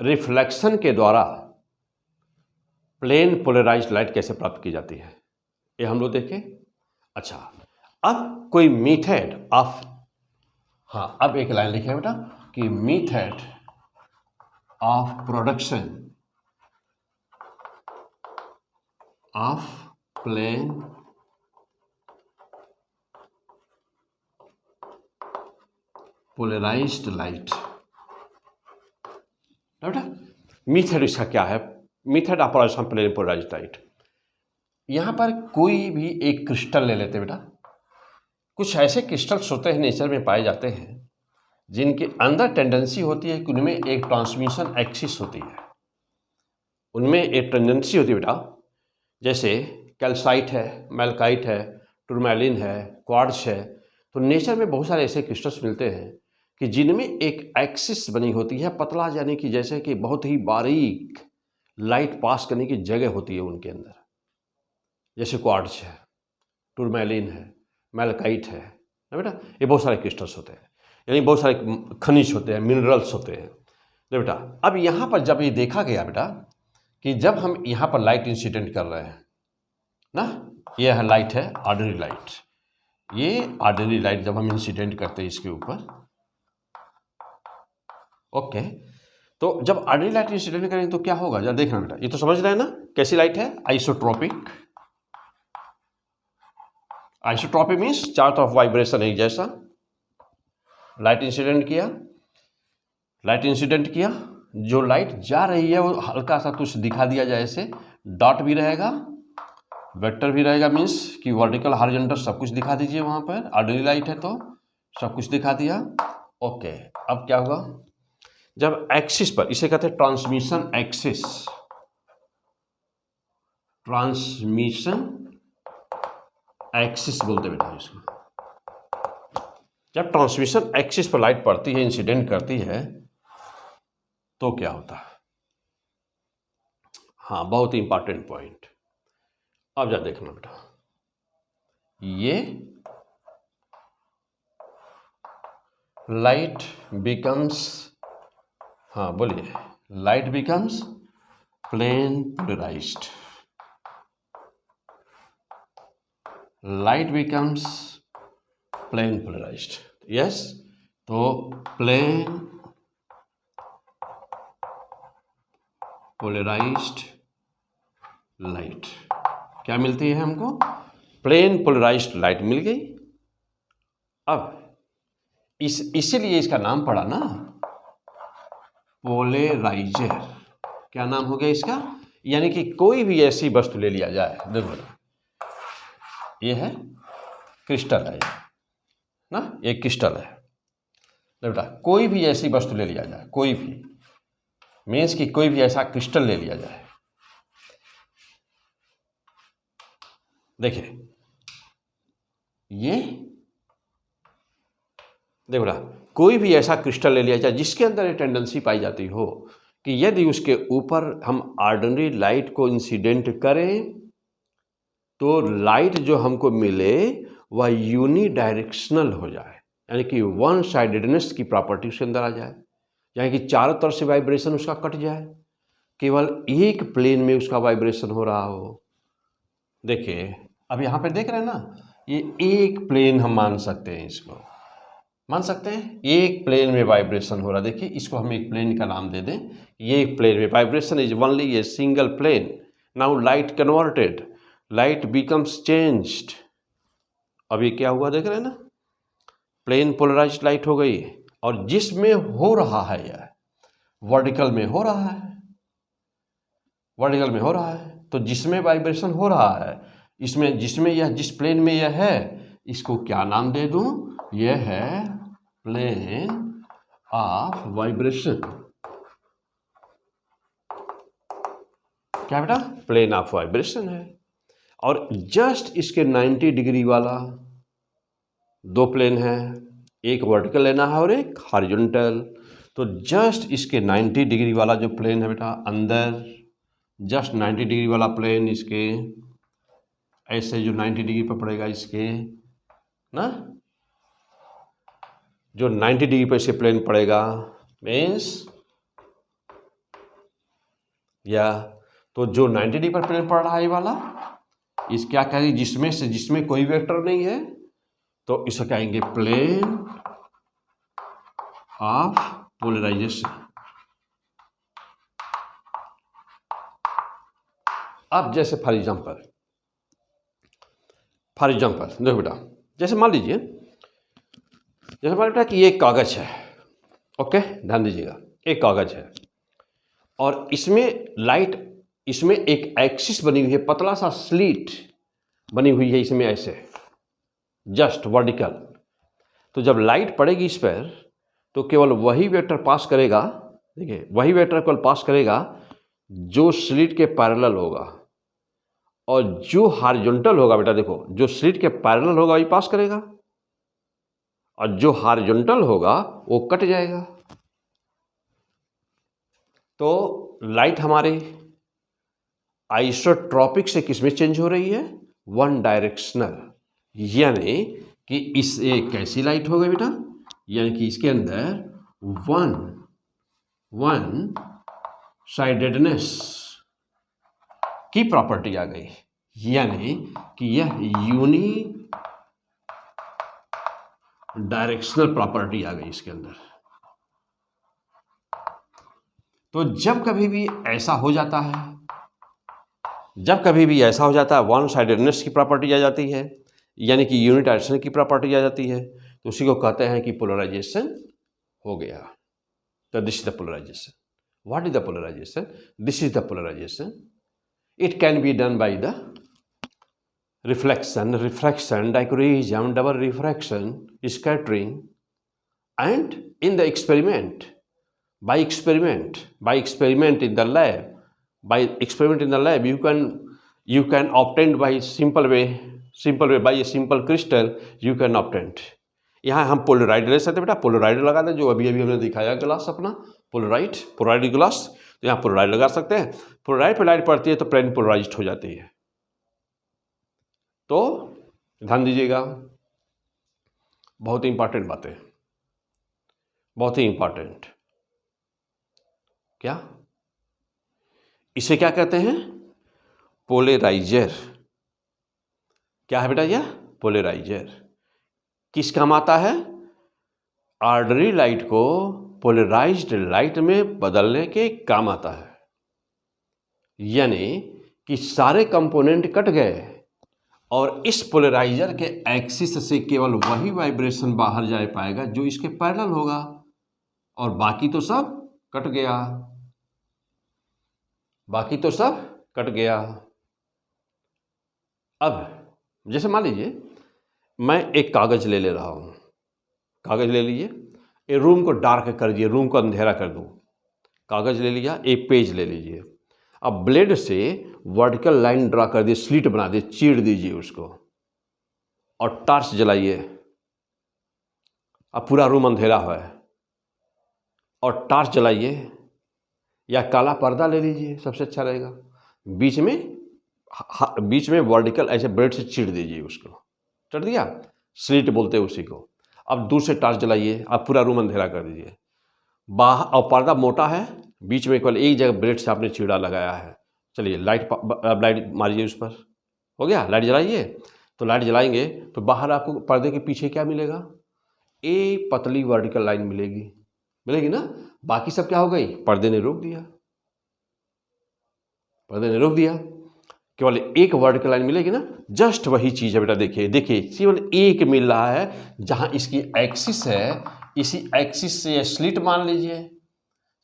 रिफ्लेक्शन के द्वारा प्लेन पोलराइज्ड लाइट कैसे प्राप्त की जाती है ये हम लोग देखें। अच्छा, अब कोई मेथड ऑफ, हाँ अब एक लाइन लिखे बेटा कि method of production of plane polarised light. बेटा मेथड इसका क्या है, method of production plane polarised light. यहाँ पर कोई भी एक क्रिस्टल ले लेते बेटा, कुछ ऐसे क्रिस्टल्स होते हैं नेचर में पाए जाते हैं जिनके अंदर टेंडेंसी होती है कि उनमें एक ट्रांसमिशन एक्सिस होती है, उनमें एक टेंडेंसी होती है बेटा, जैसे कैल्साइट है, मैल्काइट है, टूरमैलिन है, क्वार्ट्ज है। तो नेचर में बहुत सारे ऐसे क्रिस्टल्स मिलते हैं कि जिनमें एक एक्सिस बनी होती है पतला, यानी कि जैसे कि बहुत ही बारीक लाइट पास करने की जगह होती है उनके अंदर, जैसे क्वार्ट्ज है, टूरमैलिन है, मैल्काइट है ना बेटा, ये बहुत सारे क्रिस्टल्स होते हैं, यानी बहुत सारे खनिज होते हैं, मिनरल्स होते हैं ना बेटा। अब यहाँ पर जब ये देखा गया बेटा कि जब हम यहाँ पर लाइट इंसिडेंट कर रहे हैं ना, ये है लाइट है ऑर्डिनरी लाइट, ये ऑर्डिनरी लाइट जब हम इंसिडेंट करते हैं इसके ऊपर, ओके, तो जब ऑर्डिनरी लाइट इंसिडेंट करेंगे तो क्या होगा, जब देखना बेटा, ये तो समझ रहे हैं ना कैसी लाइट है, आइसोट्रोपिक। आइसोट्रोपिक मीन्स चारों तरफ वाइब्रेशन एक जैसा। लाइट इंसिडेंट किया, जो लाइट जा रही है वो हल्का सा कुछ दिखा दिया जाए, ऐसे डॉट भी रहेगा, वेक्टर भी रहेगा, मीन्स कि वर्टिकल हॉरिजॉन्टल सब कुछ दिखा दीजिए वहाँ पर। ऑर्डिनरी लाइट है तो सब कुछ दिखा दिया, ओके। अब क्या होगा, जब एक्सिस पर, इसे कहते हैं ट्रांसमिशन एक्सिस, ट्रांसमिशन एक्सिस बोलते बेटा इसको। जब ट्रांसमिशन एक्सिस पर लाइट पड़ती है, इंसिडेंट करती है, तो क्या होता है, हाँ बहुत ही इंपॉर्टेंट पॉइंट। अब जा देखना बेटा, ये लाइट बिकम्स, हाँ बोलिए, light becomes plane polarised, light becomes plane polarized, yes. तो प्लेन पोलराइज्ड लाइट क्या मिलती है हमको, प्लेन पोलराइज्ड लाइट मिल गई। अब इसीलिए इसका नाम पड़ा ना पोलराइजर, क्या नाम हो गया इसका, यानी कि कोई भी ऐसी वस्तु ले लिया जाए, देखो ये है क्रिस्टल है ना, एक क्रिस्टल है बेटा, कोई भी ऐसी वस्तु ले लिया जाए, कोई भी, मीन्स कि कोई भी ऐसा क्रिस्टल ले लिया जाए, देखिए ये देखो ना, कोई भी ऐसा क्रिस्टल ले लिया जाए जिसके अंदर ये टेंडेंसी पाई जाती हो कि यदि उसके ऊपर हम ऑर्डिनरी लाइट को इंसिडेंट करें तो लाइट जो हमको मिले वह यूनी डायरेक्शनल हो जाए, यानी कि वन साइडेडनेस की प्रॉपर्टी उसके अंदर आ जाए, यानी कि चारों तरफ से वाइब्रेशन उसका कट जाए, केवल एक प्लेन में उसका वाइब्रेशन हो रहा हो। देखिए अब यहाँ पे देख रहे हैं ना, ये एक प्लेन हम मान सकते हैं, इसको मान सकते हैं एक प्लेन में वाइब्रेशन हो रहा है। देखिए इसको हम एक प्लेन का नाम दे दें, ये एक प्लेन में vibration is only a single plane. Now light converted, light becomes changed. अब ये क्या हुआ देख रहे हैं ना, प्लेन पोलराइज्ड लाइट हो गई, और जिसमें हो रहा है यह वर्टिकल में हो रहा है, वर्टिकल में हो रहा है, तो जिसमें वाइब्रेशन हो रहा है इसमें, जिसमें यह जिस प्लेन में यह है, इसको क्या नाम दे दूं, यह है प्लेन ऑफ वाइब्रेशन। क्या बेटा, प्लेन ऑफ वाइब्रेशन है। और जस्ट इसके 90 डिग्री वाला दो प्लेन है, एक वर्टिकल लेना है और एक हॉरिजॉन्टल। तो जस्ट इसके 90 डिग्री वाला जो प्लेन है बेटा अंदर, जस्ट 90 डिग्री वाला प्लेन इसके ऐसे जो 90 डिग्री पर पड़ेगा इसके ना, जो 90 डिग्री पर इसे प्लेन पड़ेगा मीन्स या, तो जो 90 डिग्री पर प्लेन पड़ रहा है ये वाला, इस क्या कहेंगे, जिसमें से जिसमें कोई वेक्टर नहीं है तो इसे कहेंगे प्लेन ऑफ पोलराइजेशन। अब जैसे फॉर एग्जाम्पल देखो बेटा, जैसे मान लीजिए, जैसे मान बेटा कि ये कागज है, ओके ध्यान दीजिएगा, एक कागज है और इसमें लाइट, इसमें एक एक्सिस बनी हुई है, पतला सा स्लीट बनी हुई है इसमें ऐसे जस्ट वर्टिकल। तो जब लाइट पड़ेगी इस पर तो केवल वही वेक्टर पास करेगा, देखिए वही वेक्टर केवल पास करेगा जो स्लिट के पैरेलल होगा, और जो हॉरिजॉन्टल होगा बेटा, देखो जो स्लिट के पैरेलल होगा वही पास करेगा, और जो हॉरिजॉन्टल होगा वो कट जाएगा। तो लाइट हमारे आइसोट्रॉपिक से किसमें चेंज हो रही है, वन डायरेक्शनल, यानी कि इस एक कैसी लाइट हो गई बेटा, यानी कि इसके अंदर वन साइडेडनेस की प्रॉपर्टी आ गई, यानी कि यह यूनी डायरेक्शनल प्रॉपर्टी आ गई इसके अंदर। तो जब कभी भी ऐसा हो जाता है, वन साइडेडनेस की प्रॉपर्टी आ जाती है, यानी कि यूनिट डायरेक्शन की प्रॉपर्टी आ जाती है, तो उसी को कहते हैं कि पोलराइजेशन हो गया। तो this is the polarization. What is the polarization? This is the polarization. It can be done by the reflection, refraction, dichroism, double refraction, scattering, and in the experiment, by experiment in the lab, you can obtain by simple way by a simple crystal you can obtain। यहाँ हम Polaroid ले सकते हैं बेटा, Polaroid लगा दें, जो अभी हमने दिखाया ग्लास अपना पोलराइड ग्लास, तो यहाँ पोलराइड लगा सकते हैं। पोलराइड पर लाइट पड़ती है तो प्लेन पोलराइज्ड हो जाती है। तो ध्यान दीजिएगा, बहुत ही इंपॉर्टेंट बातें, बहुत ही इंपॉर्टेंट। क्या इसे क्या कहते हैं? पोलराइजर। क्या है बेटा यह? पोलराइजर। किस काम आता है? ऑर्डिनरी लाइट को पोलराइज्ड लाइट में बदलने के काम आता है, यानी कि सारे कंपोनेंट कट गए और इस पोलराइजर के एक्सिस से केवल वही वाइब्रेशन बाहर जा पाएगा जो इसके पैरेलल होगा, और बाकी तो सब कट गया, अब जैसे मान लीजिए मैं एक कागज ले रहा हूँ, कागज ले लीजिए, ये रूम को डार्क कर दिए, रूम को अंधेरा कर दूँ, कागज़ ले लिया, एक पेज ले लीजिए। अब ब्लेड से वर्टिकल लाइन ड्रा कर दिए, स्लिट बना दिए, चीर दीजिए उसको और टॉर्च जलाइए। अब पूरा रूम अंधेरा है और टॉर्च जलाइए या काला पर्दा ले लीजिए, सबसे अच्छा रहेगा। बीच में वर्टिकल ऐसे ब्लेड से चीर दीजिए उसको, चढ़ दिया, स्लिट बोलते हैं उसी को। अब दूर से टॉर्च जलाइए, अब पूरा रूम अंधेरा कर दीजिए। बाहर और पर्दा मोटा है, बीच में केवल एक जगह ब्लेड से आपने चीड़ा लगाया है। चलिए लाइट मारिए उस पर, हो गया। लाइट जलाइए, तो लाइट जलाएंगे तो बाहर आपको पर्दे के पीछे क्या मिलेगा? एक पतली वर्टिकल लाइन मिलेगी ना। बाकी सब क्या हो गई? पर्दे ने रोक दिया, केवल एक वर्टिकल लाइन मिलेगी ना। जस्ट वही चीज़ है बेटा, देखिए केवल एक मिल रहा है। जहाँ इसकी एक्सिस है, इसी एक्सिस से स्लिट मान लीजिए,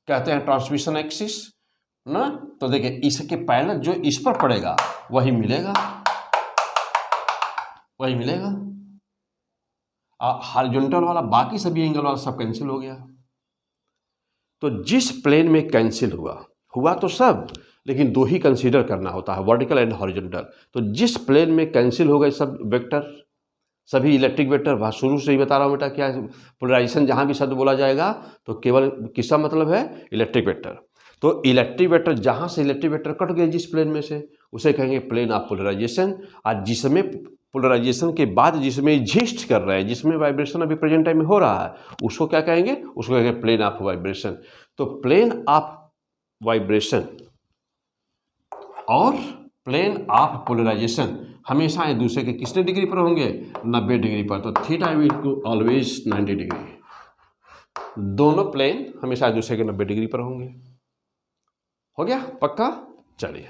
कहते हैं ट्रांसमिशन एक्सिस ना। तो देखिए इसके पैरेलल जो इस पर पड़ेगा वही मिलेगा। हॉरिजॉन्टल वाला, बाकी सभी एंगल वाला सब कैंसिल हो गया। तो जिस प्लेन में कैंसिल हुआ तो सब, लेकिन दो ही कंसीडर करना होता है, वर्टिकल एंड हॉरिजॉन्टल। तो जिस प्लेन में कैंसिल हो गए सब वेक्टर, सभी इलेक्ट्रिक वेक्टर, शुरू से ही बता रहा हूँ बेटा, क्या पोलराइजेशन जहाँ भी शब्द बोला जाएगा तो केवल किसका मतलब है? Electric vector. तो इलेक्ट्रिक वेक्टर, जहाँ से इलेक्ट्रिक वेक्टर कट गए जिस प्लेन में से, उसे कहेंगे प्लेन ऑफ पोलराइजेशन। और जिसमें पोलराइजेशन के बाद जिसमें एग्जिस्ट कर रहा है, जिसमें वाइब्रेशन अभी प्रेजेंट टाइम में हो रहा है, उसको क्या कहेंगे? उसको कहेंगे प्लेन ऑफ वाइब्रेशन। तो प्लेन ऑफ वाइब्रेशन और प्लेन ऑफ पोलराइजेशन हमेशा एक दूसरे के कितने डिग्री पर होंगे? 90 डिग्री पर। तो थीटा इक्वल ऑलवेज 90 डिग्री। दोनों प्लेन हमेशा एक दूसरे के 90 डिग्री पर होंगे। हो गया पक्का? चलिए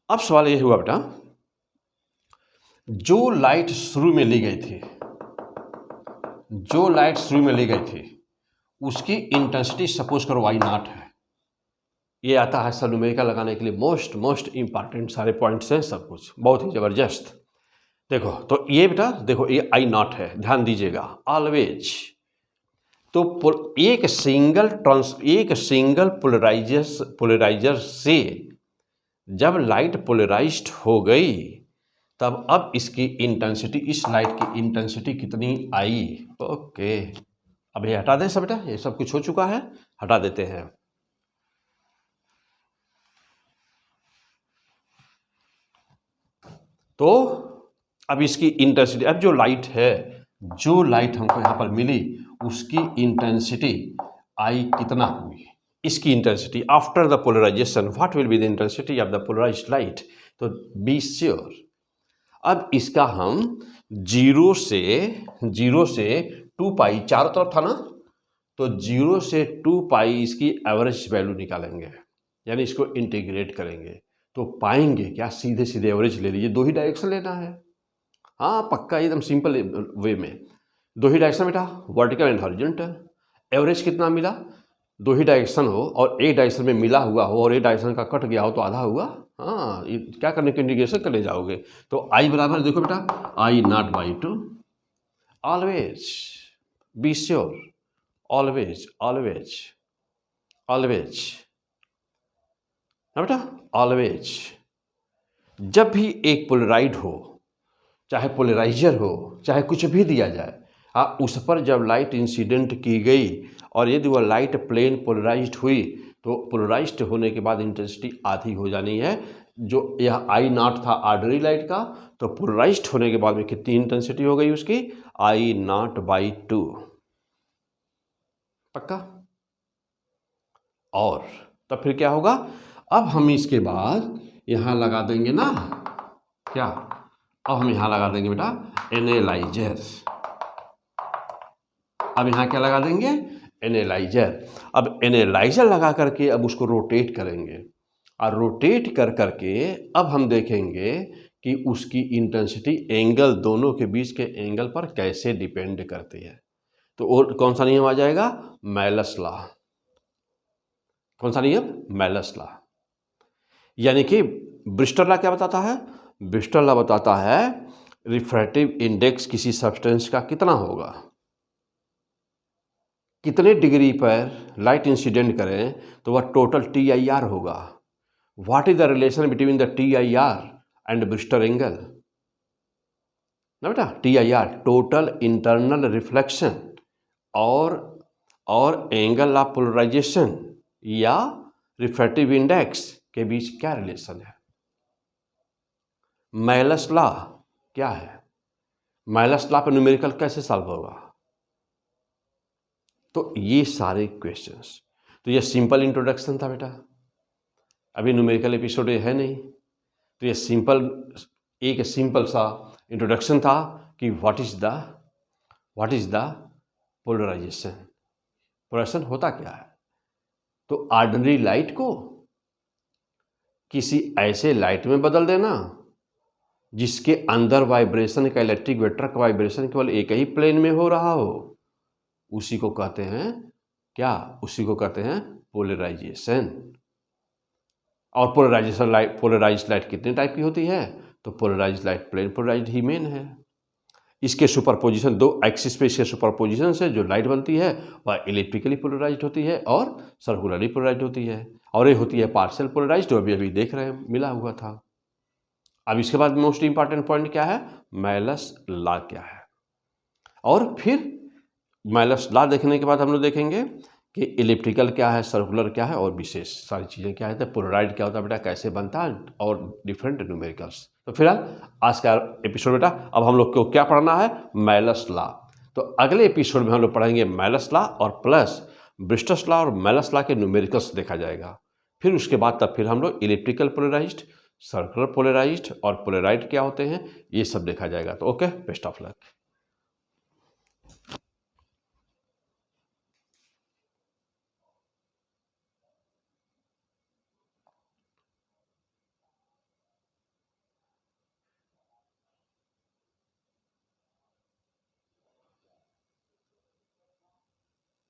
अब सवाल ये हुआ बेटा, जो लाइट शुरू में ली गई थी, उसकी इंटेंसिटी सपोज करो y0 है। ये आता है सब न्यूमेरिकल लगाने के लिए मोस्ट इंपॉर्टेंट सारे पॉइंट्स हैं, सब कुछ बहुत ही ज़बरदस्त। देखो तो ये बेटा, देखो ये I0 है, ध्यान दीजिएगा ऑलवेज। तो एक सिंगल पोलराइजर से जब लाइट पोलराइज्ड हो गई, तब अब इसकी इंटेंसिटी, इस लाइट की इंटेंसिटी कितनी आई? ओके, अब ये हटा दें सब बेटा, ये सब कुछ हो चुका है, हटा देते हैं। तो अब इसकी इंटेंसिटी, अब जो लाइट हमको यहाँ पर मिली, उसकी इंटेंसिटी आई कितना हुई? इसकी intensity after the polarization, what will be the intensity of the polarized light? तो बी श्योर। अब इसका हम जीरो से 2 पाई, चारों तरफ था ना, तो 0 से 2 पाई इसकी एवरेज वैल्यू निकालेंगे, यानी इसको इंटीग्रेट करेंगे तो पाएंगे क्या? सीधे एवरेज ले लीजिए, दो ही डायरेक्शन लेना है। हाँ पक्का, एकदम सिंपल वे में दो ही डायरेक्शन बेटा, वर्टिकल एंड हॉरिजॉन्टल। एवरेज कितना मिला? दो ही डायरेक्शन हो और एक डायरेक्शन में मिला हुआ हो और एक डायरेक्शन का कट गया हो तो आधा हुआ। हाँ, ये क्या करने के इंटीग्रेशन करने जाओगे तो आई बराबर, देखो बेटा, I0/2 always, be sure, always ना बेटा, ऑलवेज। जब भी एक पोलराइड हो, चाहे पोलराइजर हो, चाहे कुछ भी दिया जाए, उस पर जब लाइट इंसिडेंट की गई और यदि वह लाइट प्लेन पोलराइज्ड हुई, तो पोलराइज्ड होने के बाद इंटेंसिटी आधी हो जानी है। जो यह I0 था ऑर्डिनरी लाइट का, तो पोलराइज्ड होने के बाद में कितनी इंटेंसिटी हो गई उसकी? I0/2 पक्का। और तब फिर क्या होगा? अब हम इसके बाद यहाँ लगा देंगे ना, क्या? अब हम यहाँ लगा देंगे बेटा एनालाइजर। अब यहाँ क्या लगा देंगे? एनालाइजर। अब एनालाइजर लगा करके अब उसको रोटेट करेंगे, और रोटेट करके अब हम देखेंगे कि उसकी इंटेंसिटी एंगल, दोनों के बीच के एंगल पर कैसे डिपेंड करती है। तो और कौन सा नियम आ जाएगा? Malleus law. कौन सा नियम? Malleus law. यानी कि ब्रिस्टल लॉ क्या बताता है? ब्रिस्टल लॉ बताता है रिफ्रैक्टिव इंडेक्स किसी सब्सटेंस का कितना होगा, कितने डिग्री पर लाइट इंसिडेंट करें तो वह टोटल TIR होगा। What is the relation between the TIR and Brewster angle ना बेटा, TIR टोटल इंटरनल रिफ्लेक्शन और एंगल ऑफ पोलराइजेशन या रिफ्रैक्टिव इंडेक्स के बीच क्या रिलेशन है। मैलस लॉ क्या है, मैलस लॉ पर न्यूमेरिकल कैसे सॉल्व होगा। तो ये सारे क्वेश्चंस, तो ये सिंपल इंट्रोडक्शन था बेटा, अभी न्यूमेरिकल एपिसोड है नहीं, तो ये एक सिंपल सा इंट्रोडक्शन था कि व्हाट इज द पोलराइजेशन होता क्या है। तो ऑर्डिनरी लाइट को किसी ऐसे लाइट में बदल देना जिसके अंदर वाइब्रेशन का, इलेक्ट्रिक वेक्टर का वाइब्रेशन केवल एक ही प्लेन में हो रहा हो, उसी को कहते हैं क्या, उसी को कहते हैं पोलराइजेशन। और पोलराइज्ड लाइट कितने टाइप की होती है, तो पोलराइज्ड लाइट प्लेन पोलराइज्ड ही मेन है। इसके सुपरपोजिशन, दो एक्सिस पे इसके सुपरपोजिशन से जो लाइट बनती है वह इलेक्ट्रिकली पोलराइज्ड होती है और सर्कुलरली पोलराइज्ड होती है, और ये होती है पार्शियल पोलराइज्ड, जो अभी देख रहे हैं मिला हुआ था। अब इसके बाद मोस्ट इंपॉर्टेंट पॉइंट क्या है, मैलस लॉ क्या है। और फिर मैलस लॉ देखने के बाद हम लोग देखेंगे कि इलेक्ट्रिकल क्या है, सर्कुलर क्या है, और विशेष सारी चीज़ें क्या है, तो पोलराइड क्या होता है बेटा, कैसे बनता है, और डिफरेंट न्यूमेरिकल्स। तो फिलहाल आज का एपिसोड बेटा, अब हम लोग को क्या पढ़ना है, मैलस लॉ। तो अगले एपिसोड में हम लोग पढ़ेंगे मैलस लॉ और प्लस ब्रिस्टस लॉ और मैलस लॉ के न्यूमेरिकल्स देखा जाएगा। फिर उसके बाद तब फिर हम लोग इलेक्ट्रिकल पोलराइज्ड, सर्कुलर पोलराइज्ड और पोलराइड क्या होते हैं, ये सब देखा जाएगा। तो ओके, बेस्ट ऑफ लक।